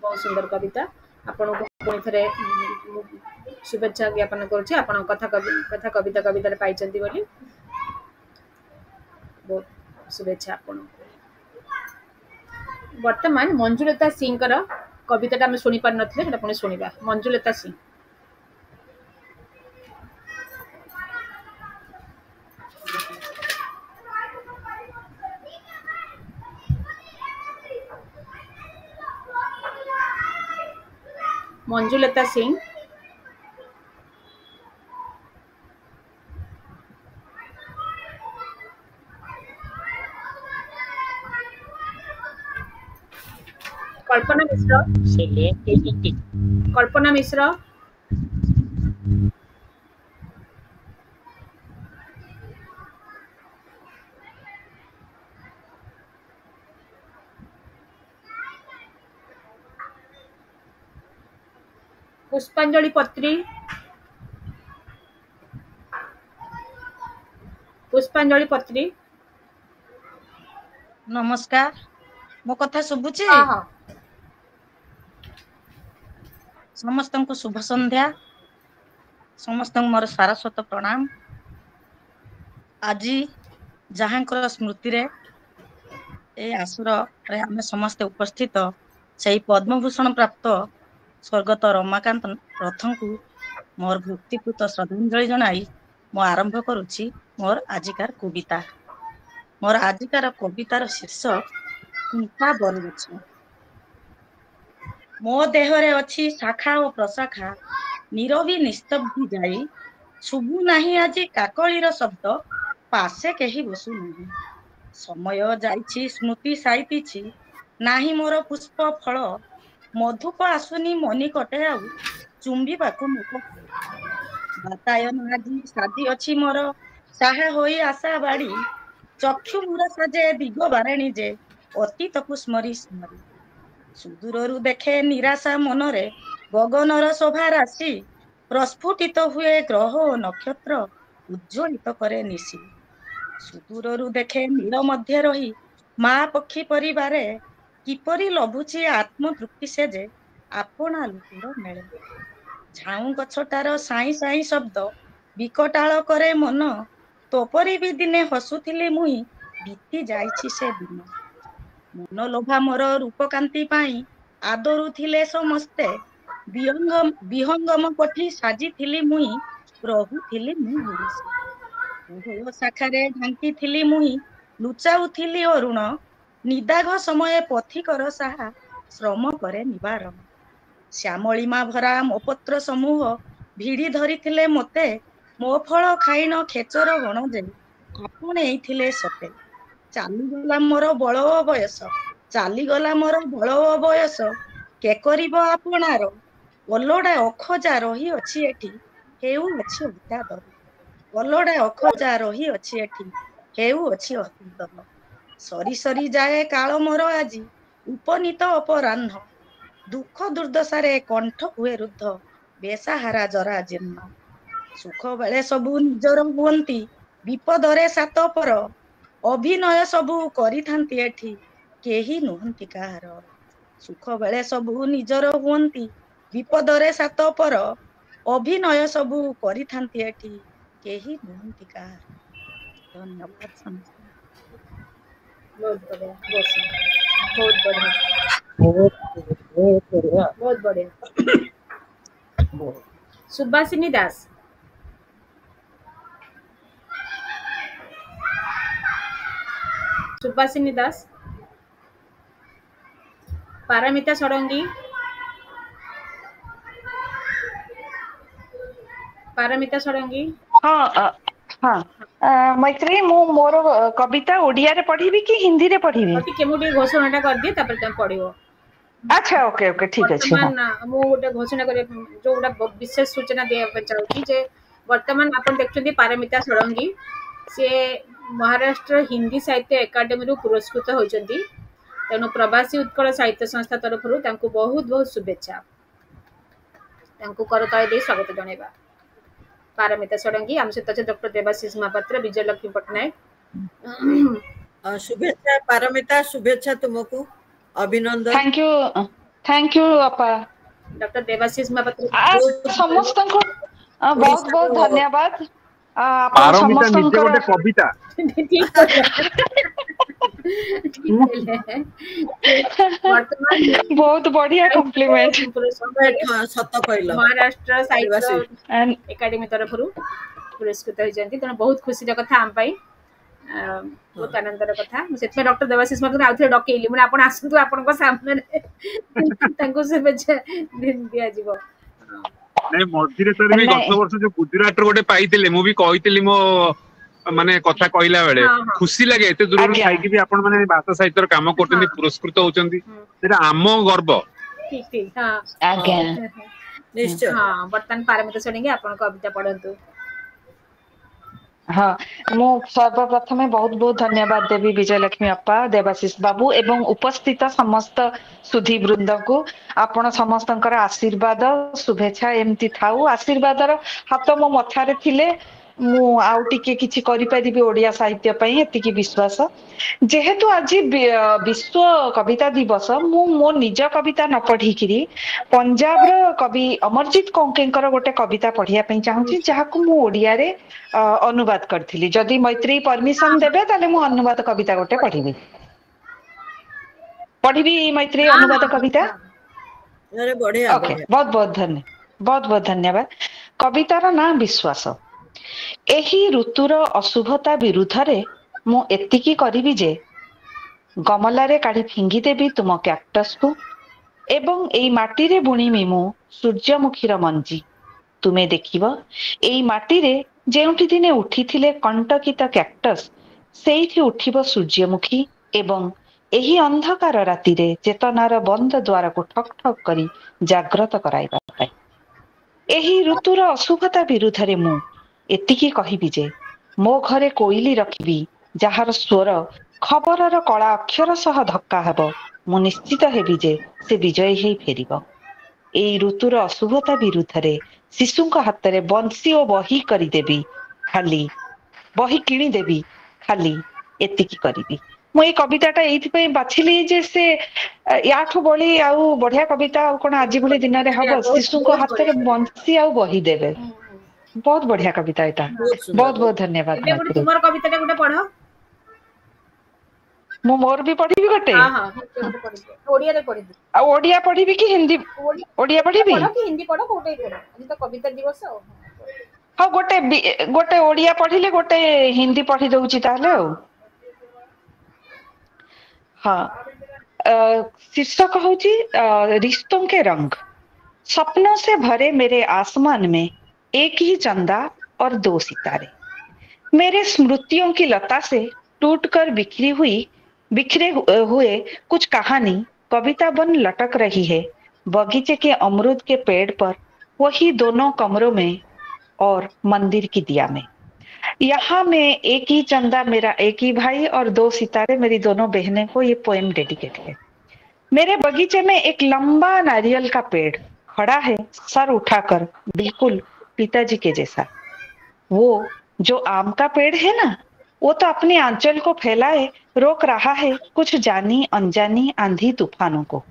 ବହୁତ ସୁନ୍ଦର କବିତା। ଆପଣଙ୍କୁ ପୁଣି ଥରେ ଶୁଭେଚ୍ଛା ଜ୍ଞାପନ କରୁଛି, ଆପଣ କଥା କବିତା କବିତାରେ ପାଇଛନ୍ତି ବୋଲି। ବହୁତ ଶୁଭେଚ୍ଛା ଆପଣଙ୍କୁ। ବର୍ତ୍ତମାନ ମଞ୍ଜୁଲତା ସିଂଙ୍କର କବିତାଟା ଆମେ ଶୁଣି ପାରିନଥିଲେ, ସେଟା ପୁଣି ଶୁଣିବା। ମଞ୍ଜୁଲତା ସିଂ। ମଞ୍ଜୁଲତା ସିଂ। କଳ୍ପନା ମିଶ୍ର। କଳ୍ପନା ମିଶ୍ର। ପୁଷ୍ପାଞ୍ଜଳି ପତ୍ରୀ। ପୁଷ୍ପାଞ୍ଜଳି ପତ୍ରୀ। ନମସ୍କାର, ମୋ କଥା ଶୁଭୁଛି? ସମସ୍ତଙ୍କୁ ଶୁଭ ସନ୍ଧ୍ୟା। ସମସ୍ତଙ୍କୁ ମୋର ସାରସ୍ୱତ ପ୍ରଣାମ। ଆଜି ଯାହାଙ୍କର ସ୍ମୃତିରେ এই ଆସୁରରେ ଆମେ ସମସ୍ତେ ଉପସ୍ଥିତ, ସେହି ପଦ୍ମଭୂଷଣ ପ୍ରାପ୍ତ ସ୍ୱର୍ଗତ ରମାକାନ୍ତ ରଥଙ୍କୁ ମୋର ଭକ୍ତିପୂତ ଶ୍ରଦ୍ଧାଞ୍ଜଳି ଜଣାଇ ମୁଁ ଆରମ୍ଭ କରୁଛି ମୋର ଆଜିକାର କବିତା। ମୋର ଆଜିକାର କବିତାର ଶୀର୍ଷକ କଣ୍ଟା ବରଗଛ। ମୋ ଦେହରେ ଅଛି ଶାଖା ଓ ପ୍ରଶାଖା, नीरवी निस्तब्धि जाई शुभु नाही आजी काकळीर शब्द पासे केही बसु नाही समय जाइछि स्मृति साइतिछि नाही मोर पुष्प फल मधुप आसुनी मनी कटे आउ चुंबिबाकु मुख बातायन आजी सादी अछि मोर साहे होई आशा बाड़ी चक्षु मुर साजे दिग बारेणी जे अतीतकु स्मरी स्मरी सुदूररू देखे निराशा मनरे गगनर शोभा राशि प्रस्फुटित हुए ग्रह ओ नक्षत्र उज्ज्वलित करे निशी सुदूररू देखे नील मध्य रही मा पक्षी परिवारे किपरि लभुची आत्मतृप्ति से जे आपणा लुकुर मेले झाऊ गछटार साई साई शब्द विकटाळ करे मन तोपरी भी दिने हसुथिली मुई बीती जाइछि से दिन मन लोभा मोर रूपकांति पाई आदरू थिले समस्ते विहंगम कोठी साजी थिली मुई प्रभु थिली मुई गुरुसे शाखारे ढांकी थिली मुई लुचाऊ थिली अरुण निदाघ समय पथिकर साहा श्रम करे निवारण श्यामलिमा भरा मो पत्र समूह भिड़ी धरी थिले मते मो फल खाइन खेचर गण जे आपण एइथिले सते चालीगला मोर बल बयस चालीगला मोर बल बयस के करिब आपणार ओलोडा अखजा रही अछि एठी हेउ अछि उता दर ओलोडा अखजा रही अछि एठी हेउ अछि अतीत सरी सरी जाए काल मोर आजी उपनीत अपराह्न दुख दुर्दशारे कंठ हुए रुद्ध बेसाहारा जरा जीर्ण सुख बेले सबु निजर हुअंती विपदरे सात पर अभिनय सबु करिथांती एठी केही नुहंती काहार सुख बेले सबु निजर हुअंती विपदरे सात पर अभिनय सबु करिथांती एठी केही नुहंती काहार धन्यवाद समस्त बहुत बढ़िया बहुत बढ़िया बहुत बढ़िया सुभाषिनी दास सुभाषिनी दास पारमिता षडंगी पारमिता षडंगी हाँ मैत्री मु मोर कविता ओडिया रे पढ़ीबी कि हिंदी रे पढ़ीबी ठीक है मुझे घोषणाटा कर दिए तापर तुम पढ़िबो अच्छा ओके ओके ठीक अछि वर्तमान मु गोटे घोषणा करे जो गोटा विशेष सूचना दिया चाहूची जे वर्तमान आपण देखछन्ती पारमिता षडंगी से महाराष्ट्र हिंदी साहित्य एकाडेमी रु पुरस्कृत होइछन्ती तेणु प्रवासी उत्कल साहित्य संस्था तरफ बहुत बहुत शुभेच्छा करताली दे स्वागत जणाइबा पारमिता षडंगी आम सहित डॉक्टर देवाशीष महापात्र विजयलक्ष्मी पटनायक शुभेच्छा पारमिता शुभेच्छा तुमको अभिनंदन थैंक यू अपा डॉक्टर देवाशीष महापात्र समस्त को बहुत बहुत धन्यवाद पारमिता निजे गोटे कविता बहुत बढ़िया कॉम्प्लीमेंट सत कहलो महाराष्ट्र साहित्य एकाडेमी तरफ पुरस्कृत होइजंती तेणु बहुत खुशी कथा आम पाई बहुत आनंदर कथा से डॉक्टर देवाशीष मत आउथरे डकेइली माने आपण आसंतु आपनका सामने तांको शुभेच्छा दिया जीवो नै मझिरे तर भी गत वर्ष जो गुजरात रो गोटे पाइतिले मु भी कहितिली मो माने कथा कहिला बेले खुशी लागे एते दूर खाई कि भी आपण माने भाषा साहित्य रो काम करतनी पुरस्कृत होचंती सेटा आम गर्व ठीक ठीक हां आज्ञा निश्चय हां वर्तमान पारमिता षडंगी आपण कविता पढंतु हाँ मु सर्वप्रथमे बहुत बहुत धन्यवाद देवी विजयलक्ष्मी अप्पा देवाशीष बाबू एवं उपस्थित समस्त सुधी वृंद को आपण समस्तंकर आशीर्वाद शुभेच्छा एमती थाऊ आशीर्वादर हाथ मो मथारे थिले मु आउ टिके किछि करि परिबी ओडिया साहित्य पई एतिकी विश्वास जेहेतु आज विश्व कविता दिवस मु मो निज कविता न पढ़ी किरी पंजाब रो कवि अमरजीत कौंकेंकर गोटे कविता पढ़िया पई चाहूची जहाकु मु ओडिया रे अनुवाद करथिली जदि मैत्री परमिशन देबे ताले मु अनुवाद कविता गोटे पढ़ीबी मैत्री अनुवाद कविता अरे बढ़िया ओके बहुत बहुत धन्यवाद कवितार ना विश्वास एही ऋतुर अशुभता विरुद्ध रे मु एतिकी करिबी जे गमला रे काढी फिंगी देबी तुम कैक्टस को एवं एई माटी रे बुणीमी मु सूर्यमुखीर मंजी ତୁମେ ଦେଖିବ ଏଇ ମାଟିରେ ଯେଉଁଠି ଦିନେ ଉଠିଥିଲେ କଣ୍ଟକିତ କ୍ୟାକ୍ଟସ୍ ସେଇଠି ଉଠିବ ସୂର୍ଯ୍ୟମୁଖୀ ଏବଂ ଏହି ଅନ୍ଧକାର ରାତିରେ ଚେତନାର ବନ୍ଦ ଦ୍ୱାରକୁ ଠକ୍ ଠକ୍ କରି ଜାଗ୍ରତ କରାଇବା ପାଇଁ। ଏହି ଋତୁର ଅଶୁଭତା ବିରୁଦ୍ଧରେ ମୁଁ ଏତିକି କହିବି ଯେ ମୋ ଘରେ କୋଇଲି ରଖିବି ଯାହାର ସ୍ୱର ଖବରର କଳା ଅକ୍ଷର ସହ ଧକ୍କା ହେବ। ମୁଁ ନିଶ୍ଚିତ ହେବି ଯେ ସେ ବିଜୟୀ ହେଇ ଫେରିବ। ଏଇ ଋତୁର ଅଶୁଭତା ବିରୁଦ୍ଧରେ ଶିଶୁଙ୍କ ହାତରେ ବଂଶୀ ଓ ବହି କରିଦେବି, ଖାଲି ବହି କିଣିଦେବି, ଖାଲି ଏତିକି କରିବି। ମୁଁ ଏଇ କବିତାଟା ଏଇଥିପାଇଁ ବାଛିଲି ଯେ ସେ ୟାଠୁ ବଳି ଆଉ ବଢିଆ କବିତା ଆଉ କଣ ଆଜି ଭଳି ଦିନରେ ହବ। ଶିଶୁଙ୍କ ହାତରେ ବଂଶୀ ଆଉ ବହି ଦେବେ। ବହୁତ ବଢିଆ କବିତା ଏଇଟା। ବହୁତ ବହୁତ ଧନ୍ୟବାଦ। ଏବେ ଗୋଟେ ତୁମର କବିତାଟା ଗୋଟେ ପଢ। ମୁଁ ମୋର ବି ପଢିବି ଗୋଟେ। ଓଡିଆରେ ପଢିବି। ଆଉ ଓଡିଆ ପଢିବି କି ହିନ୍ଦୀ? ଓଡିଆ ପଢିବି? ପଢ କି ହିନ୍ଦୀ ପଢ, କୋଉଟା ପଢ। ଆଜି ତ କବିତା ଦିବସ ଆଉ। ହଉ ଗୋଟେ ଓଡିଆ ପଢିଲେ ଗୋଟେ ହିନ୍ଦୀ ପଢି ଦଉଛି ତାହେଲେ ଆଉ। हाँ, शीर्षक हूँ रिश्तों के रंग। सपनों से भरे मेरे आसमान में एक ही चंदा और 2 सितारे। मेरे स्मृतियों की लता से टूटकर बिखरे हुए कुछ कहानी कविता बन लटक रही है बगीचे के अमरूद के पेड़ पर, वही दोनों कमरों में और मंदिर की दिया में। यहाँ में एक ही चंदा मेरा एक ही भाई और 2 सितारे मेरी दोनों बहनें को ये पोएम डेडिकेट है। मेरे बगीचे में एक लंबा नारियल का पेड़ खड़ा है सर उठाकर, बिल्कुल पिताजी के जैसा। वो जो आम का पेड़ है ना, वो तो अपने आंचल को फैलाए रोक रहा है कुछ जानी अनजानी आंधी तूफानों को।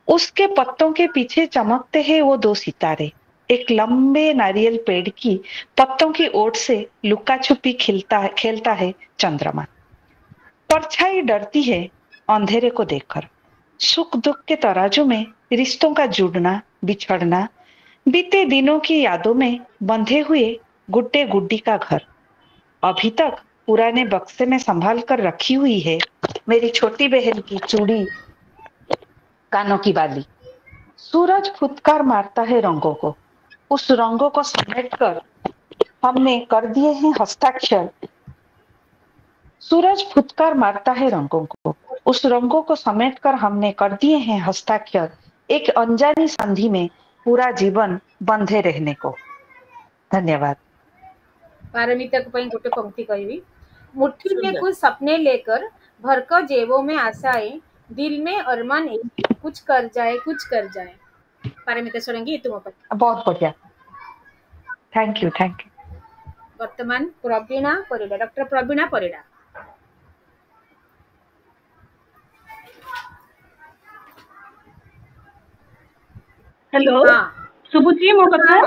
उसके पत्तों के पीछे चमकते हैं वो 2 सितारे। एक लंबे नारियल पेड़ की पत्तों की ओट से लुका छुपी खेलता है चंद्रमा। परछाई डरती है अंधेरे को देखकर। सुख दुख के तराजू में रिश्तों का जुड़ना बिछड़ना, बीते दिनों की यादों में बंधे हुए गुड्डे गुड्डी का घर। अभी तक पुराने बक्से में संभाल कर रखी हुई है मेरी छोटी बहन की चूड़ी कानों की बाली। सूरज फुटकार मारता है रंगों को, उस रंगों को समेटकर हमने कर दिए हैं हस्ताक्षर। सूरज फुटकार मारता है रंगों को, उस रंगों को समेटकर हमने कर दिए हैं हस्ताक्षर। एक अनजानी संधि में पूरा जीवन बंधे रहने को। धन्यवाद। पारमिता को पई गोटे पंक्ति कहबी। मुट्ठी में कुछ सपने लेकर भरकर जेबों में आशाएं, दिल में अरमान कुछ कर जाए। पारमिता सोलंकी तुम पर। बहुत बढ़िया, थैंक यू। वर्तमान प्रवीणा परिडा, डॉक्टर प्रवीणा परिडा। हेलो, शुभुची मो कथा?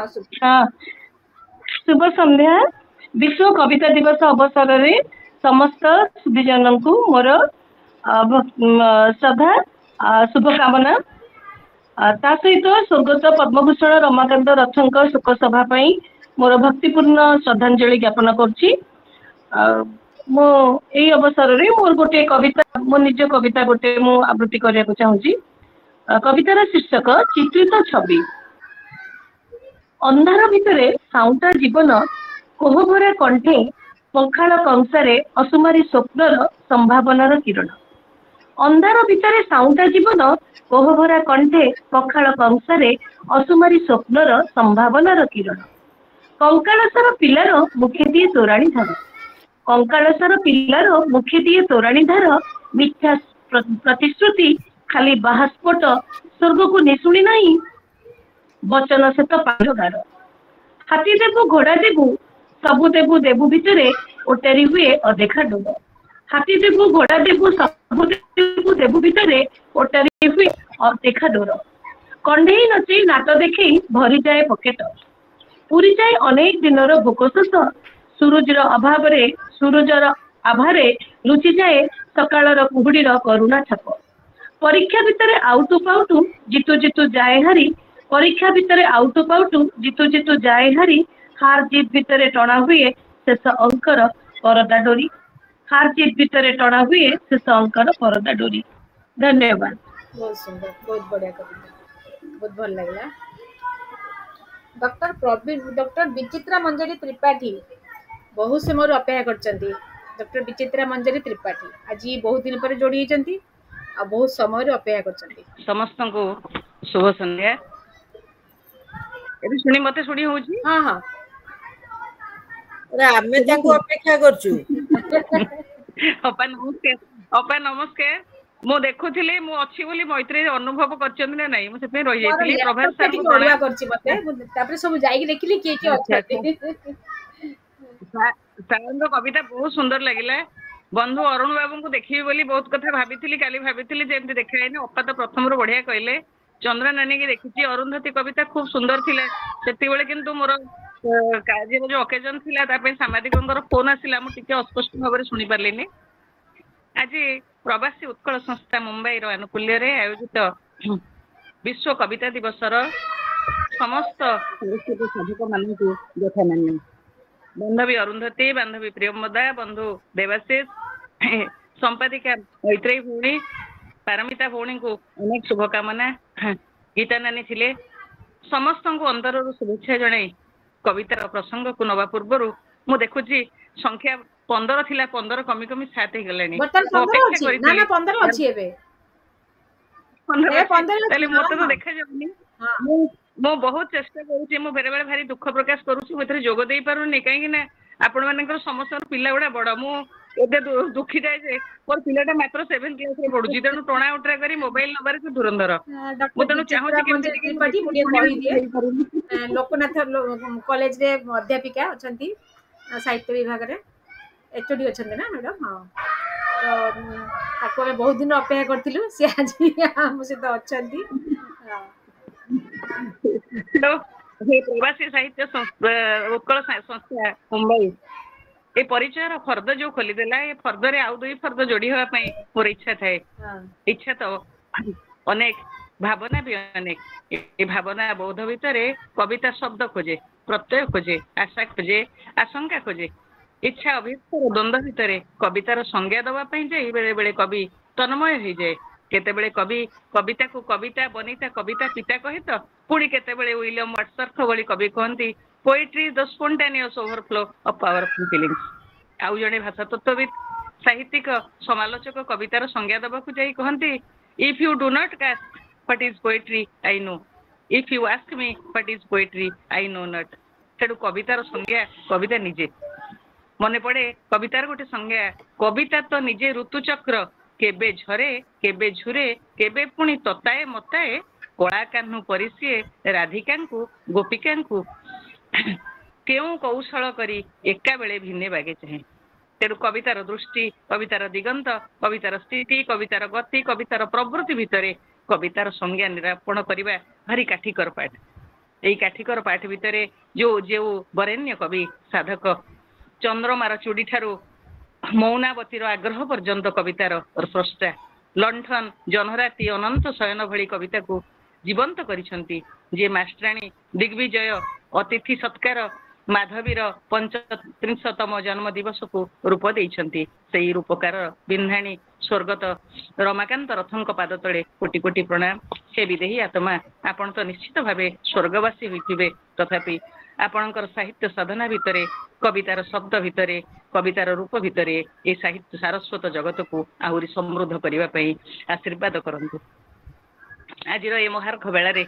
हाँ, शुभ संध्या। विश्व कविता दिवस अवसर रे समस्त सुधीजन को मोर श्रद्धा शुभकामना। ता सहित स्वर्गत पद्मभूषण रमाकांत रथंक शोक सभा पाई मोर भक्तिपूर्ण श्रद्धांजलि ज्ञापन करुछि। मो एई अवसर रे मोर गोटे कविता, मो निज कविता गोटे मु आवृत्ति करिया को चाहूछि। कवितार शीर्षक चित्रित छवि। अंधार भितरे साउंटा जीवन कोहभरा कंठे पंखाळ कंसारे असुमारी स्वप्नर संभावनार किरण। अंधार भितरे साउंटा जीवन कोहभरा कंठे पंखाळ कंसारे असुमारी स्वप्नर संभावनार किरण। कंकाळसर पिलार मुखे दिए तोराणी धार, कंकाळसर पिलार मुखे दिए तोराणी धार। मिथ्या प्रतिश्रुति खाली बाहास्फोट स्वर्ग को निशुणी नहीं बचन से तो पागार। हाथी देबू घोड़ा देबू सबू देबू देबू भितरे ओटारी हुए अदेखा डोर। हाथी देबू घोड़ा देबू सबू देबू देबू भितरे ओटारी हुए अदेखा डोर। कंढेई नचई नाट देखई भरी जाए पकेट, पूरी जाए अनेक दिनर भोक शोष। सूरजर आभारे लुचि जाए सकाळर कुहुडीर करुणा छाप। परीक्षा भितर आउटु पाउटु जितु जितु जाए हारी, परीक्षा भितर आउटु पाउटु जितु जितु जाए हारी। हार जीत भितर टणा हुए शेष अंकर परदा डोरी, हार जीत भितर टणा हुए शेष अंकर परदा डोरी। धन्यवाद। बहुत सुंदर, बहुत बढ़िया कविता, बहुत भल लगला। डॉक्टर प्रवीण डॉक्टर विचित्रा मंजरी त्रिपाठी बहुत समय अपेक्षा करछंती। डॉक्टर विचित्रा मंजरी त्रिपाठी आज बहुत दिन पर जोड़ी होइछंती आ बहुत समय अपेक्षा करछंती। समस्त को शुभ संध्या। एबी सुनी मते सुनी होउची। हां हां अरे आमे ताको अपेक्षा करछु। अपा नमस्कार अपा नमस्कार। मो देखुथिली मो अछि बोली मैत्री अनुभव करछन ना नाही मो सेते रहि जाइतिली प्रभात सर को ओळवा करछि मते तापर सब जाई देखिली के अछते। सारंग कविता बहुत सुंदर लगिला। बंधु अरुण बाबू को देखिबी बोली बहुत कथा भाबितिली काली भाबितिली जेमति देखाइनी अपा तो प्रथम रो बढ़िया कहले। चंद्रा नानी की देखिछि अरुंधति कविता खूब सुंदर थिला सेति बेले किंतु मोर कार्य जो ओकेजन थिला तापे सामाजिकंकर फोन आसिला मु टिके अस्पष्ट भाबरे सुनि परलिनी। आज प्रवासी उत्कल संस्था मुंबई रो अनुकूल्य रे आयोजित विश्व कविता दिवस रो समस्त साधक मानकु यथा मान्य बांधवी अरुंधति बांधवी प्रियमदा बंधु देवाशीष संपादिका मैत्री भूणी पारमिता भूणी को अनेक शुभकामना। गीता नानी थिले समस्त को अंतर शुभेच्छा जणाई कवितार प्रसंग को नवा पूर्व मु देखुची संख्या 15 थिला 15 कमी कमी 7 हे गलानी। बर्तन 15 अछि ना ना 15 अछि एबे 15 तले मते तो देखा जाउनी। मो बहुत चेष्टा करूची मो बेरे बेरे भारी दुख प्रकाश करूची मते जोग देई पारुनी काहे कि ना आपण मानकर समस्त पिला गुडा बड मु एते दुखी जाय जे मोर पिलाटा मात्र 7 क्लास रे पढुची तेनु टोणा उठरा करी मोबाइल नंबर से धुरंधर मु तेनु चाहूची कि त्रिपाठी मुडे कहि दिए लोकनाथ कॉलेज रे अध्यापिका अछंती साहित्य विभाग रे एचओडी अछंती ना मैडम। हां तो ताको बहुत दिन अपेक्षा करथिलु से आज हम से तो अछंती। तो हे प्रवासी साहित्य उत्कल संस्था मुंबई ए परिचय फर्द जो खोली देला ए फर्द रे आउ दुई फर्द जोड़ी होवा पई मोर इच्छा थाए। इच्छा तो अनेक भावना भी अनेक ए भावना बोध भितरे कविता शब्द खोजे प्रत्यय खोजे आशा खोजे आशंका खोजे इच्छा अभिप्राय द्वंद्व भितरे कवितार संज्ञा दवा पई जे बेले बेले कवि तन्मय हो जाए केते बेले कवि कविता को कविता बनिता कविता पिता कहे तो पुणी केते बेले विलियम वर्ड्सवर्थ भली कवि कहती poetry is the spontaneous overflow of powerful feelings. आउ जने भाषा तत्वविद साहित्यिक समालोचक कवितार संज्ञा दवा को जाई कहती इफ यू डू नॉट कास्ट what is poetry I know if you ask me what is poetry I know not. तेणु कवितार संज्ञा कविता निजे मने पड़े कवितार गोटे संज्ञा कविता तो निजे ऋतुचक्र केबे झरे केबे झुरे केबे पुणी तताए मताए कला कान्हू परिसीए राधिका गोपिका केउ कौशल करी एका बेले भिन्ने बागे चाहे। तेणु कवितार दृष्टि कवितार दिगंत कवितार स्थिति कवितार गति कवितार प्रवृत्ति भितरे कवितार संज्ञा निरापण करने भारी काठिकर पाठ। यही काठिकर पाठ भितरे जो जो बरेण्य कवि साधक चंद्रमार चूड़ी ठारू मौनावतीर आग्रह पर्यंत कवितार स्रष्टा लंठन जनराती अनंत शयन भली कविता को जीवंत करिसंती जे मास्टराणी दिग्विजय अतिथि सत्कार माधवीर 35तम जन्म दिवस को रूप देइछंती सेही रूपकार बिन्धाणी स्वर्गत रमाकांत रथंक पाद तले कोटि कोटि प्रणाम। हे विदेही आत्मा आपण तो निश्चित भावे स्वर्गवासी होइथिबे तथापि आपणकर साहित्य साधना भितरे कवितार शब्द भितरे कवितार रूप भितरे ए साहित्य सारस्वत जगत को आहुरी समृद्ध करने पई आशीर्वाद करंतु। आज ए महार्घ बेला रे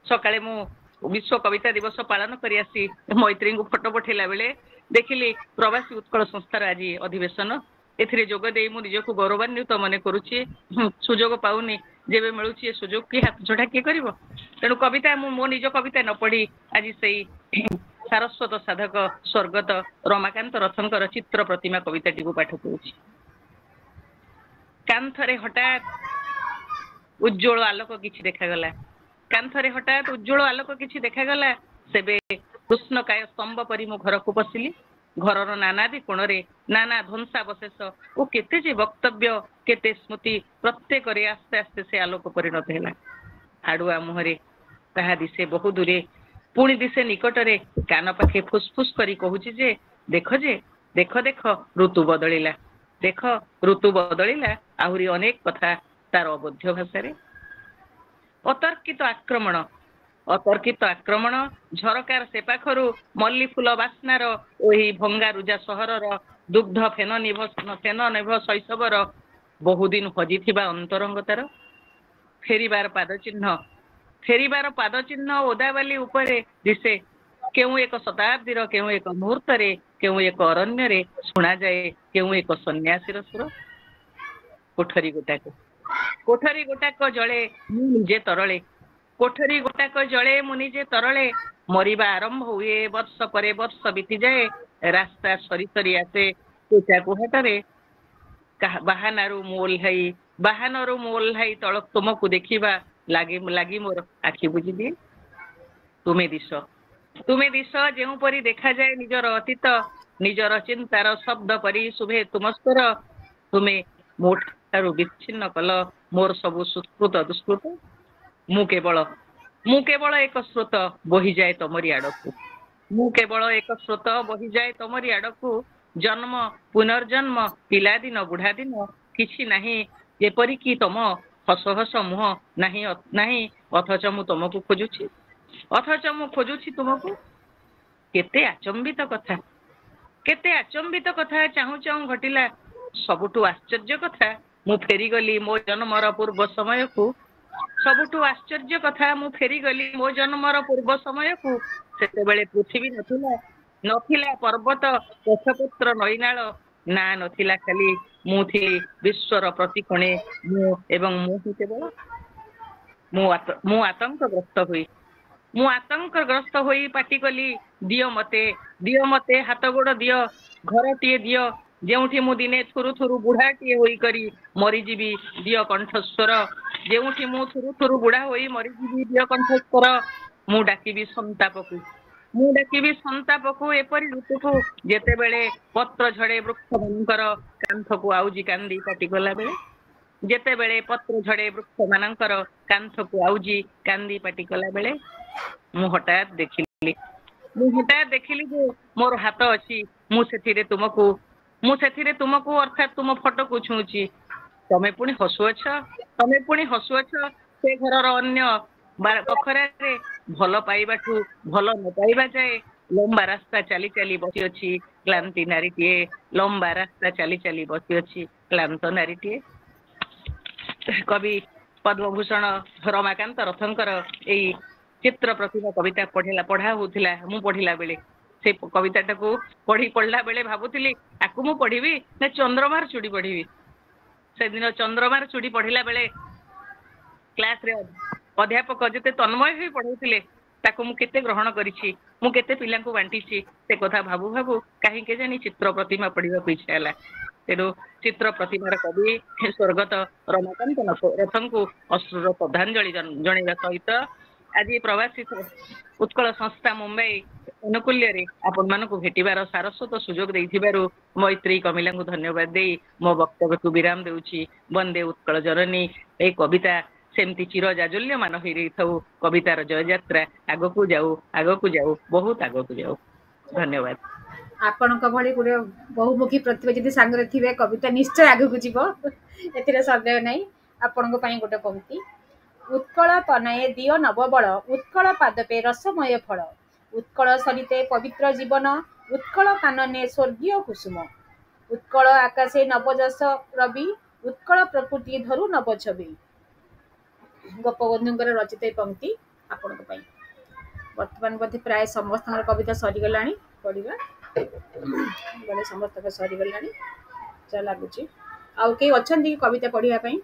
सकाळे मु विश्व कविता दिवस पालन करी आसी मैत्री को फोटो पठेला बेले देखिली प्रवासी उत्कल संस्थार आज अधिवेशन एथिरे जोग देई मु निजको गौरवान्वित मने करूची सुजोग पाउनी जेबे मिलुची सुजोग की हाथ जोड़ा के करिवो। तेणु कविता मो निज कविता न पढ़ी आज से सारस्वत साधक स्वर्गत रमाकांत रथंकर चित्र प्रतिमा कविताटी को पाठ करूची। कांथरे हठात उज्ज्वल आलोक किछि देखागला कांथरे हठात उज्ज्वल आलोक किछि देखागला सेबे कृष्णकाय स्तंभ परि मो घर को पसिली घरर नानादी कोणरे नाना ध्वंसावशेष ओ केते जे वक्तव्य केते स्मृति प्रत्येक रे आस्ते आस्ते से आलोक परिणत हैला। हाडुआ मुहरे ताहा दिसे बहु दूरे पुणी दिसे निकटरे कान पाखे फुसफुस करी कहूची जे देख देख ऋतु बदलिला देख ऋतु बदलिला आहुरी अनेक कथा तार अबोध्य भाषा रे। अतर्कित आक्रमण ଅତର୍କିତ ଆକ୍ରମଣ, ଝରକାର ସେ ପାଖରୁ ମଲ୍ଲି ଫୁଲ ବାସ୍ନାର ଓହି ଭଙ୍ଗାରୁଜା ସହରର ଦୁଗ୍ଧ ଫେନ ନିଭ ଶୈଶବର ବହୁଦିନ ହଜିଥିବା ଅନ୍ତରଙ୍ଗତାର ଫେରିବାର ପାଦ ଚିହ୍ନ ଓଦାବାଲି ଉପରେ ଦିଶେ। କେଉଁ ଏକ ଶତାବ୍ଦୀର କେଉଁ ଏକ ମୁହୂର୍ତ୍ତରେ କେଉଁ ଏକ ଅରଣ୍ୟରେ ଶୁଣାଯାଏ କେଉଁ ଏକ ସନ୍ନ୍ୟାସୀର ସୁର। କୋଠରୀ ଗୋଟାକ ଜଳେ ମୁଁ ନିଜେ ତରଳେ, କୋଠରୀ ଗୋଟାକ ଜଳେ ମୁଁ ନିଜେ ତରଳେ, ମରିବା ଆରମ୍ଭ ହୁଏ ବର୍ଷ ପରେ ବର୍ଷ ବିତିଯାଏ, ରାସ୍ତା ସରି ସରି ଆସେ କୁହାଟରେ, ବାହାନରୁ ମୁଁ ଓହ୍ଲାଇ ତଳ ତୁମକୁ ଦେଖିବା ଲାଗି ମୋର ଆଖି ବୁଝିଦିଏ। ତୁମେ ଦିଶ ଯେଉଁପରି ଦେଖାଯାଏ ନିଜର ଅତୀତ, ନିଜର ଚିନ୍ତାର ଶବ୍ଦ ପରି ଶୁଭେ ତୁମ ସ୍ୱର। ତୁମେ ମୋ ଠାରୁ ବିଚ୍ଛିନ୍ନ କଲ ମୋର ସବୁ ସୁସ୍କୃତ ଦୁଷ୍କୃତ। ମୁଁ କେବଳ ଏକ ସ୍ରୋତ ବହିଯାଏ ତମରି ଆଡକୁ, ଜନ୍ମ ପୁନର୍ଜନ୍ମ ପିଲାଦିନ ବୁଢାଦିନ କିଛି ନାହିଁ, ଯେପରିକି ତମ ହସ ହସ ମୁହଁ ନାହିଁ, ଅଥଚ ମୁଁ ତମକୁ ଖୋଜୁଛି ତୁମକୁ। କେତେ ଆଚମ୍ବିତ କଥା ଚାହୁଁ ଚାହୁଁ ଘଟିଲା ସବୁଠୁ ଆଶ୍ଚର୍ଯ୍ୟ କଥା, ମୁଁ ଫେରିଗଲି ମୋ ଜନ୍ମର ପୂର୍ବ ସମୟକୁ। ସେତେବେଳେ ପୃଥିବୀ ନଥିଲା ପର୍ବତ ଗଛପତ୍ର ନଈନାଳ, ନା ନଥିଲା ଖାଲି ମୁଁ ଥିଲି ବିଶ୍ୱର ପ୍ରତି କୋଣେ। ମୁଁ ଆତଙ୍କଗ୍ରସ୍ତ ହୋଇ ପାଟି କଲି, ଦିଅ ମତେ ହାତ ଗୋଡ ଦିଅ, ଘରଟିଏ ଦିଅ, ଯେଉଁଠି ମୁଁ ଦିନେ ଥୁରୁ ଥୁରୁ ବୁଢାଟିଏ ହୋଇକରି ମରିଯିବି, ଦିଅ କଣ୍ଠସ୍ୱର, ଯେଉଁଠି ମୁଁ ଥୁରୁ ଥୁରୁ ବୁଢା ହୋଇ ମରିଯିବି, ଦିଅ କଣ୍ଠସ୍ୱର। ମୁଁ ଡାକିବି ସନ୍ତାପକୁ ଏପରି ଋତୁକୁ, ଯେତେବେଳେ ପତ୍ର ଝଡେ ବୃକ୍ଷମାନଙ୍କର କାନ୍ଥକୁ ଆଉଜି କାନ୍ଦି ପାଟି କଲା ବେଳେ, ମୁଁ ହଠାତ୍ ଦେଖିଲି ଯେ ମୋର ହାତ ଅଛି, ମୁଁ ସେଥିରେ ତୁମକୁ ଅର୍ଥାତ୍ ତୁମ ଫଟୋକୁ ଛୁଉଁଛି। ତମେ ପୁଣି ହସୁଅଛ। ସେ ଘରର ଅନ୍ୟ ବଖରାରେ ଭଲ ପାଇବାଠୁ ଭଲ ନ ପାଇବା ଯାଏ ଲମ୍ବା ରାସ୍ତା ଚାଲି ଚାଲି ବସିଅଛି କ୍ଳାନ୍ତ ନାରୀଟିଏ। କବି ପଦ୍ମଭୂଷଣ ରମାକାନ୍ତ ରଥଙ୍କର ଏଇ ଚିତ୍ର ପ୍ରତିଭା କବିତା ପଢା ହଉଥିଲା। ମୁଁ ପଢିଲା ବେଳେ ସେ କବିତାଟାକୁ ପଢିଲା ବେଳେ ଭାବୁଥିଲି, ଆକୁ ମୁଁ ପଢିବି ନା ଚନ୍ଦ୍ରମାର ଚୁଡ଼ି ପଢିବି। ସେଦିନ ଚନ୍ଦ୍ରମାର ଚୁଡ଼ି ପଢିଲା ବେଳେ କ୍ଲାସରେ ଅଧ୍ୟାପକ ଯେତେ ତନ୍ମୟ ହୋଇ ପଢଉଥିଲେ, ତାକୁ ମୁଁ କେତେ ଗ୍ରହଣ କରିଛି, ମୁଁ କେତେ ପିଲାଙ୍କୁ ବାଣ୍ଟିଛି, ସେ କଥା ଭାବୁ ଭାବୁ କାହିଁକି ଜାଣି ଚିତ୍ର ପ୍ରତିମା ପଢିବାକୁ ଇଚ୍ଛା ହେଲା। ତେଣୁ ଚିତ୍ର ପ୍ରତିଭାର କବି ସ୍ୱର୍ଗତ ରମାକାନ୍ତ ରଥଙ୍କୁ ଅଶ୍ରୁର ଶ୍ରଦ୍ଧାଞ୍ଜଳି ଜଣାଇବା ସହିତ ଆଜି ପ୍ରବାସୀ ଉତ୍କଳ ସଂସ୍ଥା ମୁମ୍ବାଇ ଅନୁକୂଲ୍ୟରେ ଆପଣମାନଙ୍କୁ ଭେଟିବାର ସାରସ୍ୱତ ସୁଯୋଗ ଦେଇଥିବାରୁ ମୈତ୍ରୀ କମିଲାଙ୍କୁ ଧନ୍ୟବାଦ ଦେଇ ମୋ ବକ୍ତବ୍ୟକୁ ବିରାମ ଦେଉଛି। ବନ୍ଦେ ଉତ୍କଳ ଜନନୀ। ଏଇ କବିତା ସେମିତି ଚିର ଜାଜଲ୍ୟମାନ ହୋଇ ରହିଥାଉ। କବିତାର ଜୟଯାତ୍ରା ଆଗକୁ ଯାଉ, ବହୁତ ଆଗକୁ ଯାଉ। ଧନ୍ୟବାଦ। ଆପଣଙ୍କ ଭଳି ଗୋଟେ ବହୁମୁଖୀ ପ୍ରତିଭା ଯଦି ସାଙ୍ଗରେ ଥିବେ, କବିତା ନିଶ୍ଚୟ ଆଗକୁ ଯିବ, ଏଥିରେ ସନ୍ଦେହ ନାହିଁ। ଆପଣଙ୍କ ପାଇଁ ଗୋଟେ ପଂକ୍ତି। ଉତ୍କଳ ତନୟେ ଦିଅ ନବବଳ, ଉତ୍କଳ ପାଦପେ ରସମୟ ଫଳ, ଉତ୍କଳ ସରିତେ ପବିତ୍ର ଜୀବନ, ଉତ୍କଳ କାନନେ ସ୍ୱର୍ଗୀୟ କୁସୁମ, ଉତ୍କଳ ଆକାଶେ ନବଯଶ ରବି, ଉତ୍କଳ ପ୍ରକୃତି ଧରୁ ନବ ଛବି। ଗୋପବନ୍ଧୁଙ୍କର ରଚିତ ଏ ପଂକ୍ତି ଆପଣଙ୍କ ପାଇଁ। ବର୍ତ୍ତମାନ ବୋଧେ ପ୍ରାୟ ସମସ୍ତଙ୍କର କବିତା ସରିଗଲାଣି, ପଢିବା ବେଳେ ସମସ୍ତଙ୍କ ସରିଗଲାଣି ଯାହା ଲାଗୁଛି। ଆଉ କେହି ଅଛନ୍ତି କବିତା ପଢିବା ପାଇଁ?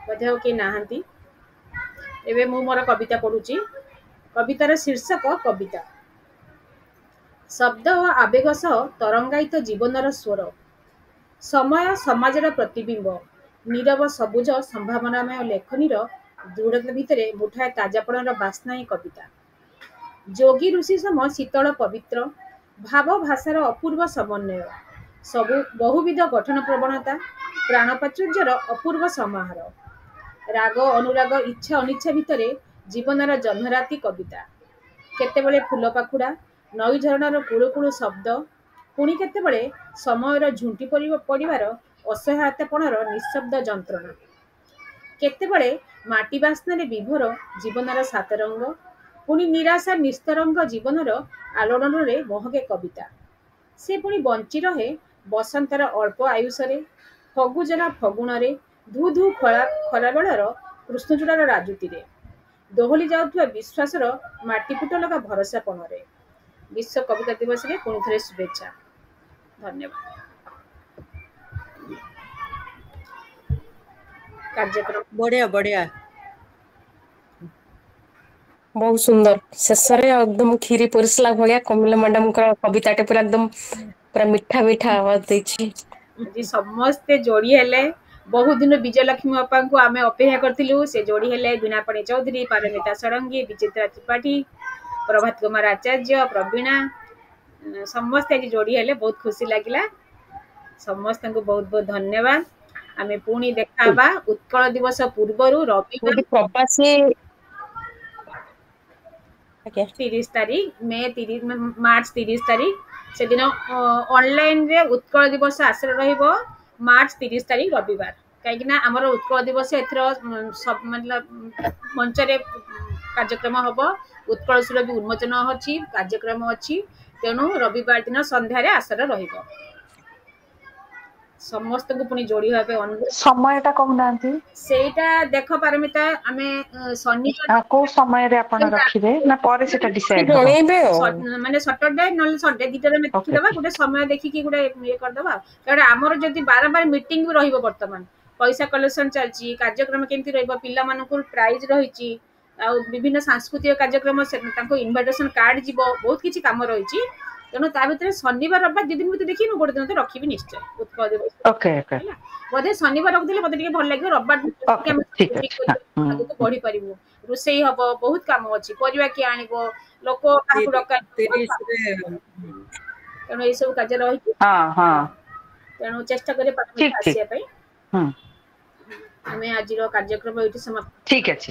ବୋଧେ ଆଉ କେହି ନାହାନ୍ତି। ଏବେ ମୁଁ ମୋର କବିତା ପଢୁଛି। କବିତାର ଶୀର୍ଷକ କବିତା। ଶବ୍ଦ ଓ ଆବେଗ ସହ ତରଙ୍ଗାୟିତ ଜୀବନର ସ୍ୱର, ସମୟ ସମାଜର ପ୍ରତିବିମ୍ବ, ନୀରବ ସବୁଜ ସମ୍ଭାବନାମୟ ଲେଖନୀର ଦୃଢ଼ତା ଭିତରେ ମୁଠାଏ ତାଜାପଣର ବାସ୍ନା ହିଁ କବିତା। ଯୋଗୀ ଋଷି ସମ ଶୀତଳ ପବିତ୍ର, ଭାବ ଭାଷାର ଅପୂର୍ବ ସମନ୍ୱୟ, ବହୁବିଧ ଗଠନ ପ୍ରବଣତା, ପ୍ରାଣ ପ୍ରାଚୁର୍ଯ୍ୟର ଅପୂର୍ବ ସମାହାର, ରାଗ ଅନୁରାଗ ଇଚ୍ଛା ଅନିଚ୍ଛା ଭିତରେ ଜୀବନର ଜହ୍ନରାତି କବିତା। କେତେବେଳେ ଫୁଲ ପାଖୁଡ଼ା, ନଈ ଝରଣାର କୁଳୁ କୁଳୁ ଶବ୍ଦ, ପୁଣି କେତେବେଳେ ସମୟର ଝୁଣ୍ଟି ପଡ଼ିବାର ଅସହାୟତାପଣର ନିଃଶବ୍ଦ ଯନ୍ତ୍ରଣା। କେତେବେଳେ ମାଟି ବାସ୍ନାରେ ବିଭୋର ଜୀବନର ସାତ ରଙ୍ଗ, ପୁଣି ନିରାଶା ନିସ୍ତରଙ୍ଗ ଜୀବନର ଆଲୋଡ଼ନରେ ମହକେ କବିତା। ସେ ପୁଣି ବଞ୍ଚି ରହେ ବସନ୍ତର ଅଳ୍ପ ଆୟୁଷରେ, ଫଗୁଜରା ଫଗୁଣରେ, ଧୁ ଧୁ ଖରାବେଳର କୃଷ୍ଣଚୂଡ଼ାର ରାଜୁତିରେ, ଦୋହଲି ଯାଉଥିବା ବିଶ୍ୱାସର ମାଟିପୁଟ ଲଗା ଭରସାପଣରେ। ବିଶ୍ୱ କବିତା ଦିବସରେ ପୁଣି ଥରେ ଶୁଭେଚ୍ଛା। ଧନ୍ୟବାଦ। କାର୍ଯ୍ୟକ୍ରମ ବଢିଆ ବଢିଆ। ବହୁତ ସୁନ୍ଦର। ଶେଷରେ ଏକଦମ କ୍ଷୀରି ପରିସିଲା ଭଳିଆ କମଳା ମ୍ୟାଡାମଙ୍କ କବିତାଟେ ପୁରା ଏକଦମ ପୁରା ମିଠା ମିଠା ଆୱାଜ ଦେଇଛି। ଆଜି ସମସ୍ତେ ଯୋଡି ହେଲେ। ବହୁତ ଦିନ ବିଜୟଲକ୍ଷ୍ମୀ ଅପାଙ୍କୁ ଆମେ ଅପେକ୍ଷା କରିଥିଲୁ। ସେ ଯୋଡି ହେଲେ ବୀଣାପାଣି ଚୌଧୁରୀ, ପାରମିତା ଷଡଙ୍ଗୀ, ବିଚିତ୍ରା ତ୍ରିପାଠୀ, ପ୍ରଭାତ କୁମାର ଆଚାର୍ଯ୍ୟ, ପ୍ରବୀଣା, ସମସ୍ତେ ଆଜି ଯୋଡି ହେଲେ। ବହୁତ ଖୁସି ଲାଗିଲା। ସମସ୍ତଙ୍କୁ ବହୁତ ବହୁତ ଧନ୍ୟବାଦ। ଆମେ ପୁଣି ଦେଖା ହେବା ଉତ୍କଳ ଦିବସ ପୂର୍ବରୁ ରବିବାର ପ୍ରବାସୀ 30 ତାରିଖ ମାର୍ଚ୍ଚ 30 ତାରିଖ ସେଦିନ ଅନଲାଇନରେ ଉତ୍କଳ ଦିବସ ଆଶ୍ରୟ ରହିବ ମାର୍ଚ୍ଚ 30 ତାରିଖ ରବିବାର। କାହିଁକି ନା ଆମର ଉତ୍କଳ ଦିବସ ଏଥର ମଞ୍ଚରେ କାର୍ଯ୍ୟକ୍ରମ ହବ। ଉତ୍କଳ ସୁର ବି ଉନ୍ମୋଚନ ଅଛି, କାର୍ଯ୍ୟକ୍ରମ ଅଛି। ତେଣୁ ରବିବାର ଦିନ ସନ୍ଧ୍ୟାରେ ଆଶ୍ରୟ ରହିବ। ସମସ୍ତଙ୍କୁ ପୁଣି ଯୋଡି ହେବା ପାଇଁ ଅନୁରୋଧ। ସମୟଟା କହୁନାହାନ୍ତି। ସେଇଟା ଦେଖ ପାରମିତା, ଆମେ ଶନିବାର କୋଉ ସମୟରେ ଆପଣ ରଖିବେ ନା ପରେ ସେଟା ଡିସାଇଡ ହବ? ମାନେ ସଟରଡେ ନହେଲେ ସଣ୍ଡେ ଦିଟାରେ ଆମେ ଦେଖିଦବା। ଗୋଟେ ସମୟ ଦେଖିକି ଗୋଟେ ଇଏ କରିଦବା। କାରଣ ଆମର ଯଦି ବାରମ୍ବାର ମିଟିଂ ବି ରହିବ, ବର୍ତ୍ତମାନ ପଇସା କଲେକ୍ସନ ଚାଲିଛି, କାର୍ଯ୍ୟକ୍ରମ କେମିତି ରହିବ, ପିଲାମାନଙ୍କୁ ପ୍ରାଇଜ ରହିଛି, ଆଉ ବିଭିନ୍ନ ସାଂସ୍କୃତିକ କାର୍ଯ୍ୟକ୍ରମ ତାଙ୍କୁ ଇନଭାଇଟେସନ କାର୍ଡ ଯିବ, ବହୁତ କିଛି କାମ ରହିଛି। ତେଣୁ ତା ଭିତରେ ଶନିବାର ରବିବାର 2 ଦିନ ଭିତରେ ଦେଖିବି, ମୁଁ ଗୋଟେ ଦିନ ତ ରଖିବି ନିଶ୍ଚୟ ଉତ୍କଳ ଦିବସ। ହେଲା, ବୋଧେ ଶନିବାର ରଖିଦେଲେ ମତେ ଟିକେ ଭଲ ଲାଗିବ। ରବିବାର ଆଗକୁ ବଢି ପାରିବୁ। ରୋଷେଇ ହବ, ବହୁତ କାମ ଅଛି, ପରିବା କିଏ ଆଣିବ, ଲୋକ କାହାକୁ ଡକା, ତେଣୁ ଏଇ ସବୁ କାର୍ଯ୍ୟ ରହିଛି। ତେଣୁ ଚେଷ୍ଟା କରିବା ଆସିବା ପାଇଁ। ଆମେ ଆଜିର କାର୍ଯ୍ୟକ୍ରମ ଏଇଠି ସମାପ୍ତ। ଠିକ ଅଛି।